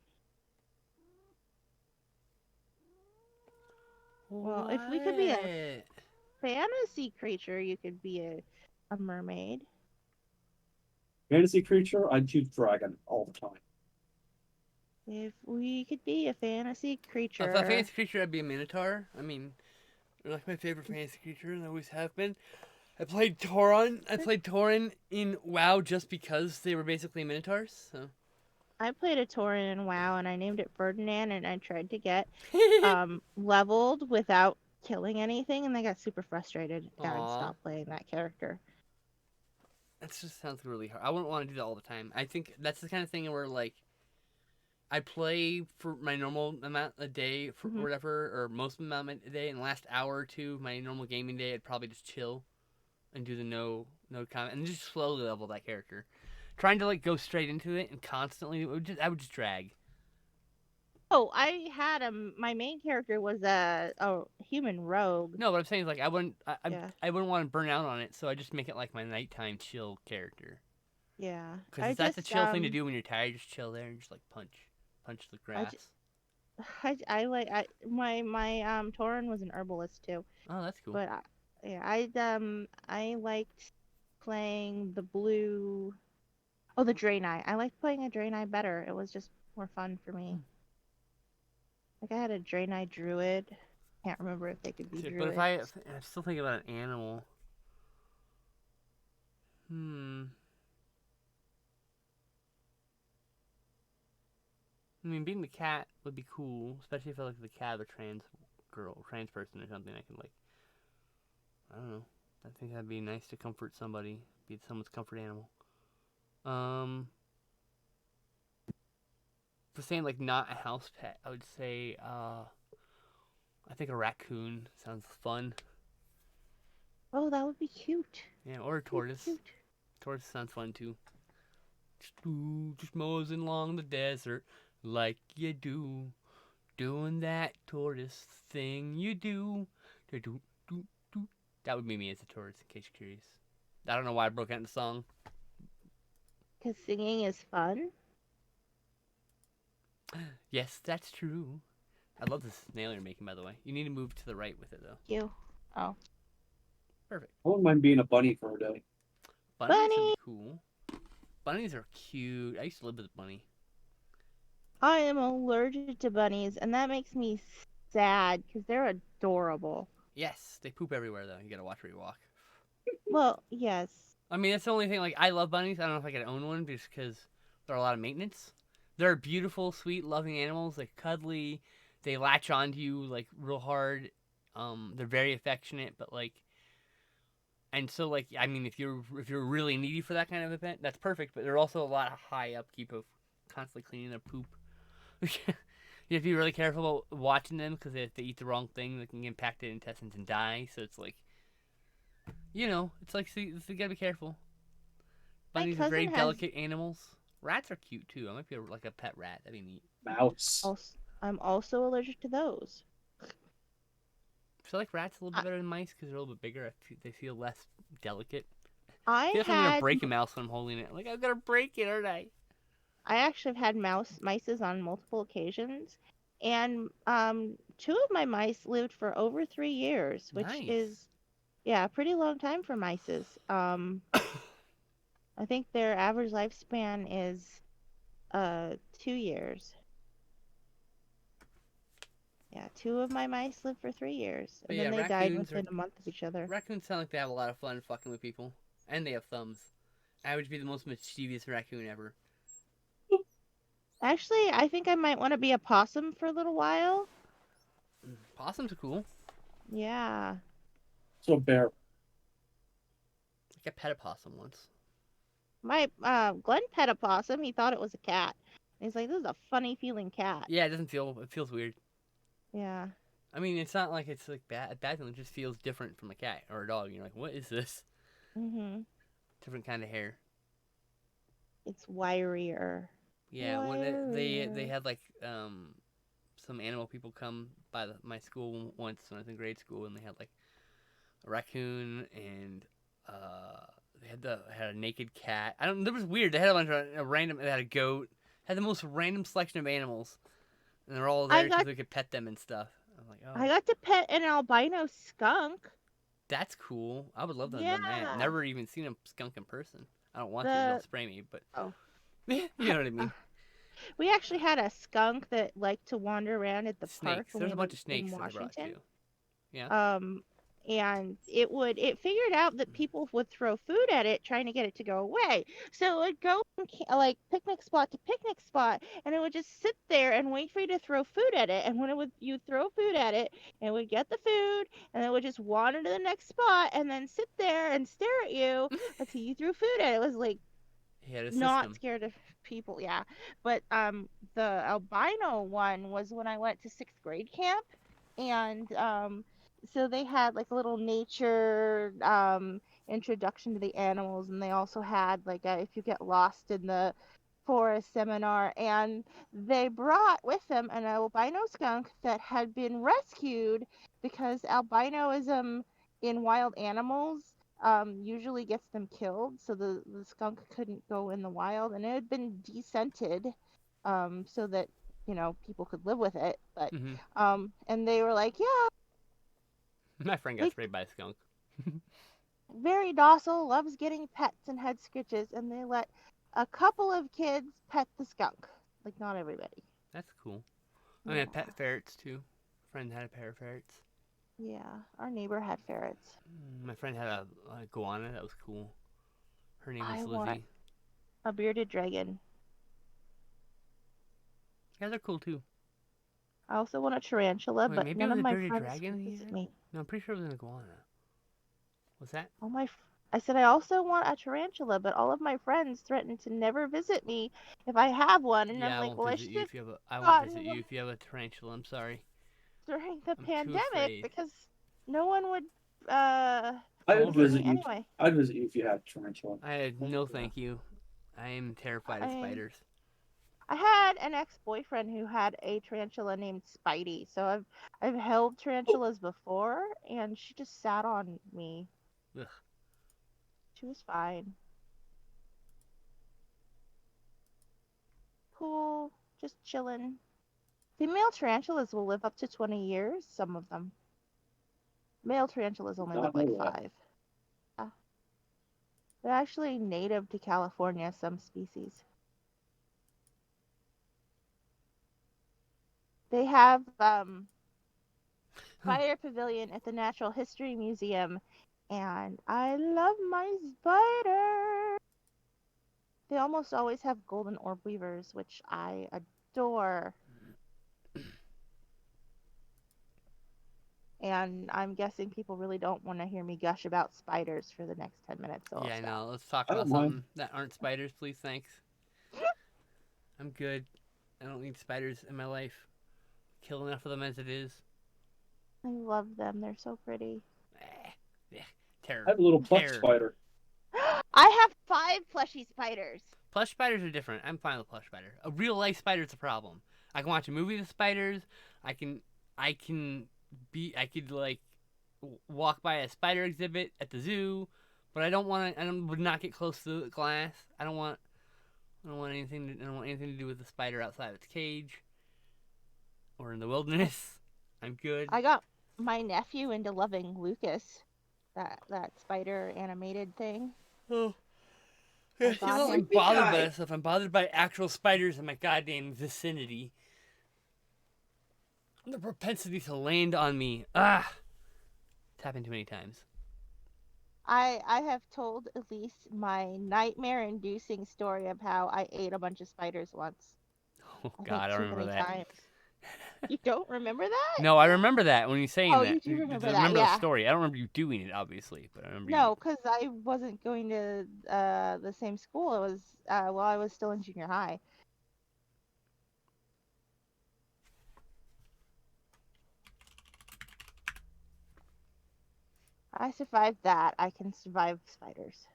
Well, if we could be a fantasy creature, you could be a mermaid. Fantasy creature, I'd choose dragon all the time. If we could be a fantasy creature. If a fantasy creature, I'd be a minotaur. I mean, they're like my favorite fantasy creature, and they always have been. I played Tauren in WoW just because they were basically minotaurs. So. I played a Tauren in WoW, and I named it Ferdinand, and I tried to get leveled without killing anything, and I got super frustrated and stopped playing that character. That just sounds really hard. I wouldn't want to do that all the time. I think that's the kind of thing where, like, I play for my normal amount a day, for whatever, or most amount a day, and the last hour or two, my normal gaming day, I'd probably just chill and do the no comment, and just slowly level that character. Trying to, like, go straight into it and constantly, I would just drag. Oh, I had my main character was a human rogue. No, what I'm saying is, like, I wouldn't want to burn out on it, so I just make it like my nighttime chill character. Yeah, because that's a chill thing to do when you're tired. Just chill there and just like punch the grass. My Tauren was an herbalist too. Oh, that's cool. But I liked playing the blue. Oh, the Draenei. I liked playing a Draenei better. It was just more fun for me. Like I had a Draenei druid. Can't remember if they could be druids. But I'm still thinking about an animal. I mean, being the cat would be cool, especially if I like the cat of a trans person or something. I can like, I don't know. I think that'd be nice to comfort somebody, be someone's comfort animal. For saying like not a house pet, I would say I think a raccoon sounds fun. Oh, that would be cute. Yeah, or a tortoise. Cute. Tortoise sounds fun too. Just moseying along the desert like you do, doing that tortoise thing you do. That would be me as a tortoise, in case you're curious. I don't know why I broke out in the song. Because singing is fun? Yes, that's true. I love this nail you're making, by the way. You need to move to the right with it, though. You. Oh. Perfect. I wouldn't mind being a bunny for a day. Bunnies are cool. Bunnies are cute. I used to live with a bunny. I am allergic to bunnies, and that makes me sad, because they're adorable. Yes, they poop everywhere, though. You gotta watch where you walk. Well, yes. I mean, that's the only thing. Like, I love bunnies. I don't know if I could own one, just because they're a lot of maintenance. They're beautiful, sweet, loving animals. They're cuddly. They latch onto you, like, real hard. They're very affectionate, but, like... And so, like, I mean, if you're really needy for that kind of event, that's perfect. But they're also a lot of high upkeep of constantly cleaning their poop. You have to be really careful about watching them, because if they eat the wrong thing, they can impact their intestines and die. So it's like, you know, it's like, so you gotta be careful. Bunnies are very delicate animals. Rats are cute too. I might be like a pet rat. That'd be neat. Mouse. I'm also allergic to those. I feel like rats a little bit better than mice because they're a little bit bigger. They feel less delicate. I feel like I'm gonna break a mouse when I'm holding it. Like, I'm gonna break it, aren't I? I actually have had mices on multiple occasions, and 2 of my mice lived for over 3 years, which is, yeah, a pretty long time for mices. I think their average lifespan is 2 years. Yeah, 2 of my mice lived for 3 years, and then they died within a month of each other. Raccoons sound like they have a lot of fun fucking with people, and they have thumbs. I would be the most mischievous raccoon ever. Actually, I think I might want to be a possum for a little while. Possums are cool. Yeah. So bear. Like I pet a possum once. My Glenn pet a possum. He thought it was a cat. And he's like, "This is a funny feeling cat." Yeah, it doesn't feel. It feels weird. Yeah. I mean, it's not like it's like bad thing. It just feels different from a cat or a dog. You're like, what is this? Mhm. Different kind of hair. It's wirier. Yeah, when they Wirier. had like some animal people come by my school once when I was in grade school, and they had like a raccoon and they had a naked cat. I don't. It was weird. They had a bunch of random. They had a goat. Had the most random selection of animals, and they're all there because we could pet them and stuff. I'm like, oh, I got to pet an albino skunk. that's cool. I would love to have done Yeah. that. Never even seen a skunk in person. I don't want to. The- They'll spray me, but Oh. you know what I mean. We actually had a skunk that liked to wander around at the park. Snakes. when There's we a bunch lived of snakes in that I brought Washington. too. Yeah. And it figured out that people would throw food at it trying to get it to go away. So it would go from like picnic spot to picnic spot, and it would just sit there and wait for you to throw food at it. And when you throw food at it, it would get the food, and it would just wander to the next spot and then sit there and stare at you until you threw food at it. It was like He had a not system. scared of people, yeah. But the albino one was when I went to 6th grade camp, and so they had like a little nature introduction to the animals, and they also had like a if you get lost in the forest seminar, and they brought with them an albino skunk that had been rescued because albinism in wild animals usually gets them killed, so the skunk couldn't go in the wild, and it had been descented so that people could live with it. But and they were like, yeah, My friend got sprayed by a skunk. very docile, loves getting pets and head scratches, and they let a couple of kids pet the skunk. Like, not everybody. That's cool. I mean, I pet ferrets too. A friend had a pair of ferrets. Yeah, our neighbor had ferrets. My friend had a iguana. That was cool. Her name was I Lizzie. want a bearded dragon. Yeah, they're cool too. I also want a tarantula, Wait, but maybe none it was of a my bearded friends dragon would he visit had? me. No, I'm pretty sure it was an iguana. What's that? I said I also want a tarantula, but all of my friends threaten to never visit me if I have one, and Yeah, I'm like, well, I should have I won't gotten visit you one if you have a tarantula. I'm sorry. during the too pandemic afraid. because no one would I would visit you. anyway. I'd visit you if you had tarantula. No, thank you. I am terrified of spiders. I had an ex-boyfriend who had a tarantula named Spidey, so I've held tarantulas before, and she just sat on me. Ugh. She was fine. Cool, just chilling. Female tarantulas will live up to 20 years, some of them. Male tarantulas only live like 5. Yeah. They're actually native to California, some species. They have Spider Pavilion at the Natural History Museum, and I love my spider. They almost always have golden orb weavers, which I adore. And I'm guessing people really don't want to hear me gush about spiders for the next 10 minutes. So Yeah, I'll stop. no, let's talk I about don't mind. something that aren't spiders, please. Thanks. I'm good. I don't need spiders in my life. Kill enough of them as it is. I love them. They're so pretty. Terror. I have a little plush Terror. spider. I have 5 plushy spiders. Plush spiders are different. I'm fine with plush spider. A real life spider is a problem. I can watch a movie with spiders. I could like walk by a spider exhibit at the zoo, but I would not get close to the glass. I don't want anything to do with the spider outside of its cage or in the wilderness. I'm good. I got my nephew into loving Lucas, that spider animated thing. Oh. I Yeah, got I'm him. bothered by that stuff. I'm bothered by actual spiders in my goddamn vicinity. The propensity to land on me. It's happened too many times. I have told Elise my nightmare-inducing story of how I ate a bunch of spiders once. Oh I God, think I too remember many that. times. You don't remember that? No, I remember that when you're saying Oh, that. you do remember I that, remember yeah. the story. I don't remember you doing it, obviously, but I remember No, because I wasn't going to the same school. It was while I was still in junior high. I survived that. I can survive spiders.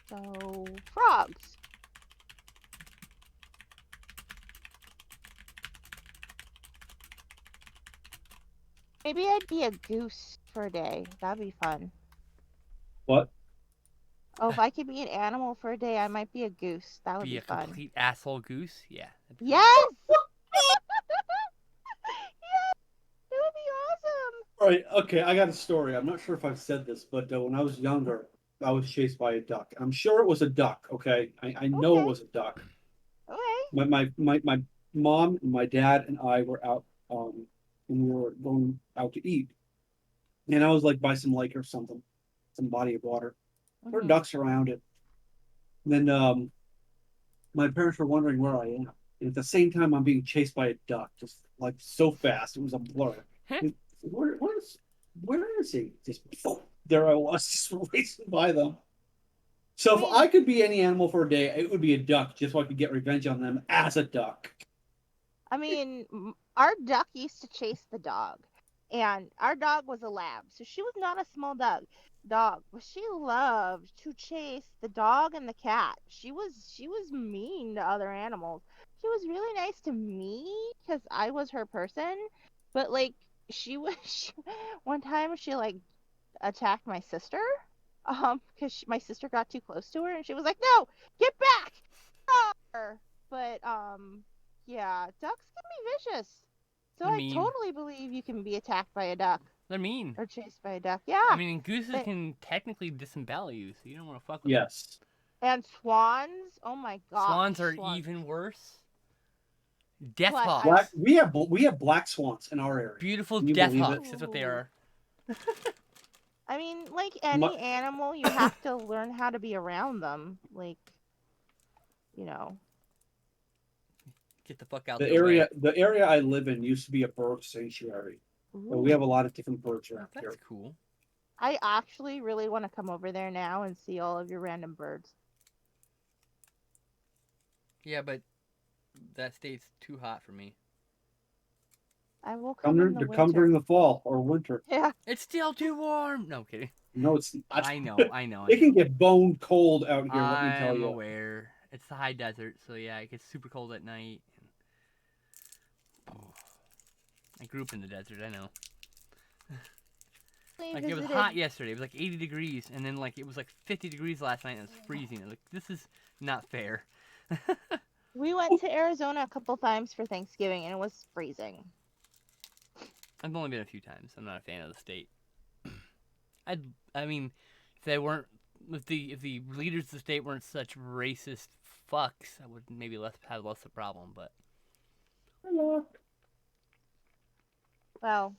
So, frogs. Maybe I'd be a goose for a day. That'd be fun. What? Oh, if I could be an animal for a day, I might be a goose. That would be be a fun. complete asshole goose. Yeah. Yes! Yes! It would be awesome! All right, okay, I got a story. I'm not sure if I've said this, but when I was younger, I was chased by a duck. I'm sure it was a duck, okay? I know it Okay. was a duck. Okay. My mom and my dad and I were out and we were going out to eat. And I was like by some lake or something, some body of water. There were Mhm. ducks around it. And then my parents were wondering where I am. And at the same time I'm being chased by a duck, just like so fast. It was a blur. Where is he? Just there I was, just racing by them. So if I could be any animal for a day, it would be a duck, just so I could get revenge on them as a duck. I mean, our duck used to chase the dog, and our dog was a lab, so she was not a small dog, but she loved to chase the dog and the cat. She was mean to other animals. She was really nice to me because I was her person, but like she was one time she like attacked my sister, because my sister got too close to her, and she was like, "No, get back!" But yeah, ducks can be vicious. So They're I mean. totally believe you can be attacked by a duck They're mean. or chased by a duck. Yeah. I mean, gooses They- can technically disembowel you, so you don't want to fuck with Yes. And swans. Oh my them. god. Swans are even worse. Death But hawks. Black, we have black swans in our area. Beautiful Can you death believe it? hawks. That's what they are. I mean, like any animal, you have to learn how to be around them. Like, you know. Get the fuck out The their way. the area I live in used to be a bird sanctuary. But we have a lot of different birds around That's here. cool. I actually really want to come over there now and see all of your random birds. Yeah, but that state's too hot for me. I will come in the Come winter. during the fall or winter. Yeah. It's still too warm. No, I'm kidding. No, it's not. I know. It can get bone cold out here, let me tell I'm you. aware. It's the high desert, so yeah, it gets super cold at night. I grew up in the desert, I know. Like, it was hot yesterday. It was like 80 degrees, and then like it was like 50 degrees last night, and it was freezing. I was like, this is not fair. We went to Arizona a couple times for Thanksgiving, and it was freezing. I've only been a few times. I'm not a fan of the state. I mean, if they weren't, if the leaders of the state weren't such racist fucks, I would maybe have less of a problem. But Well,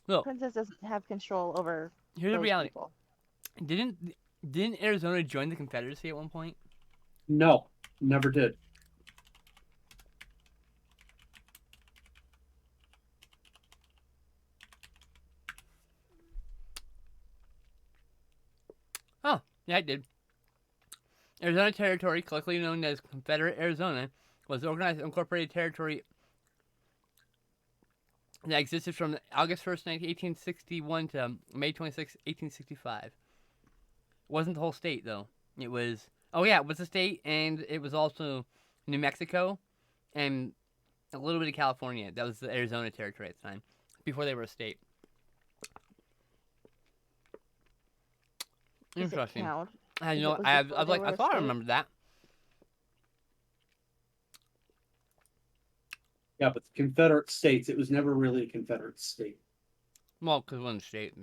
no, Princess doesn't have control over here's the those reality. people. Didn't Arizona join the Confederacy at one point? No, never did. Oh, yeah, it did. Arizona Territory, collectively known as Confederate Arizona, was an organized incorporated territory that existed from August 1st, 1861 to May 26, 1865. It wasn't the whole state, though. It was... Oh, yeah, it was a state, and it was also New Mexico and a little bit of California. That was the Arizona Territory at the time, before they were a state. Does it Interesting. count? I If know. it was I before they like. were I a thought I state? remembered that. Yeah, but the Confederate States, it was never really a Confederate state. Well, because it wasn't a state.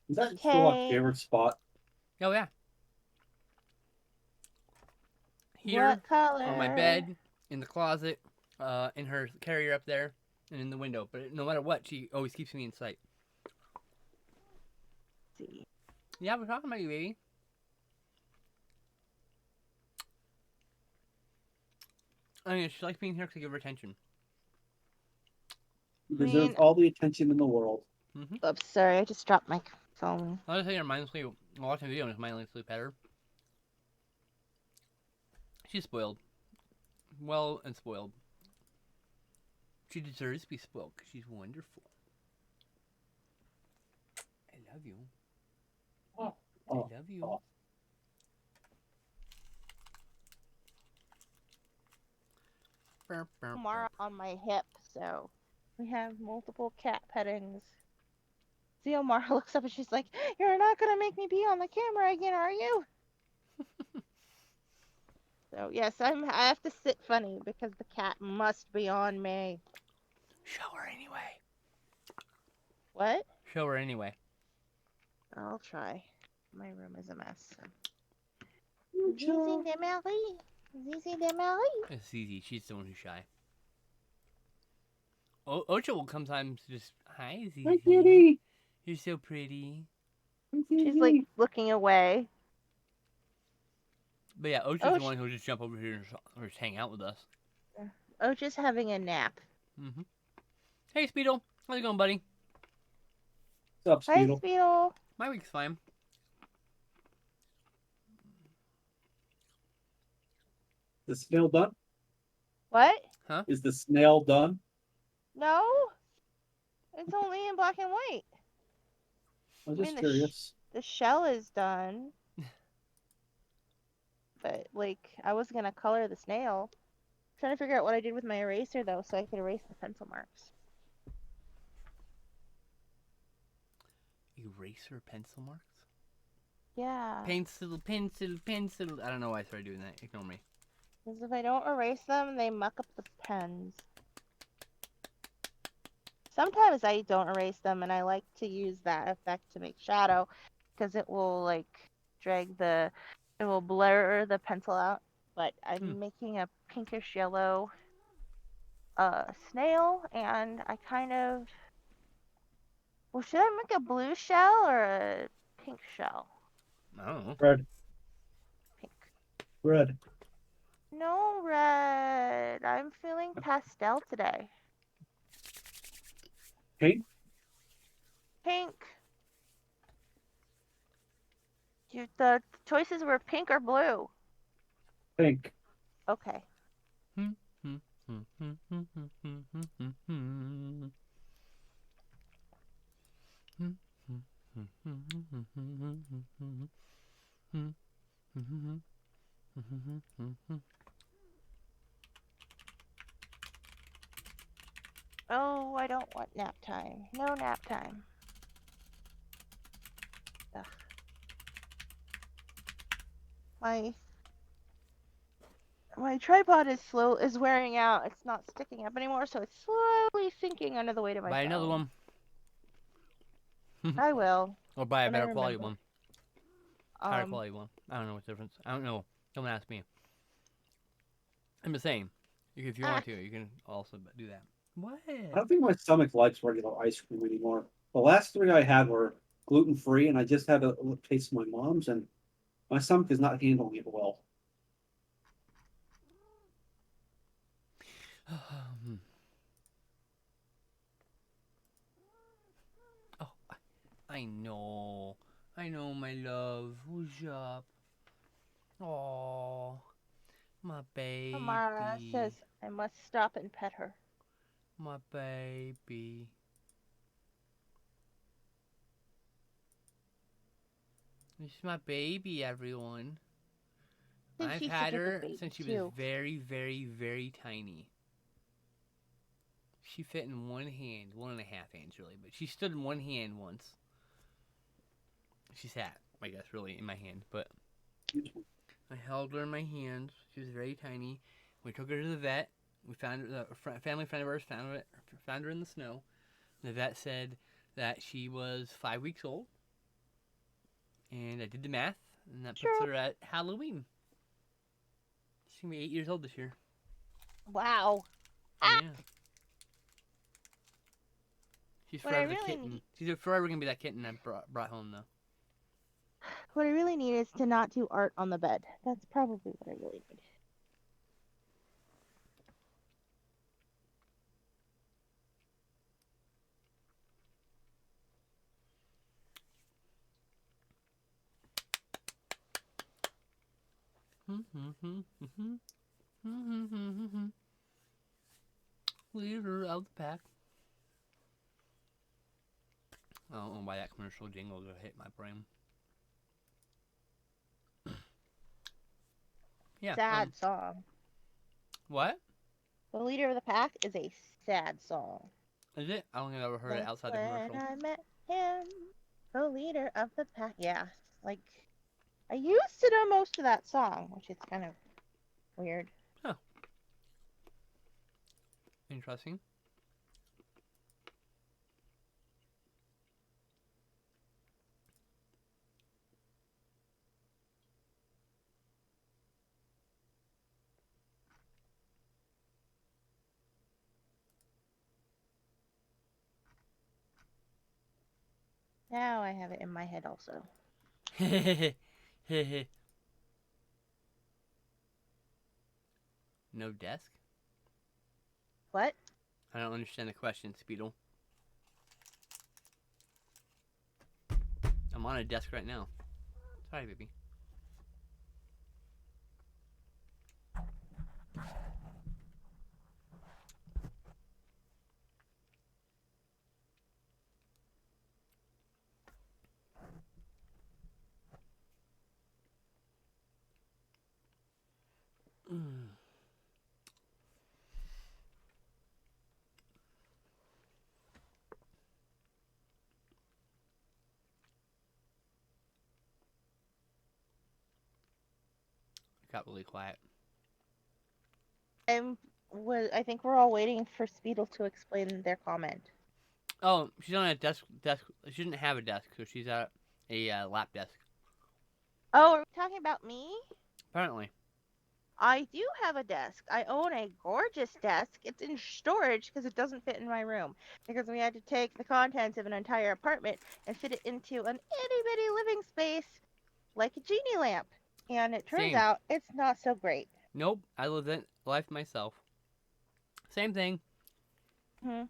Is that still our Okay. favorite spot? Oh yeah. Here What color? on my bed in the closet, in her carrier up there, and in the window. But no matter what, she always keeps me in sight. See. Yeah, we're talking about you, baby. I mean, she likes being here because I give her attention. You I deserve mean- all the attention in the world. Mm-hmm. Oops, sorry, I just dropped my phone. I was saying her mindlessly watching a video and just mindlessly pet her. She's spoiled. Well and spoiled. She deserves to be spoiled because she's wonderful. I love you. Oh. I love you. Oh. Burp, burp, Mara burp. on my hip, so we have multiple cat pettings. See, Mara looks up and she's like, "You're not gonna make me be on the camera again, are you?" So yes, I have to sit funny because the cat must be on me. Show her anyway. What? Show her anyway. I'll try. My room is a mess. Zizi de Marie. Zizi de Marie. It's easy. She's the one who's shy. Ocha will come sometimes just, hi, Zizi. Hi, kitty. You're so pretty. She's like looking away. But yeah, Ocha's Oh, the one who'll just jump over here and or just hang out with us. Ocha's having a nap. Mm-hmm. Hey, Speedle. How's it going, buddy? What's up, Hi, Speedle? Speedle. My week's fine. The snail done? What? Is the snail done? No. It's only in black and white. I'm I just mean, curious. The shell is done. But, like, I was going to color the snail. Trying to figure out what I did with my eraser, though, so I could erase the pencil marks. Eraser pencil marks? Yeah. Pencil, pencil, pencil. I don't know why I started doing that. Ignore me. Because if I don't erase them, they muck up the pens. Sometimes I don't erase them, and I like to use that effect to make shadow, because it will, like, it will blur the pencil out. But I'm making a pinkish yellow snail, and I kind of... Well, should I make a blue shell or a pink shell? I don't know. Red. Pink. Red. No red. I'm feeling pastel today. Pink? Pink. The choices were pink or blue. Pink. Okay. Oh, I don't want nap time. No nap time. Ugh. My tripod is wearing out. It's not sticking up anymore, so it's slowly sinking under the weight of my Buy phone. another one. I will. Or buy a when I better quality remember. one. Higher quality one. I don't know what's the difference. I don't know. Don't ask me. I'm just saying. If you want to, you can also do that. What? I don't think my stomach likes regular ice cream anymore. The last 3 I had were gluten-free, and I just had a taste of my mom's, and my stomach is not handling it well. Oh, I know. I know, my love. Who's up? Oh, my baby. Amara says I must stop and pet her. My baby. This is my baby, everyone. I think I've she's had such a good her baby, since she too. was very, very, very tiny. She fit in one hand, 1.5 hands really, but she stood in one hand once. She sat, I guess, really, in my hand, but I held her in my hands. She was very tiny. We took her to the vet. We found her, a family friend of ours found her in the snow. The vet said that she was 5 weeks old. And I did the math, and that puts her at Halloween. She's going to be 8 years old this year. Wow. Ah! Yeah. She's What I forever the really kitten. need- She's forever gonna be that kitten I brought home though. What I really need is to not do art on the bed. That's probably what I really need. Leader of the pack. I don't know why that commercial jingle just hit my brain. Yeah. Sad song. What? The Leader of the Pack is a sad song. Is it? I don't think I've ever heard it Like outside the when commercial. I met him, the leader of the pack. Yeah, like I used to know most of that song, which is kind of weird. Interesting. Now I have it in my head also. No desk? What? I don't understand the question, Speedle. I'm on a desk right now. Sorry, baby. Got really quiet. I think we're all waiting for Speedle to explain their comment. Oh, she's on a desk. She didn't have a desk, so she's at a lap desk. Oh, are we talking about me? Apparently. I do have a desk. I own a gorgeous desk. It's in storage because it doesn't fit in my room. Because we had to take the contents of an entire apartment and fit it into an itty bitty living space like a genie lamp. And it turns Same. out it's not so great. Nope, I live that life myself. Same thing. Hmm.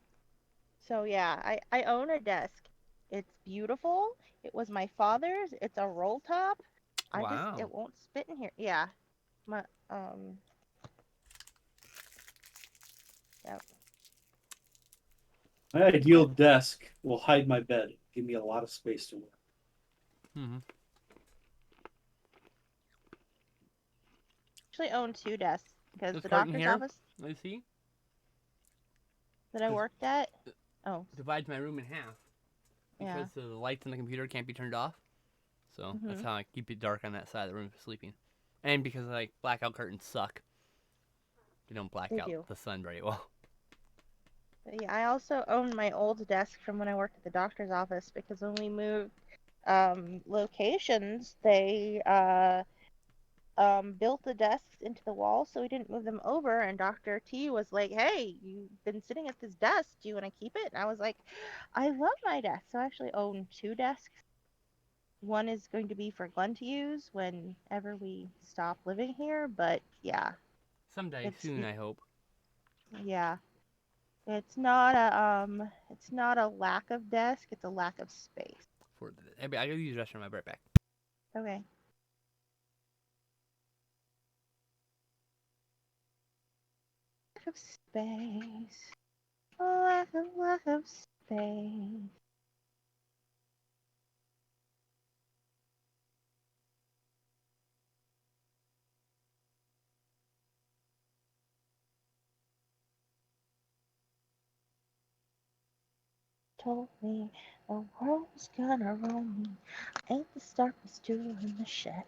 So yeah, I own a desk. It's beautiful. It was my father's. It's a roll top. Wow. It won't spit in here. Yeah. Yeah. My ideal desk will hide my bed. Give me a lot of space to work. Mm-hmm. Actually own two desks because This the curtain doctor's here? office You see? that I worked at. Oh, Divides my room in half. yeah. Because the lights on the computer can't be turned off. So that's Mhm. how I keep it dark on that side of the room for sleeping. And because like blackout curtains suck. They don't black They out do. the sun very well. But yeah, I also own my old desk from when I worked at the doctor's office because when we moved locations, they built the desks into the wall so we didn't move them over. And Dr. T was like, "Hey, you've been sitting at this desk. Do you want to keep it?" And I was like, "I love my desk." So I actually own two desks. One is going to be for Glenn to use whenever we stop living here. But yeah, Someday soon, I hope. yeah. It's not a lack of desk, it's a lack of space. I gotta use the restroom. I'll be right back. Okay. Lack of space. Lack of space. Told me the world was gonna roll me. Ain't the Starkest stool in the shed.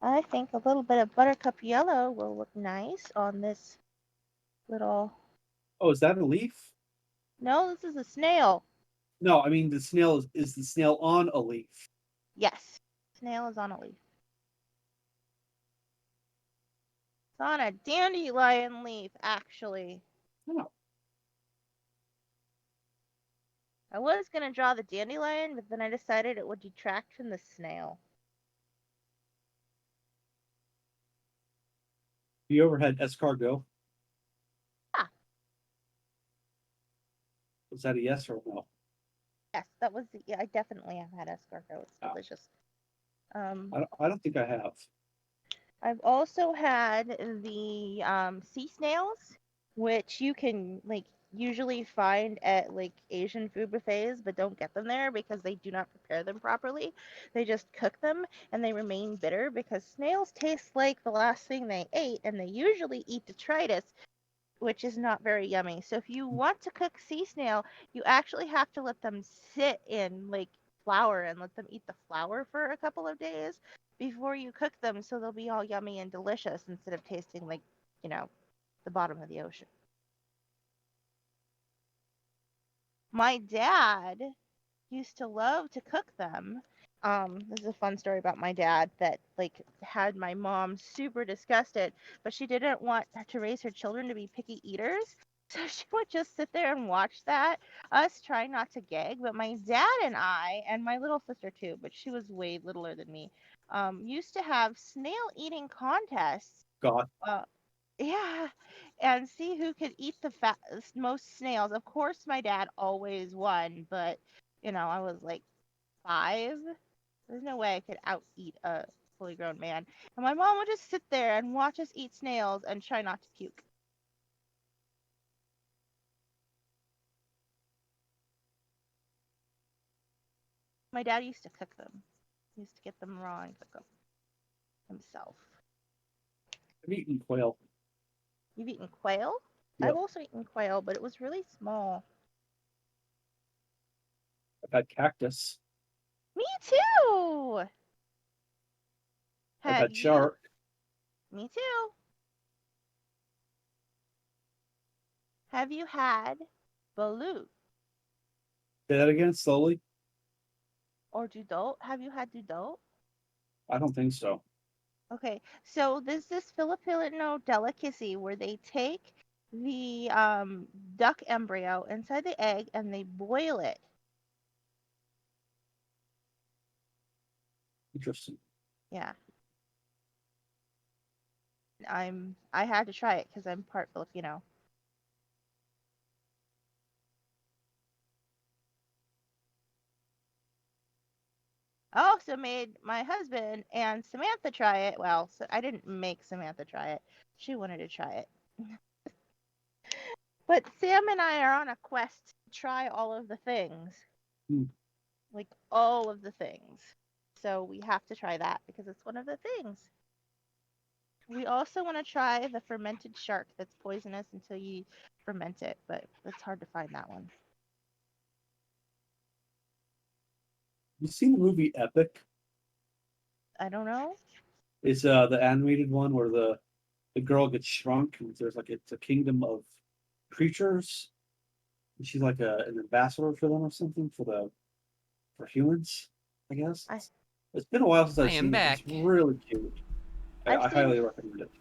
I think a little bit of buttercup yellow will look nice on this little. Oh, is that a leaf? No, this is a snail. No, I mean the snail is the snail on a leaf. Yes, snail is on a leaf. It's on a dandelion leaf, actually. Oh. I was gonna draw the dandelion, but then I decided it would detract from the snail. You ever had escargot? Yeah. Was that a yes or no? Yes, that was. Yeah, I definitely have had escargot. It's Oh. delicious. I don't think I have. I've also had the sea snails, which you can like usually find at like Asian food buffets, but don't get them there because they do not prepare them properly. They just cook them and they remain bitter because snails taste like the last thing they ate, and they usually eat detritus, which is not very yummy. So if you want to cook sea snail, you actually have to let them sit in like flour and let them eat the flour for a couple of days before you cook them, so they'll be all yummy and delicious instead of tasting like, the bottom of the ocean. My dad used to love to cook them. This is a fun story about my dad that like had my mom super disgusted, but she didn't want to raise her children to be picky eaters. So she would just sit there and watch that, us try not to gag. But my dad and I, and my little sister too, but she was way littler than me, used to have snail eating contests. God. Yeah, and see who could eat the most snails. Of course, my dad always won, but I was like 5. There's no way I could out eat a fully grown man. And my mom would just sit there and watch us eat snails and try not to puke. My dad used to cook them. He used to get them raw and cook them himself. I've eaten quail. You've eaten quail? Yep. I've also eaten quail, but it was really small. I've had cactus. Me too! I've had shark. Me too. Have you had balut Say that again slowly. or dudot? Have you had dudot? I don't think so. Okay, so there's this Filipino delicacy where they take the duck embryo inside the egg and they boil it. Interesting. Yeah. I had to try it because I'm part Filipino. I also made my husband and Samantha try it. Well, so I didn't make Samantha try it. She wanted to try it. But Sam and I are on a quest to try all of the things. Like all of the things. So we have to try that because it's one of the things. We also want to try the fermented shark that's poisonous until you ferment it, but it's hard to find that one. You seen the movie Epic? I don't know. It's the animated one where the girl gets shrunk and there's like it's a kingdom of creatures. And she's like an ambassador for them or something for humans, I guess. It's been a while since I've seen it. It's really cute. I highly recommend it.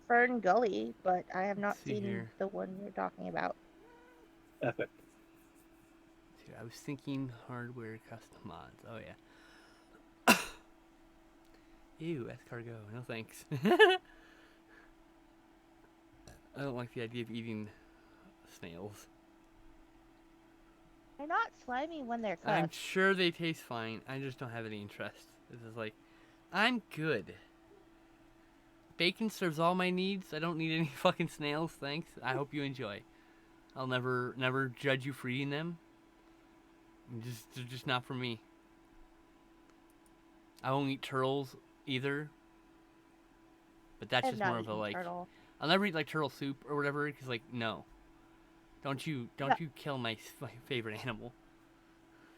Fern Gully, but I have not see seen here. the one you're talking about. Epic. Dude, I was thinking hardware custom mods. Oh yeah. Ew, escargot. No thanks. I don't like the idea of eating snails. They're not slimy when they're cooked. I'm sure they taste fine. I just don't have any interest. This is like, I'm good. Bacon serves all my needs. I don't need any fucking snails, thanks. I hope you enjoy. I'll never judge you for eating them. They're just not for me. I won't eat turtles either. But that's just more of a like. Turtle. I'll never eat like turtle soup or whatever because like no. Don't you kill my favorite animal.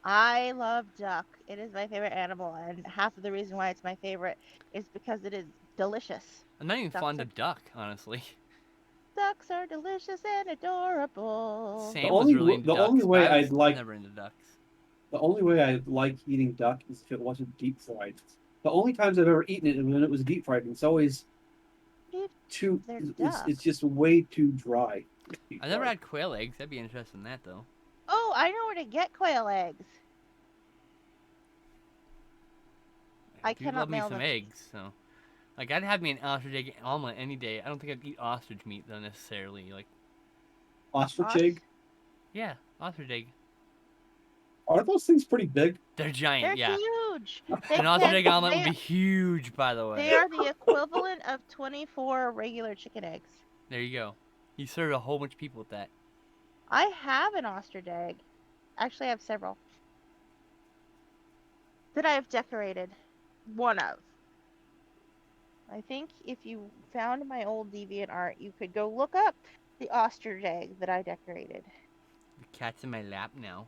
I love duck. It is my favorite animal, and half of the reason why it's my favorite is because it is delicious. I'm not even fond of duck, honestly. Ducks are delicious and adorable. Sam was really into ducks, only way but I was I'd like never into ducks. The only way I like eating duck is if it wasn't deep fried. The only times I've ever eaten it is when it was deep fried, and it's always Deep too. They're It's ducks. just way too dry. I never had quail eggs. That'd be interesting, that though. Oh, I know where to get quail eggs. I do cannot love me mail some them. eggs, so. Like, I'd have me an ostrich egg omelet any day. I don't think I'd eat ostrich meat, though, necessarily. Like, Ostrich egg. yeah, ostrich egg. Are those things pretty big? They're giant, They're yeah. huge. They An ostrich can- egg omelet would they- be huge, by the way. They are the equivalent of 24 regular chicken eggs. There you go. You serve a whole bunch of people with that. I have an ostrich egg. Actually, I have several. That I have decorated. One of. I think if you found my old DeviantArt, you could go look up the ostrich egg that I decorated. The cat's in my lap now.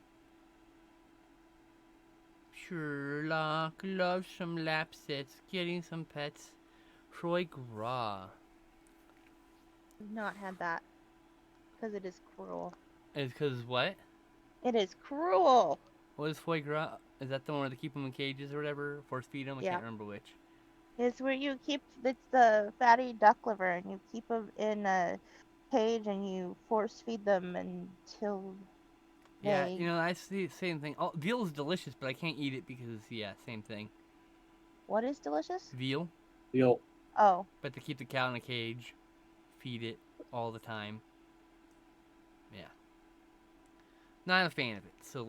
Sherlock loves some lap sits, getting some pets. Troy Gras. I've not had that. Because it is cruel. Is because what? It is cruel. What is foie gras? Is that the one where they keep them in cages or whatever? Force feed them? I Yeah. can't remember which. It's where you keep, it's the fatty duck liver, and you keep them in a cage and you force feed them until Yeah, they... you know, that's the same thing. Oh, veal is delicious, but I can't eat it because, yeah, same thing. What is delicious? Veal, Veal. Oh. but to keep the cow in a cage, feed it all the time. Yeah. Not a fan of it, so,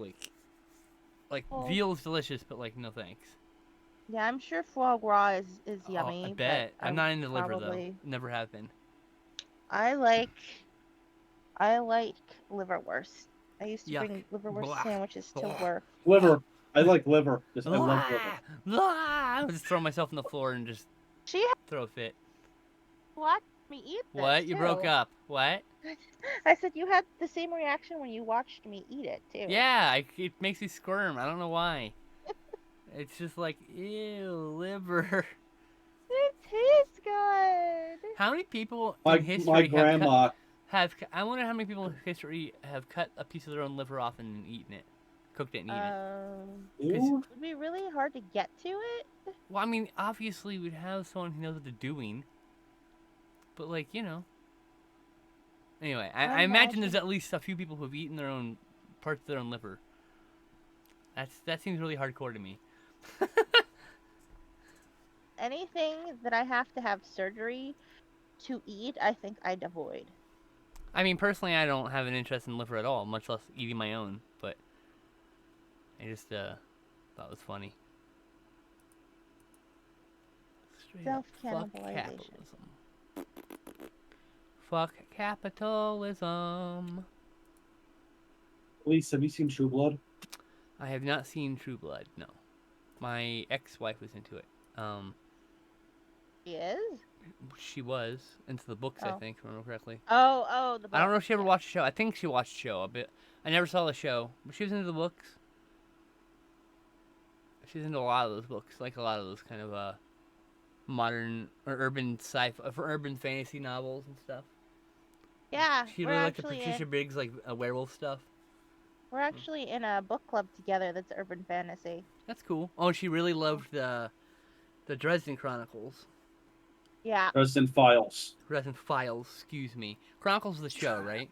like Oh. veal is delicious, but, like, no thanks. Yeah, I'm sure foie gras is yummy. Oh, I but bet. I'm not into liver, probably... though. Never have been. I like liverwurst. I used to Yuck. bring liverwurst Blah. sandwiches to Blah. work. Liver. I like liver. Just I love Blah! liver. Blah! I'll just throw myself on the floor and just She throw a fit. watched me eat this, What? You broke too. up. What? I said you had the same reaction when you watched me eat it too. Yeah, it makes me squirm. I don't know why. It's just like, ew, liver. It tastes good. How many people My in history my grandma. I wonder how many people in history have cut a piece of their own liver off and eaten it, cooked it and eaten it. It Ooh. would be really hard to get to it. Well, I mean, obviously we'd have someone who knows what they're doing, but like, you know. Anyway, I imagine there's at least a few people who've eaten their own parts of their own liver. That seems really hardcore to me. Anything that I have to have surgery to eat, I think I'd avoid. I mean, personally, I don't have an interest in liver at all, much less eating my own. But I just thought it was funny. Straight up, fuck Self-cannibalization. capitalism. Fuck capitalism. Elise, have you seen True Blood? I have not seen True Blood. No, my ex-wife was into it. She is? She was into the books, I Oh. think, if I remember correctly. Oh, the I don't know if she ever book, watched the show. I think she watched the show a bit. I never saw the show, but she was into the books. She's into a lot of those books, like a lot of those kind of modern or urban sci-fi, for urban fantasy novels and stuff. Yeah, She we're really liked the actually Patricia Briggs like werewolf stuff. we're actually in a book club together that's urban fantasy. That's cool. Oh, she really loved the Dresden Chronicles. Yeah. Dresden Files. Dresden Files, excuse me. Chronicles of the show, right?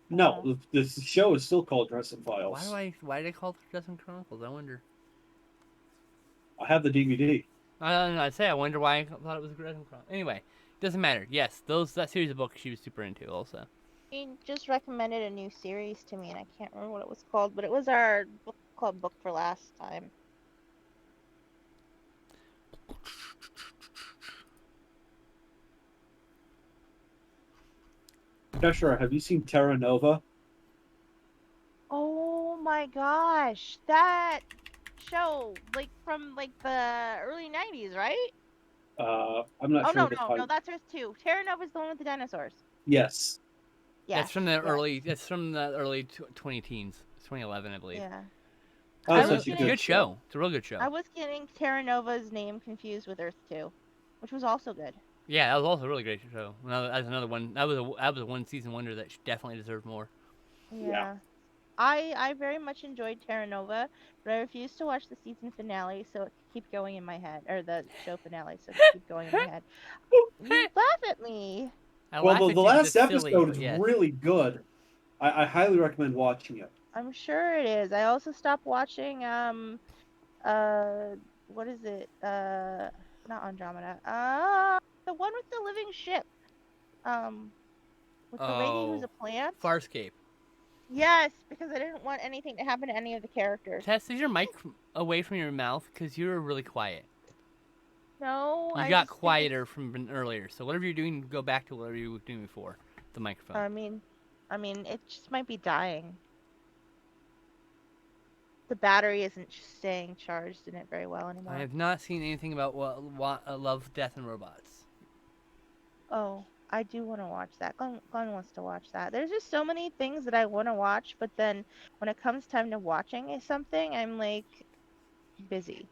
No, the show is still called Dresden Files. Why did they call it Dresden Chronicles? I wonder. I have the DVD. I don't know. I wonder why I thought it was a Dresden Chronicle. Anyway, doesn't matter. Yes, that series of books she was super into also. He just recommended a new series to me, and I can't remember what it was called, but it was our book club book for last time. Joshua, have you seen Terra Nova? Oh my gosh, that show, like from like the early 90s, right? I'm not Oh sure. no, the no, title. no, that's Earth 2. Terra Nova's the one with the dinosaurs. Yes. Yeah. That's from the early. That's from the early 2010s. 2011, I believe. Yeah. Oh, I it's was such a It's a getting- good show. It's a real good show. I was getting Terra Nova's name confused with Earth 2, which was also good. Yeah, that was also a really great show. That's another one. That was a one season wonder that definitely deserved more. Yeah. I very much enjoyed Terra Nova, but I refused to watch the season finale, so it keep going in my head, or the show finale, so keep going in my head. You laugh at me. I Well, laugh the at you 'cause last it's silly, episode but is yes. really good. I highly recommend watching it. I'm sure it is. I also stopped watching what is it? Not Andromeda. The one with the living ship. With the lady who's Oh, a plant. Farscape. Yes, because I didn't want anything to happen to any of the characters. Tess, is your mic away from your mouth? Because you were really quiet. No, You I got just think quieter from earlier. So whatever you're doing, go back to whatever you were doing before the microphone. I mean, it just might be dying. The battery isn't staying charged in it very well anymore. I have not seen anything about Love, Death, and Robots. Oh, I do want to watch that. Glenn wants to watch that. There's just so many things that I want to watch, but then when it comes time to watching something, I'm like busy,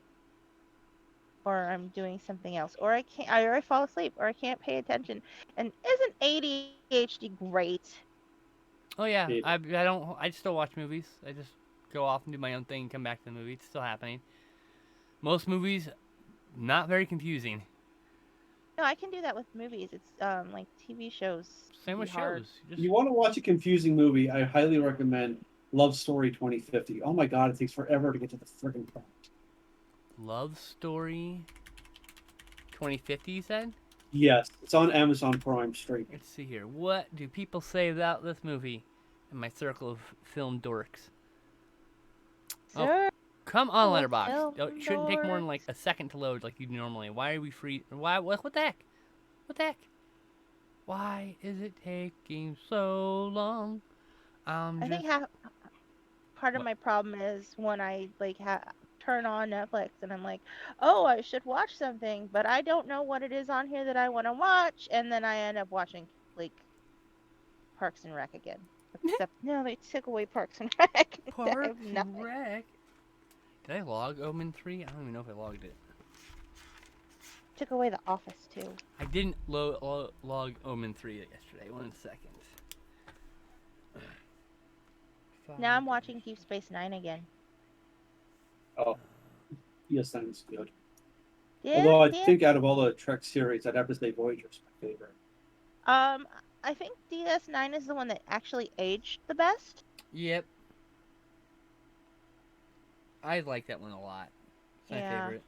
or I'm doing something else, or I fall asleep, or I can't pay attention. And isn't ADHD great? Oh yeah, Yeah. I still watch movies. I just go off and do my own thing and come back to the movie. It's still happening. Most movies, not very confusing. No, I can do that with movies. It's like TV shows. Same with be hard. shows. If you want to watch a confusing movie, I highly recommend Love Story 2050. Oh my god, it takes forever to get to the friggin' plot. Love Story 2050, you said? Yes, it's on Amazon Prime streaming. Let's see here. What do people say about this movie in my circle of film dorks? Oh, Sure. come on, Oh, Letterboxd. film It shouldn't take more than dorks. like a second to load like you do normally. Why are we free? Why? What the heck? What the heck? Why is it taking so long? I think just... part of What? my problem is when I like turn on Netflix and I'm like, oh, I should watch something, but I don't know what it is on here that I want to watch, and then I end up watching like Parks and Rec again. Except no, they took away Parks and Rec. I Parks have nothing. and Rec. Did I log Omen 3? I don't even know if I logged it. Took away The Office too. I didn't log Omen 3 yesterday. 1 second. Now I'm watching Deep Space Nine again. Oh, yes, that is good. Yeah, Although I yeah. think out of all the Trek series, I'd have to say Voyager's my favorite. I think DS9 is the one that actually aged the best. Yep. I like that one a lot. It's my Yeah. favorite.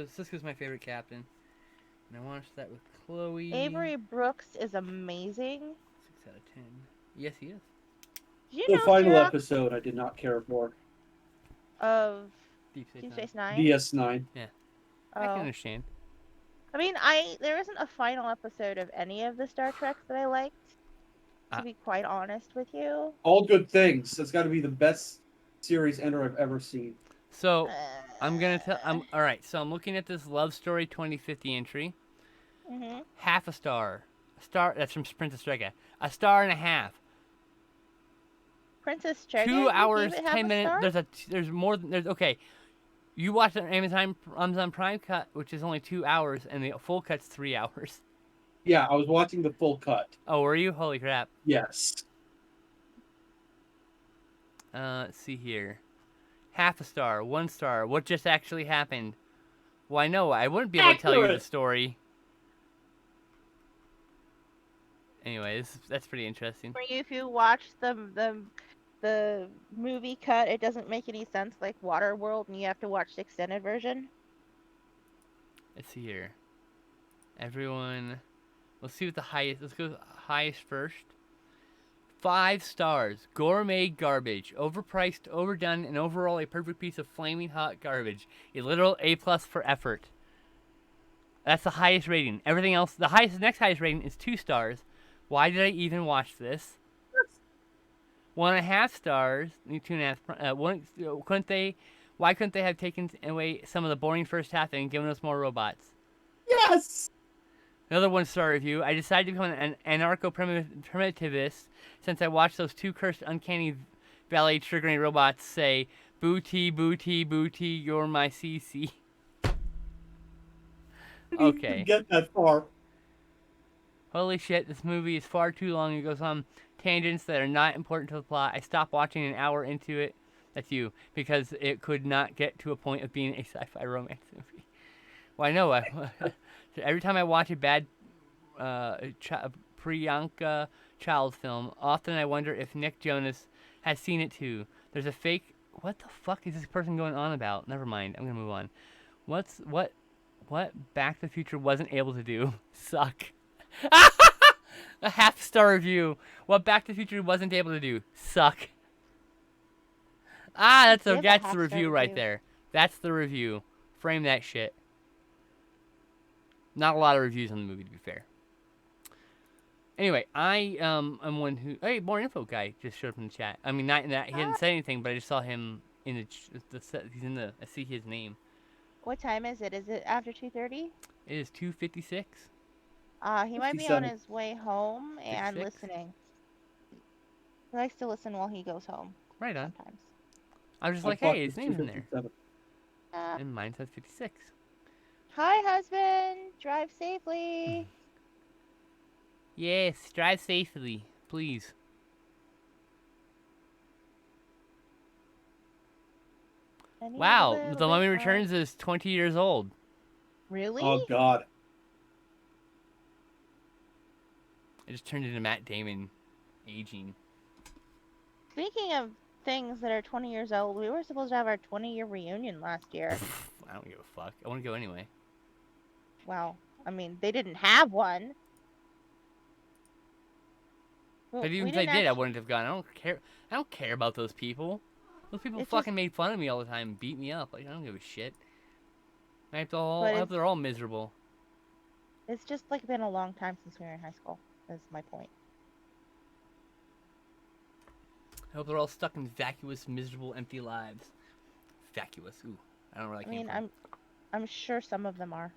Sisko's my favorite captain. And I watched that with Chloe. Avery Brooks is amazing. 6 out of 10. Yes, he is. Do you The know final Kira, episode I did not care for. of Deep Space Deep Nine. Space Nine? DS9. I can Oh. understand. I mean, there isn't a final episode of any of the Star Treks that I liked. To Ah. be quite honest with you. All good things. It's got to be the best series ender I've ever seen. So, I'm gonna tell. All right. So I'm looking at this Love Story 2050 entry. Mhm. Half a star. A star. That's from Princess Strega. A star and a half. Princess Strega. 2 you hours, gave it half 10 a minutes. star? There's more. There's okay. You watch the Amazon Prime cut, which is only 2 hours, and the full cut's 3 hours. Yeah, I was watching the full cut. Oh, were you? Holy crap. Yes. Let's see here. Half a star, 1 star. What just actually happened? Well, I know. I wouldn't be able to tell you the Accurate. story. Anyway, that's pretty interesting. For you, if you watch the movie cut, it doesn't make any sense, like Waterworld, and you have to watch the extended version. Let's see here. Everyone, let's see what the highest. Let's go highest first. 5 stars. Gourmet garbage. Overpriced, overdone, and overall a perfect piece of flaming hot garbage. A literal A+ for effort. That's the highest rating. Everything else, the next highest rating is 2 stars. Why did I even watch this? 1.5 stars. 2.5. Why couldn't they have taken away some of the boring first half and given us more robots? Yes! Another 1-star review. I decided to become an anarcho-primitivist since I watched those 2 cursed uncanny valley triggering robots say, "Booty, booty, booty, you're my CC." Okay. Get that far. Holy shit, this movie is far too long. It goes on tangents that are not important to the plot. I stopped watching an hour into it. That's you. Because it could not get to a point of being a sci-fi romance movie. Well, I know. Every time I watch a bad Priyanka Child film, often I wonder if Nick Jonas has seen it too. There's a fake... What the fuck is this person going on about? Never mind. I'm going to move on. What Back to the Future wasn't able to do? Suck. A half-star review. What Back to the Future wasn't able to do? Suck. That's the review right there. That's the review. Frame that shit. Not a lot of reviews on the movie, to be fair. Anyway, I am one who... Hey, more info guy just showed up in the chat. I mean, not in that he didn't say anything, but I just saw him in the set. He's in the... I see his name. What time is it? Is it after 2:30? It is 2:56. He might be on his way home and 56? listening. He likes to listen while he goes home. Right on. Sometimes. I was just like, hey, his name's in there. Uh, And mine says 56. Hi, husband. Drive safely. Yes, drive safely, please. Wow, The Mummy Returns is 20 years old. Really? Oh God. It just turned into Matt Damon aging. Speaking of things that are 20 years old, we were supposed to have our 20-year reunion last year. I don't give a fuck. I want to go anyway. Well, I mean, they didn't have one. Well, But even we if they didn't did, I actu- wouldn't have gone. I don't care about those people. Those people It's fucking made fun of me all the time and beat me up. Like, I don't give a shit. I hope they're all miserable. It's just like been a long time since we were in high school. That's my point. I hope they're all stuck in vacuous, miserable, empty lives. Vacuous. Ooh, I don't really. I mean, I'm sure some of them are.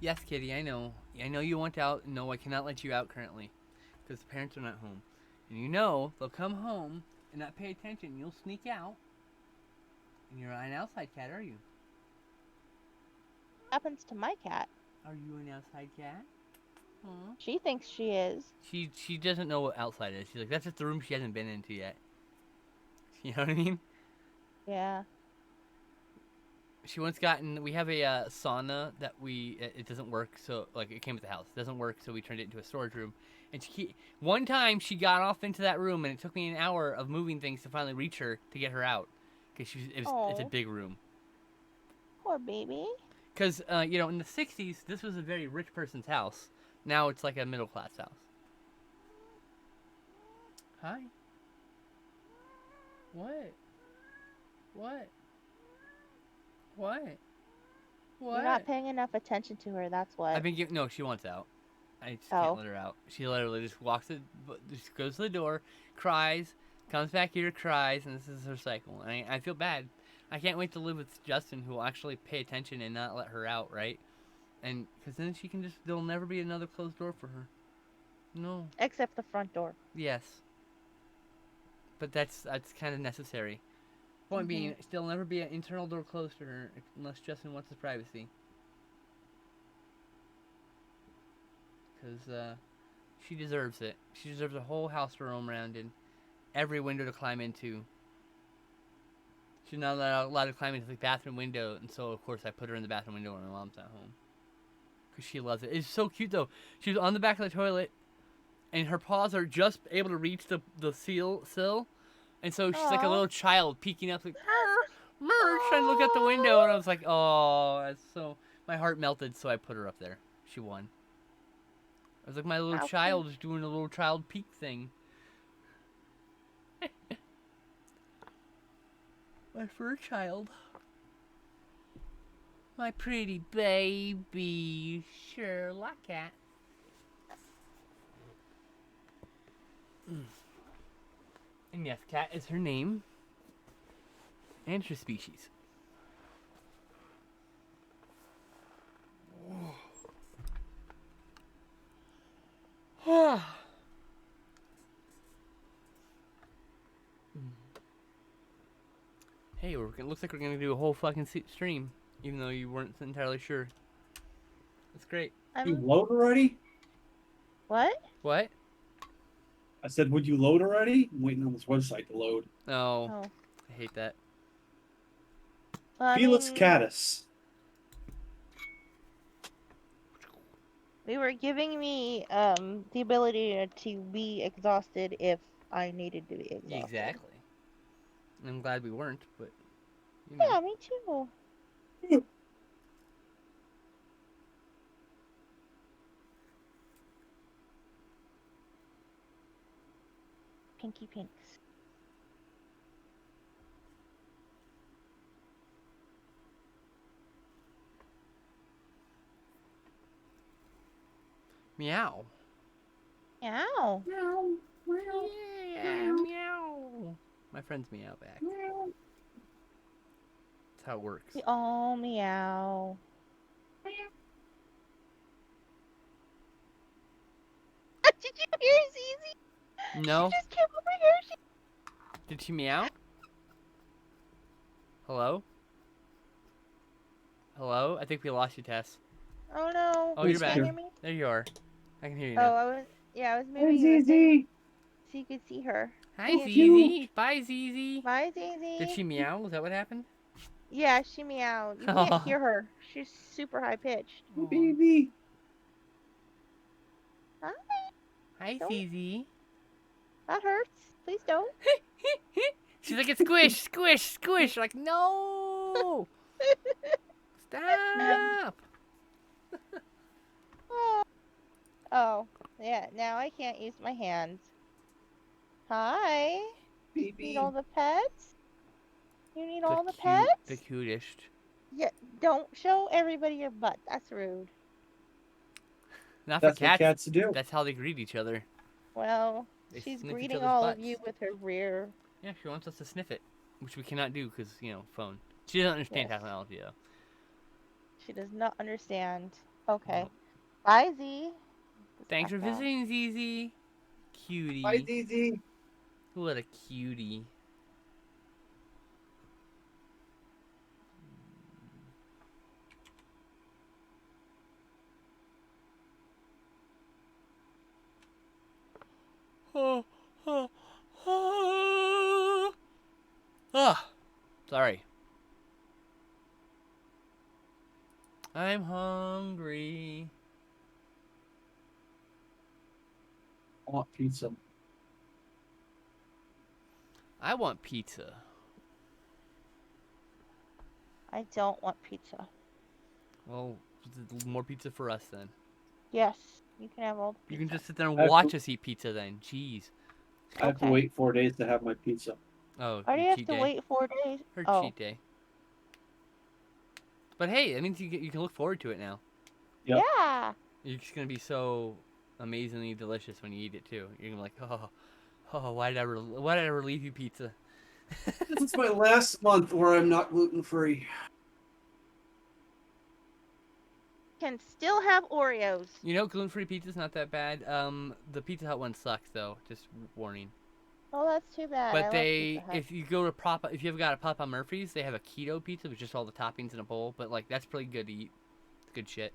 Yes, Kitty, I know. I know you want out. No, I cannot let you out currently. Because the parents are not home. And you know they'll come home and not pay attention. You'll sneak out. And you're not an outside cat, are you? Happens to my cat. Are you an outside cat? Huh? She thinks she is. She doesn't know what outside is. She's like, that's just the room she hasn't been into yet. You know what I mean? Yeah. She once gotten... We have a sauna that it doesn't work, so... Like, it came with the house. It doesn't work, so we turned it into a storage room. And one time, she got off into that room, and it took me an hour of moving things to finally reach her to get her out. Because it's a big room. Poor baby. Because, you know, in the 60s, this was a very rich person's house. Now it's like a middle-class house. Hi. What? What? What? What? You're not paying enough attention to her, that's what. I've been giving... No, she wants out. I just can't let her out. She literally just just goes to the door, cries, comes back here, cries, and this is her cycle. And I feel bad. I can't wait to live with Justin, who will actually pay attention and not let her out, right? And because then she can just... There'll never be another closed door for her. No. Except the front door. Yes. But that's kind of necessary. Point being, there'll never be an internal door closed to her unless Justin wants his privacy. Because she deserves it. She deserves a whole house to roam around in. Every window to climb into. She's not allowed to climb into the bathroom window, and so, of course, I put her in the bathroom window when my mom's not home. Because she loves it. It's so cute, though. She's on the back of the toilet, and her paws are just able to reach the sill. And so she's like a little child peeking up, like, trying to look out the window. And I was like, oh, that's so... My heart melted, so I put her up there. She won. I was like, my little child is doing a little child peek thing. My fur child. My pretty baby. Sherlock cat. And yes, cat is her name. And her species. Hey, looks like we're gonna do a whole fucking stream, even though you weren't entirely sure. That's great. You load already? What? What? I said, would you load already? I'm waiting on this website to load. Oh, Oh. I hate that. Well, I Felix mean, Caddis. they were giving me the ability to be exhausted if I needed to be exhausted. Exactly. I'm glad we weren't, but you know. Yeah, me too. Pinky Pinks. Meow. Ow. Yeah, meow. My friends meow back. That's how it works. We all meow. Did you hear Zizi? No. She just came over here. Did she meow? Hello? Hello? I think we lost you, Tess. Oh no. Oh, you're Can back. you hear me? There you are. I can hear you Oh, now. I was Hey, moving you Zizi. so you could see her. Hi, Yeah, Zizi. Bye, Zizi. Bye, Zizi. Did she meow? Is that what happened? Yeah, she meowed. You can't hear her. She's super high pitched. Aw. Baby. Hi. Hi, Don't- Zizi. That hurts. Please don't. She's like, it's squish, squish, squish. Like, no. Stop. Oh, yeah. Now I can't use my hands. Hi. Baby. Need all the pets? You need all the cute, pets? the cutest. Yeah. Don't show everybody your butt. That's rude. Not for That's what cats. cats do. That's how they greet each other. Well, They she's sniff each greeting other's all butts. of you with her rear. Yeah, she wants us to sniff it, which we cannot do because, you know, phone. She doesn't understand Yes. technology, though. She does not understand. Okay. No. Bye, Z. Thanks for Back down. visiting, Zizi. Cutie. Bye, Zizi. What a cutie. Oh, oh, oh. Ah, sorry. I'm hungry. I want pizza. I want pizza. I don't want pizza. Well, more pizza for us then. Yes, you can have all the You pizza. can just sit there and I have watch to- us eat pizza then. Jeez. I have to Okay. wait 4 days to have my pizza. Oh, Why do you your have cheat to day. wait 4 days? Her Oh, cheat day. But hey, that means you can look forward to it now. Yep. yeah. It's just gonna be so amazingly delicious when you eat it too. You're gonna be like, oh, why did I relieve you, pizza? This is my last month where I'm not gluten free. Can still have Oreos. You know, gluten-free pizza's not that bad. The Pizza Hut one sucks though. Just warning. Oh, that's too bad. I But love they, Pizza Hut. if you go to if you've got a Papa Murphy's, they have a keto pizza with just all the toppings in a bowl. But like, that's pretty good to eat. It's good shit.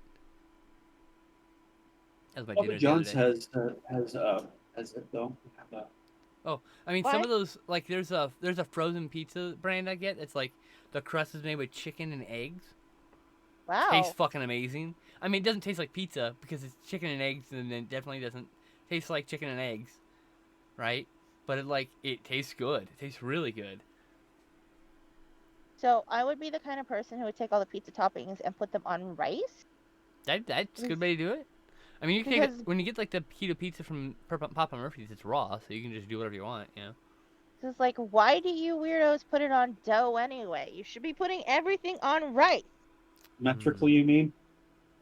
That was my Papa dinner the other John's day. has it though. I mean, What? some of those, like, there's a frozen pizza brand I get. It's like the crust is made with chicken and eggs. Wow. Tastes fucking amazing. I mean, it doesn't taste like pizza because it's chicken and eggs, and it definitely doesn't taste like chicken and eggs, right? But it tastes good. It tastes really good. So I would be the kind of person who would take all the pizza toppings and put them on rice. That's a good way to do it. I mean, you can take Because- it, when you get like the keto pizza from Papa Murphy's, it's raw, so you can just do whatever you want, you know. It's like, why do you weirdos put it on dough anyway? You should be putting everything on rice. Symmetrically, you mean?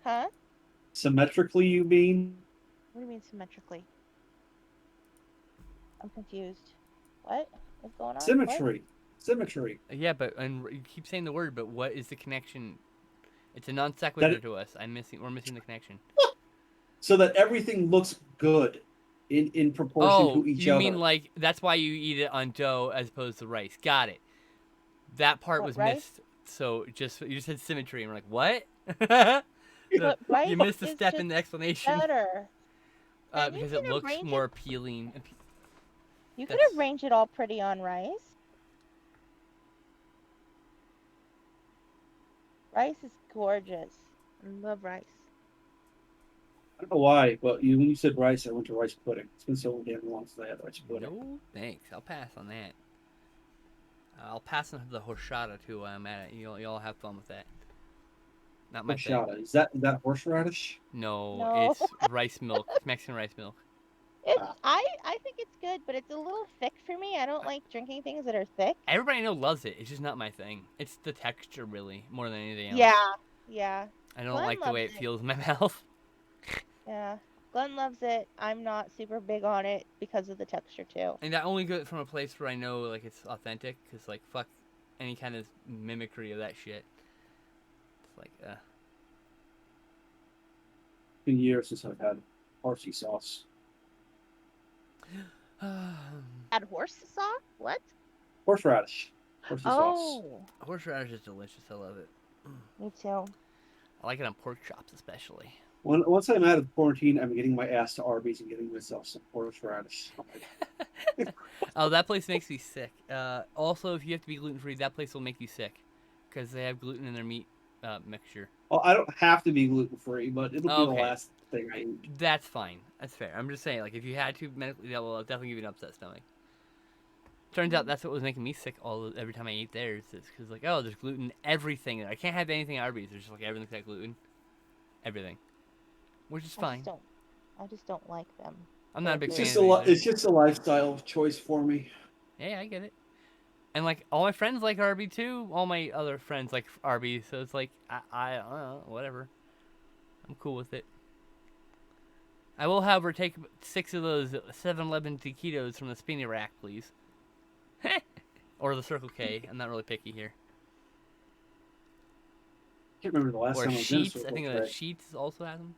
Huh? Symmetrically, you mean? What do you mean symmetrically? I'm confused. What? What's going on? What? Symmetry. Symmetry. Yeah, and you keep saying the word, but what is the connection? It's a non sequitur to us. We're missing the connection. So that everything looks good in proportion Oh, to each you other. mean like that's why you eat it on dough as opposed to rice? Got it. That part What, was rice? missed. So you just said symmetry, and we're like, what? But rice You missed a is step just in the explanation. better. And you Because can it looks arrange more it. appealing. You could That's- arrange it all pretty on rice. Rice is gorgeous. I love rice. I don't know why, but when you said rice, I went to rice pudding. It's been so damn long since I had rice pudding. No, thanks. I'll pass on that. I'll pass on the horchata too while I'm at it. You'll have fun with that. Not my thing. Horchata. Is that horseradish? No, No. it's rice milk. It's Mexican rice milk. It's I think it's good, but it's a little thick for me. I don't like drinking things that are thick. Everybody I know loves it. It's just not my thing. It's the texture, really, more than anything else. Yeah. I don't Glenn like the way it loves it. feels in my mouth. Yeah. Glenn loves it. I'm not super big on it because of the texture too. And I only get it from a place where I know like it's authentic, because like fuck any kind of mimicry of that shit. It's like, It's been years since I've had horsey sauce. Add horse sauce? What? Horseradish. Horsey sauce. Oh, horseradish is delicious. I love it. me too. I like it on pork chops especially. Once I'm out of quarantine, I'm getting my ass to Arby's and getting myself some horseradish. Oh, that place makes me sick. Also, if you have to be gluten free, that place will make you sick, because they have gluten in their meat mixture. Well, I don't have to be gluten free, but it'll be Okay. the last thing I eat. That's fine. That's fair. I'm just saying, like, if you had to medically, that will definitely give you an upset stomach. Turns out that's what was making me sick every time I ate theirs. It's because, like, oh, there's gluten in everything. I can't have anything at Arby's. There's just, like, everything's got gluten. Everything. Which is fine. I just don't like them. I'm not a big It's fan just of it either. it's just a lifestyle choice for me. Yeah, I get it. And, like, all my friends like Arby, too. All my other friends like Arby. So it's like, I don't know, whatever. I'm cool with it. I will, however, take 6 of those 7-Eleven taquitos from the spinny rack, please. Or the Circle K. I'm not really picky here. Can't remember the last Or time I was in a Sheets. I Circle think K. Sheets also has them.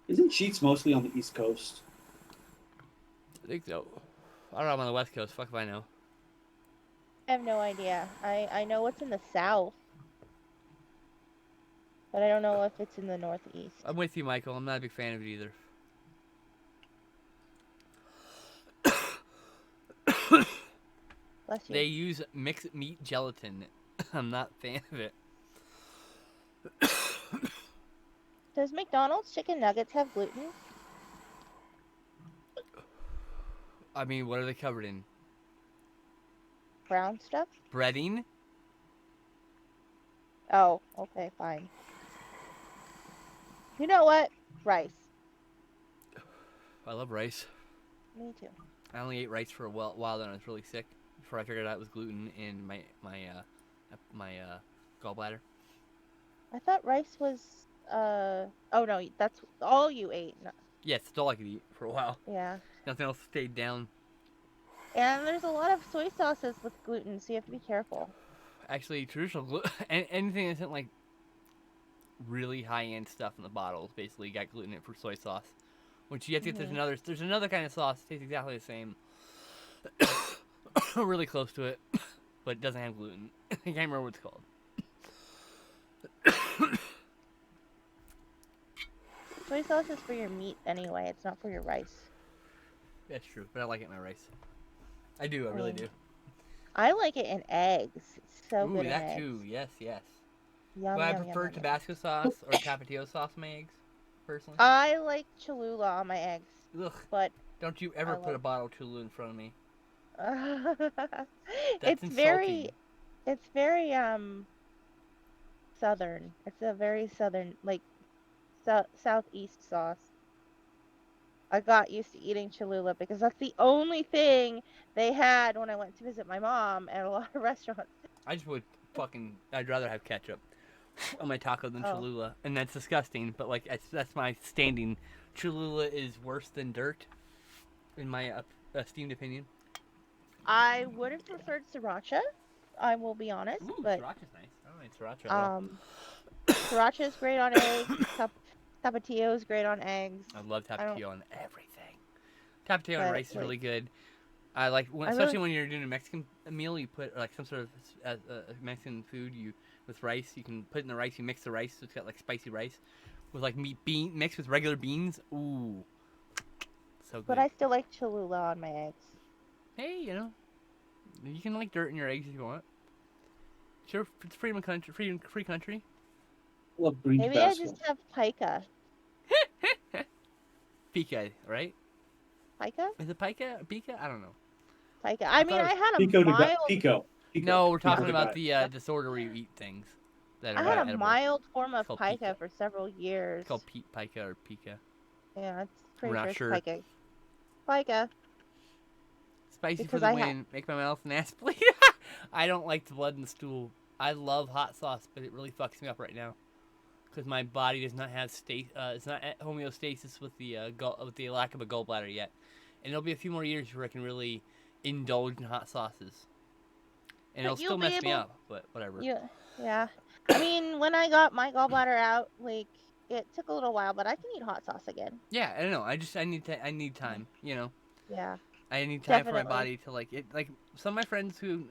Isn't Sheets mostly on the East Coast? I think so. I don't know. I'm on the West Coast. Fuck if I know. I have no idea. I know what's in the South, but I don't know if it's in the Northeast. I'm with you, Michael. I'm not a big fan of it either. Bless you. They use mixed meat gelatin. I'm not a fan of it. Does McDonald's chicken nuggets have gluten? I mean, what are they covered in? Brown stuff? Breading? Oh, okay, fine. You know what? Rice. I love rice. Me too. I only ate rice for a while, then I was really sick before I figured out it was gluten in my gallbladder. I thought rice was, oh no, that's all you ate. No, Yes, it's all I could eat for a while. yeah. Nothing else stayed down. And there's a lot of soy sauces with gluten, so you have to be careful. Actually, traditional anything that isn't like really high-end stuff in the bottles basically got gluten in it for soy sauce. Which you have to get, there's another kind of sauce that tastes exactly the same. Really close to it, but it doesn't have gluten. I can't remember what it's called. Soy sauce is for your meat anyway, it's not for your rice. That's true, but I like it in my rice. I do, I really do. I like it in eggs. It's so Ooh, good in that eggs. too. Yes, yes. Yum, But I yum, prefer yum, yum. Tabasco sauce or Tapatio sauce in my eggs, personally. I like Cholula on my eggs, Ugh, but don't you ever I put a love- bottle of Cholula in front of me. it's insulting. very southern. It's a very southern, like southeast sauce. I got used to eating Cholula because that's the only thing they had when I went to visit my mom at a lot of restaurants. I just would I'd rather have ketchup on my taco than Oh. Cholula. And that's disgusting, but like, that's my standing. Cholula is worse than dirt, in my esteemed opinion. I would have preferred sriracha. I will be honest, Ooh, but sriracha's nice. I don't like sriracha at all. sriracha is great on eggs. Tapatio is great on eggs. I love I don't- Tapatio on everything. Tapatio on But, rice is like- really good. I like, when, I especially really- when you're doing a Mexican meal, you put like some sort of Mexican food. With rice, you can put in the rice. You mix the rice, so it's got like spicy rice with like bean mixed with regular beans. Ooh, so good. But I still like Cholula on my eggs. Hey, you know, you can like dirt in your eggs if you want. Sure, it's freedom of country, free country. Love green Maybe I Tabasco. just have pica. Pica, right? Pica? Is it pica? Pica? I don't know. Pica. I thought mean, it was I had a Pico de mild. Pico. No, we're Pico talking de about Gallo. the disorder where you eat things that are I not had a edible. mild form of called pica pica. for several years. It's called pica or pica. Yeah, it's pretty We're sure not it's sure. pica. Pica. Spicy Because for the I win. Make my mouth and ass bleed. I don't like the blood in the stool. I love hot sauce, but it really fucks me up right now. Because my body does not have it's not at homeostasis with the lack of a gallbladder yet, and it'll be a few more years before I can really indulge in hot sauces, and But it'll still you'll be mess me able- up. But whatever. Yeah. I mean, when I got my gallbladder out, like, it took a little while, but I can eat hot sauce again. Yeah, I don't know. I need time. You know, Yeah. I need time for my Definitely. body to like it. Like some of my friends who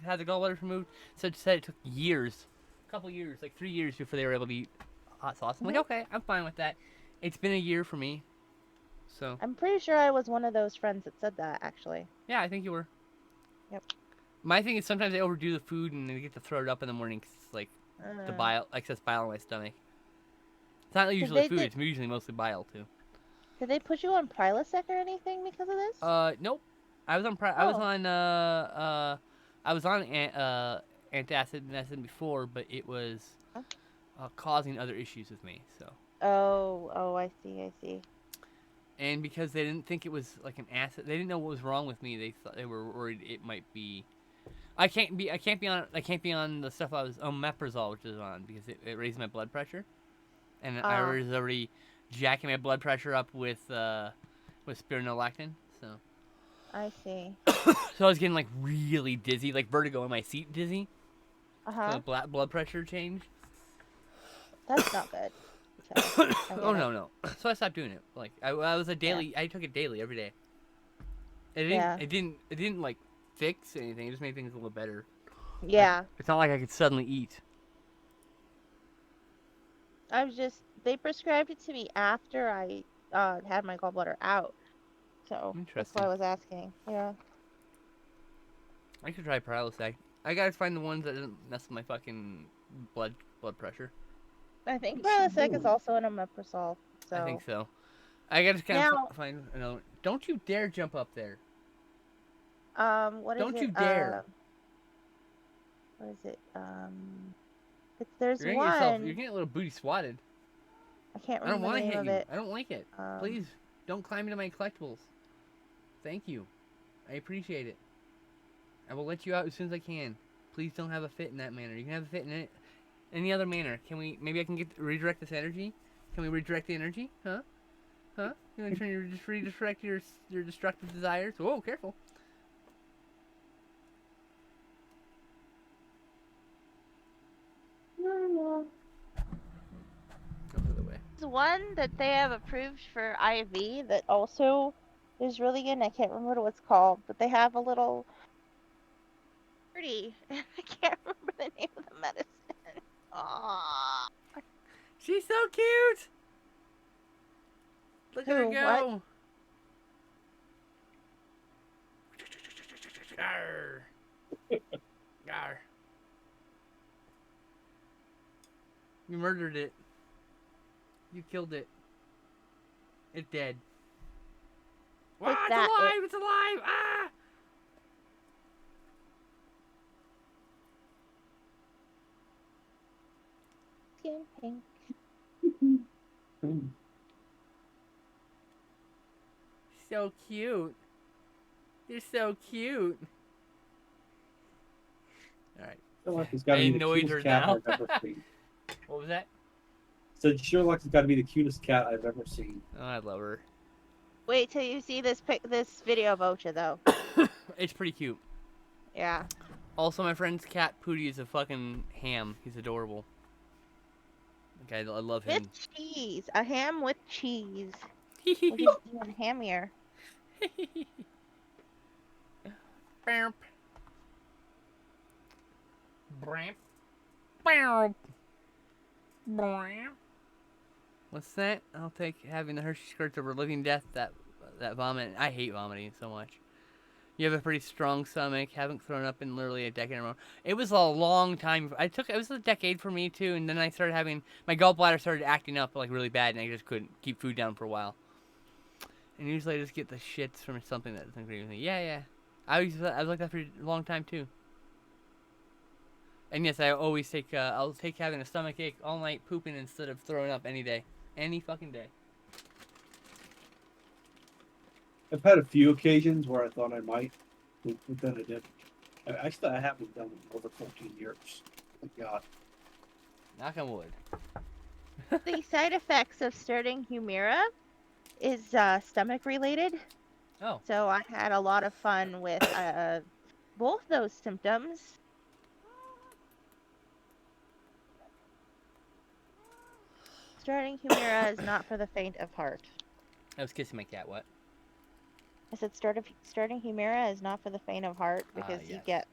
had the gallbladder removed said it took years, a couple years, like 3 years before they were able to eat hot sauce. I'm like, okay, I'm fine with that. It's been a year for me, so I'm pretty sure I was one of those friends that said that, actually. yeah, I think you were. Yep. My thing is sometimes I overdo the food and I get to throw it up in the morning 'cause it's like the excess bile in my stomach. It's not usually they food; did- it's usually mostly bile too. Did they put you on Prilosec or anything because of this? Nope. I was on antacid and acid before, but it was causing other issues with me. So, Oh, I see. and because they didn't think it was like an acid, they didn't know what was wrong with me. They thought they were worried it might be. I can't be on the stuff I was on omeprazole, which is on because it raised my blood pressure, and I was already jacking my blood pressure up with spironolactone. So. I see. So I was getting like really dizzy, like vertigo in my seat dizzy. Uh-huh. So blood pressure change. That's not good. So, I get Oh it. no. So I stopped doing it. Like I was a daily. I took it daily every day. It didn't like fix anything. It just made things a little better. Yeah. It's not like I could suddenly eat. They prescribed it to me after I had my gallbladder out. So that's why I was asking. Yeah. I could try Prilosec. I gotta find the ones that doesn't mess with my fucking blood pressure. I think Prilosec is also an omeprazole. So. I think so. I gotta kind of find another. Don't you dare jump up there. What is it? Don't you dare. What is it? There's You're one. getting a little booty swatted. I can't I don't remember want the to name hit of you. it. I don't like it. Please, don't climb into my collectibles. Thank you. I appreciate it. I will let you out as soon as I can. Please don't have a fit in that manner. You can have a fit in any other manner. Maybe I can redirect this energy? Can we redirect the energy? Huh? You want to redirect your destructive desires? Whoa, careful. There's one that they have approved for IV that also is really good. And I can't remember what it's called, but they have a little pretty. I can't remember the name of the medicine. Aww. She's so cute. Look at her Who? go. What? Gar. Gar. You murdered it. You killed it. It's dead. Wow, Is it's that alive! it? It's alive! Ah! Skin pink. So cute. You're so cute. Alright. Sherlock has got to I be the annoyed cutest her cat now. I've ever seen. What was that? Said Sherlock has got to be the cutest cat I've ever seen. Oh, I love her. Wait till you see this video of Ocha though. It's pretty cute. Yeah. Also, my friend's cat Pootie is a fucking ham. He's adorable. Okay, I love him. With cheese. A ham with cheese. Well, he's even hammier. Bamp. Bramp. Bamp. Bramp. What's that? I'll take having the Hershey skirts over living death. That vomit. I hate vomiting so much. You have a pretty strong stomach. Haven't thrown up in literally a decade in a row. It was a long time. It was a decade for me too, and then I started having my gallbladder started acting up like really bad, and I just couldn't keep food down for a while. And usually I just get the shits from something that doesn't agree with me. Yeah. I was like that for a long time too. And yes, I always take. I'll take having a stomach ache all night pooping instead of throwing up any day, any fucking day. I've had a few occasions where I thought I might, but then I didn't. I haven't done it in over 14 years. Thank God. Knock on wood. The side effects of starting Humira is stomach related. Oh. So I had a lot of fun with both those symptoms. Starting Humira is not for the faint of heart. I was kissing my cat. What? I said starting Humira is not for the faint of heart because you yes. get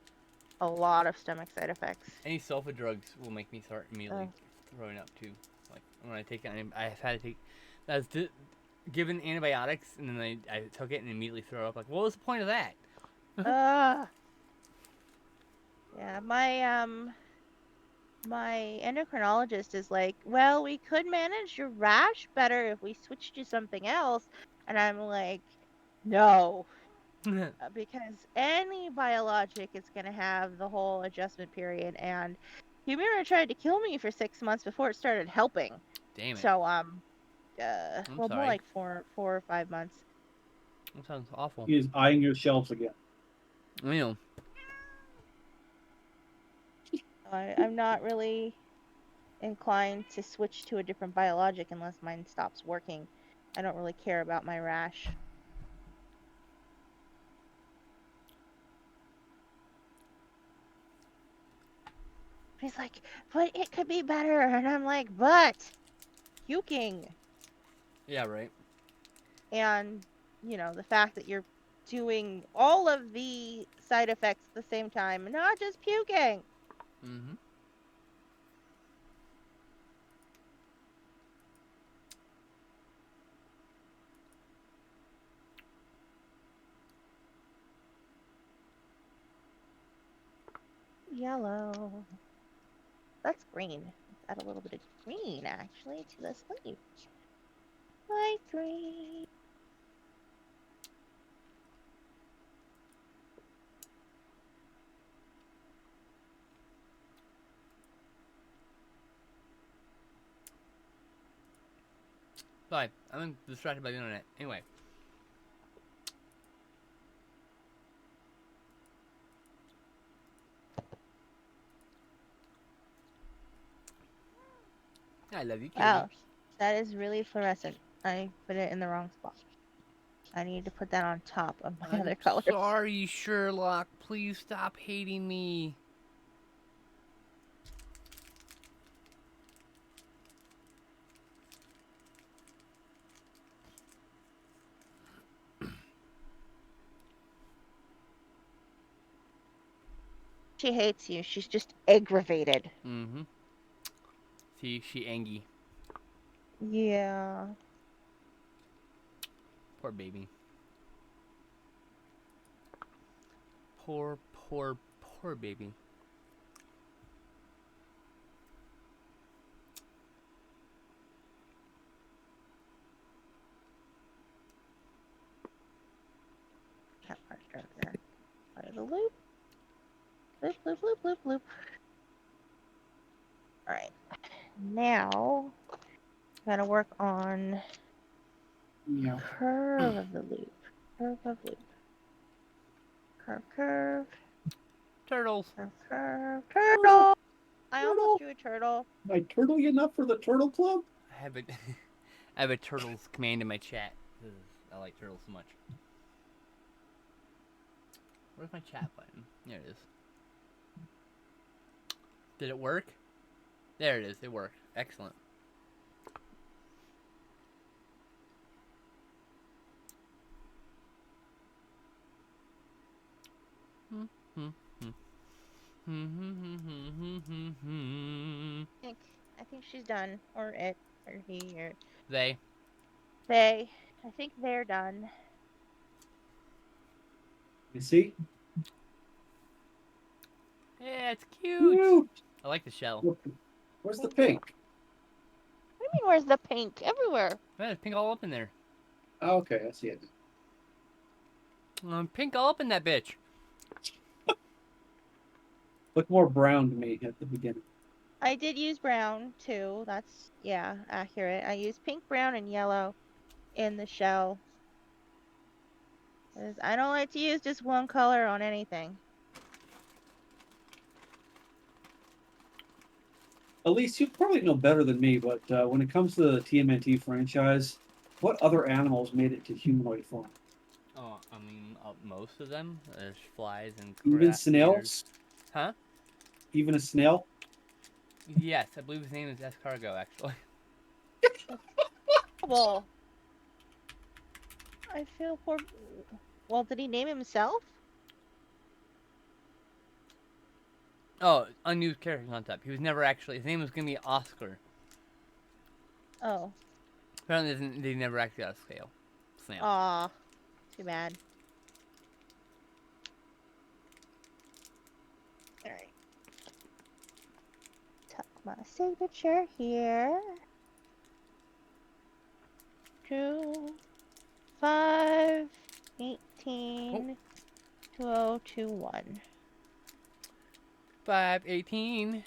a lot of stomach side effects. Any sulfa drugs will make me start immediately throwing up too. Like when I take it, I've had to take. That's given antibiotics, and then I took it and immediately throw up. Like, what was the point of that? Yeah, my endocrinologist is like, well, we could manage your rash better if we switched to something else, and I'm like, no, because any biologic is going to have the whole adjustment period, and Humira tried to kill me for 6 months before it started helping. Damn it. So I'm more sorry. like 4 or 5 months. That sounds awful. He is eyeing your shelves again. I know. I'm not really inclined to switch to a different biologic unless mine stops working. I don't really care about my rash. He's like, but it could be better. And I'm like, but puking. Yeah, right. And, the fact that you're doing all of the side effects at the same time, not just puking. Mm-hmm. Yellow. That's green. Let's add a little bit of green, actually, to this leaf. Light green. Fine. I'm distracted by the internet. Anyway. I love you, kitty. Wow, that is really fluorescent. I put it in the wrong spot. I need to put that on top of my other colors. Sorry, Sherlock. Please stop hating me. She hates you. She's just aggravated. Mm-hmm. See, she angry. Yeah. Poor baby. Poor baby. That part right there. Out of the loop. Loop, loop, loop, loop, loop. Alright. Now, gotta work on curve of the loop. Curve of loop. Curve, curve. Turtles. Curve, curve. Turtle! I almost drew a turtle. I turtle you enough for the turtle club? I have I have a turtles command in my chat. I like turtles so much. Where's my chat button? There it is. Did it work? There it is. It worked. Excellent. I think she's done, or it, or he, or They. they. I think they're done. You see? Yeah, it's cute. Cute. I like the shell. Look, where's the pink? What do you mean, where's the pink? Everywhere. Yeah, there's pink all up in there. Oh, okay, I see it. Pink all up in that bitch. Look more brown to me at the beginning. I did use brown too. That's, yeah, accurate. I used pink, brown, and yellow in the shell. 'Cause I don't like to use just one color on anything. Elise, you probably know better than me, but when it comes to the TMNT franchise, what other animals made it to humanoid form? Oh, I mean, most of them. There's flies and Even critters. snails? Huh? Even a snail? Yes, I believe his name is Escargot, actually. Well, I feel poor. Well, did he name himself? Oh, unused character concept. He was never actually. His name was gonna be Oscar. Oh. Apparently, they never actually got a snail. Aw. Too bad. Alright. Tuck my signature here. 2, 5, 18, 2021. 518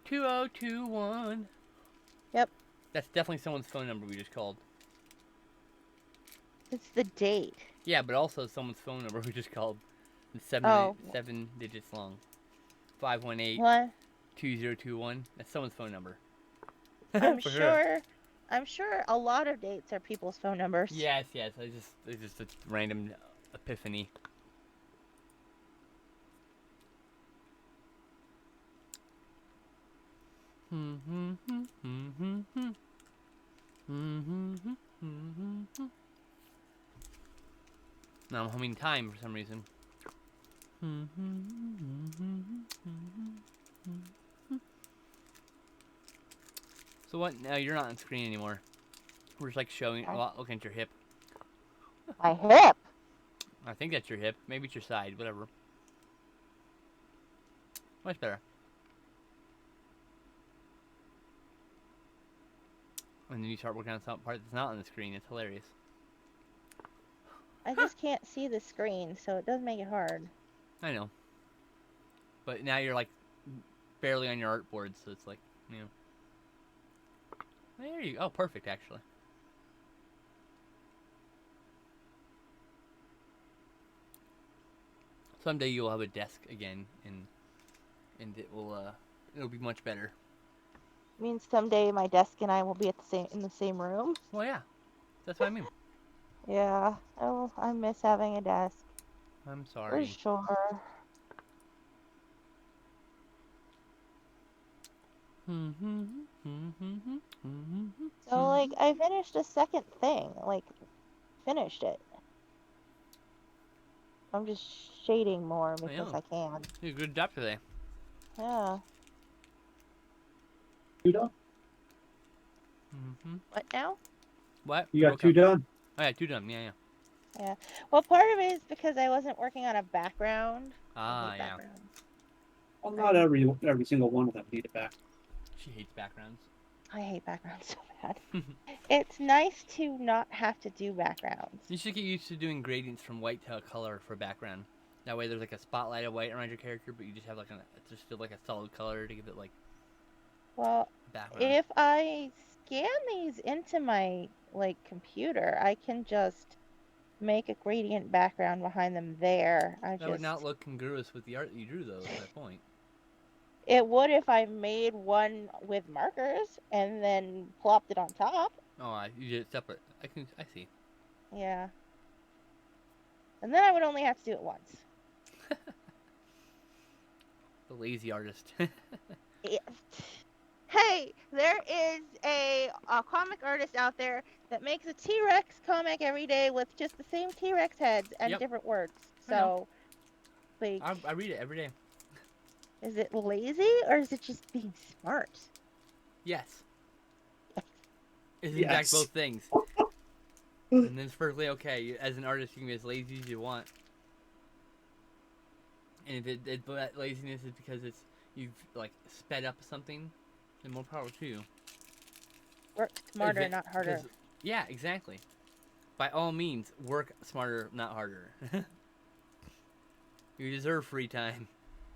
2021. Yep. That's definitely someone's phone number we just called. It's the date. Yeah, but also someone's phone number we just called. It's 7 digits long. 518 What? 2021. That's someone's phone number. I'm For sure. I'm sure a lot of dates are people's phone numbers. Yes. It's just a random epiphany. Now I'm humming time for some reason. So what? Now you're not on screen anymore. We're just like showing, looking at your hip. My hip? I think that's your hip. Maybe it's your side. Whatever. Much better. And then you start working on some part that's not on the screen. It's hilarious. I just can't see the screen, so it does make it hard. I know. But now you're like barely on your artboard, so it's like, you know. There you go. Oh, perfect, actually. Someday you'll have a desk again, and it will it'll be much better. Means someday my desk and I will be at in the same room. Well, yeah, that's what I mean. Yeah. Oh, I miss having a desk. I'm sorry. For sure. So, like, I finished a second thing. Like, finished it. I'm just shading more because I can. You did a good job today. Yeah. You done? What now? What? You got two done? Oh, yeah, 2 done. Yeah. Yeah. Well, part of it is because I wasn't working on a background. Ah, yeah. Well, not every single one of them need it back. She hates backgrounds. I hate backgrounds so bad. It's nice to not have to do backgrounds. You should get used to doing gradients from white to color for background. That way there's like a spotlight of white around your character, but you just have like just feel like a solid color to give it like Well, background. if I scan these into my computer, I can just make a gradient background behind them there. That would not look congruous with the art that you drew, though. At that point. It would if I made one with markers and then plopped it on top. Oh, you did it separate. I see. Yeah. And then I would only have to do it once. The lazy artist. Yeah. Hey, there is a comic artist out there that makes a T-Rex comic every day with just the same T-Rex heads and different words. So Like, I read it every day. is it lazy or is it just being smart? Yes. It's in fact Yes. both things. And then it's perfectly okay. As an artist, you can be as lazy as you want. And if that laziness is because you've like sped up something, then more power to you. Work smarter, not harder. Because, yeah, exactly. By all means, work smarter, not harder. You deserve free time.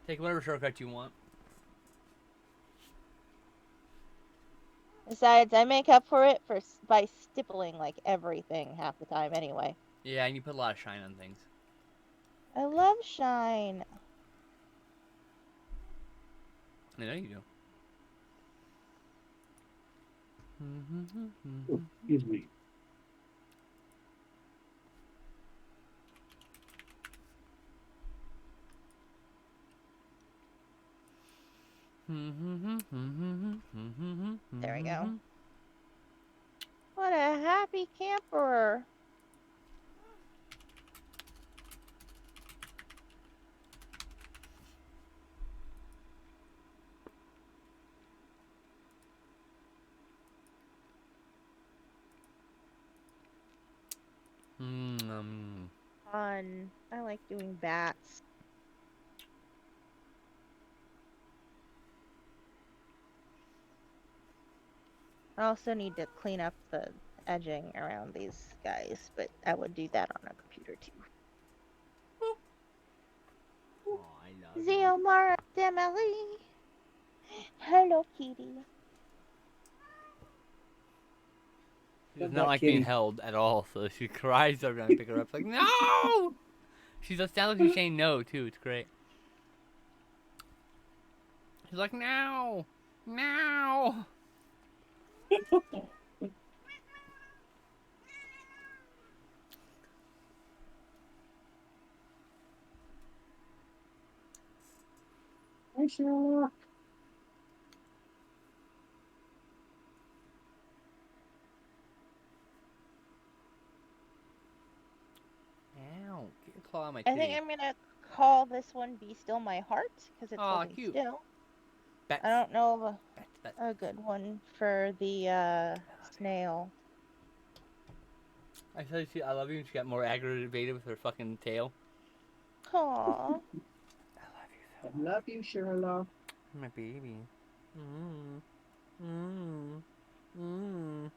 Take whatever shortcut you want. Besides, I make up for it by stippling like everything half the time anyway. Yeah, and you put a lot of shine on things. I love shine. I know you do. Oh, excuse me. There we go. What a happy camper. Fun. I like doing bats. I also need to clean up the edging around these guys, but I would do that on a computer too. Oh, I love Zeomara Demeli. Hello, kitty. She does not like being held at all, so she cries every time I pick her up. Like, no! She just sounds like she's saying no, too. It's great. She's like, no! No! Hi, Sherlock. Ow. Get your claw on my I titty. think I'm gonna call this one Be Still My Heart, because it's Aw, holding cute. still. Bats. I don't know of Bats. a good one for the snail. I said I love you, and she got more aggravated with her fucking tail. Aww. I love you so I love you, Sherlock. my baby. Mmm. Mmm. Mmm.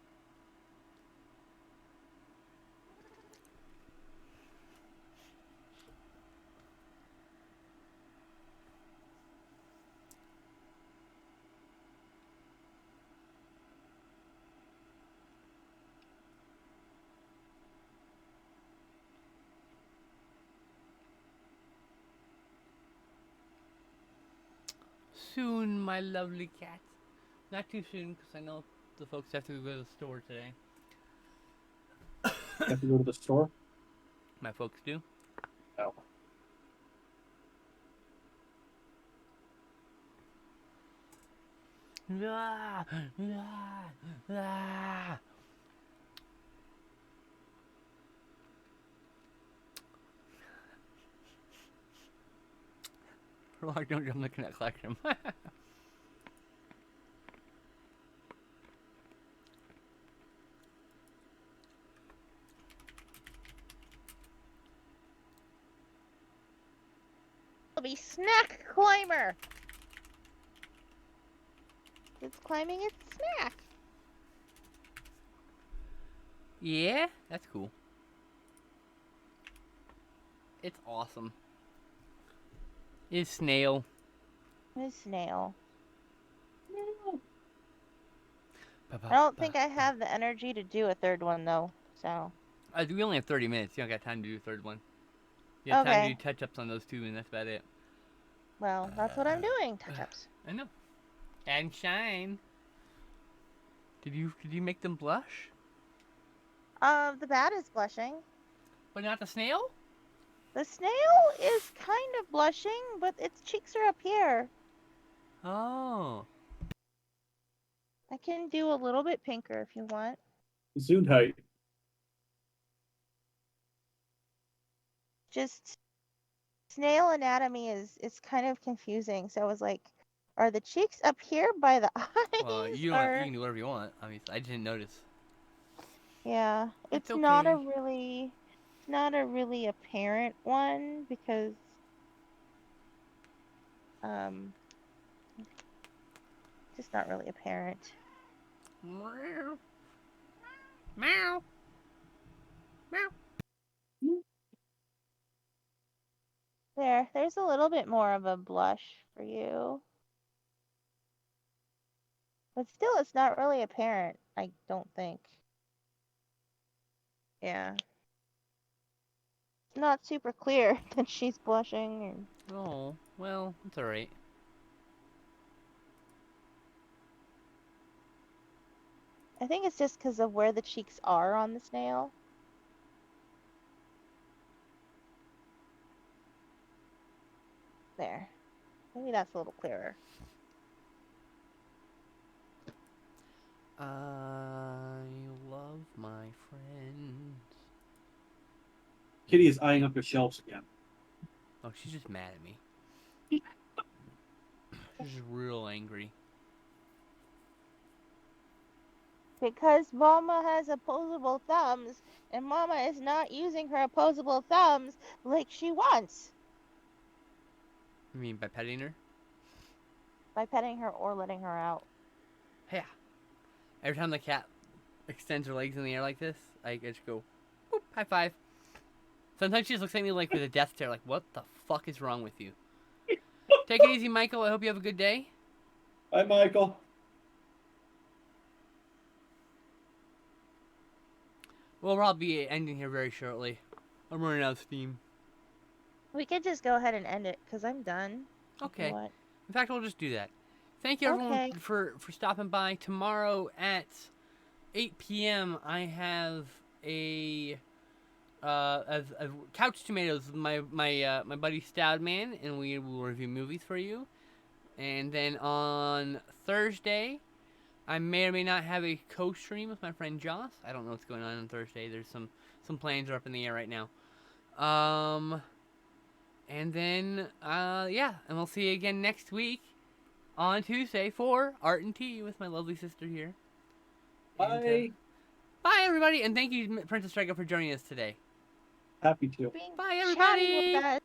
Soon, my lovely cat. Not too soon, because I know the folks have to go to the store today. You have to go to the store? My folks do. Oh. Ah, ah, ah. Like, don't jump looking at collection. It'll be Snack Climber. It's climbing its snack. Yeah, that's cool. It's awesome. It's snail. It's snail. I don't think I have the energy to do a third one though, so. We only have 30 minutes. You don't got time to do a third one. You have time to Okay. do touch-ups on those two, and that's about it. Well, that's what I'm doing. Touch-ups. I know. And shine. Did you make them blush? The bat is blushing. But not the snail? The snail is kind of blushing, but its cheeks are up here. Oh. I can do a little bit pinker if you want. Gesundheit. Just snail anatomy is kind of confusing. So I was like, are the cheeks up here by the eyes? Well, you or... can do whatever you want. I mean, I didn't notice. Yeah, It's it's not a okay. really, not a really apparent one because, just not really apparent. Meow. Meow. Meow. There's a little bit more of a blush for you. But still, it's not really apparent, I don't think. Yeah. It's not super clear that she's blushing. Oh, well, it's alright. I think it's just because of where the cheeks are on the snail. There. Maybe that's a little clearer. I love my friends. Kitty is eyeing up the shelves again. Oh, she's just mad at me. She's just real angry. Because Mama has opposable thumbs, and Mama is not using her opposable thumbs like she wants. You mean by petting her? By petting her or letting her out. Yeah. Every time the cat extends her legs in the air like this, I just go, boop, high five. Sometimes she just looks at me like with a death stare, like, what the fuck is wrong with you? Take it easy, Michael. I hope you have a good day. Hi, Michael. We'll probably be ending here very shortly. I'm running out of steam. We could just go ahead and end it, because I'm done. Okay. What? In fact, we'll just do that. Thank you, everyone, for stopping by. Tomorrow at 8 p.m., I have a Couch Tomatoes with my buddy Stoudman, and we will review movies for you. And then on Thursday, I may or may not have a co-stream with my friend Joss. I don't know what's going on Thursday. There's some plans are up in the air right now. And then yeah, and we'll see you again next week on Tuesday for Art and Tea with my lovely sister here. Bye. And, bye, everybody, and thank you, Princess Striker, for joining us today. Happy to. Bye, everybody. Chatting with us.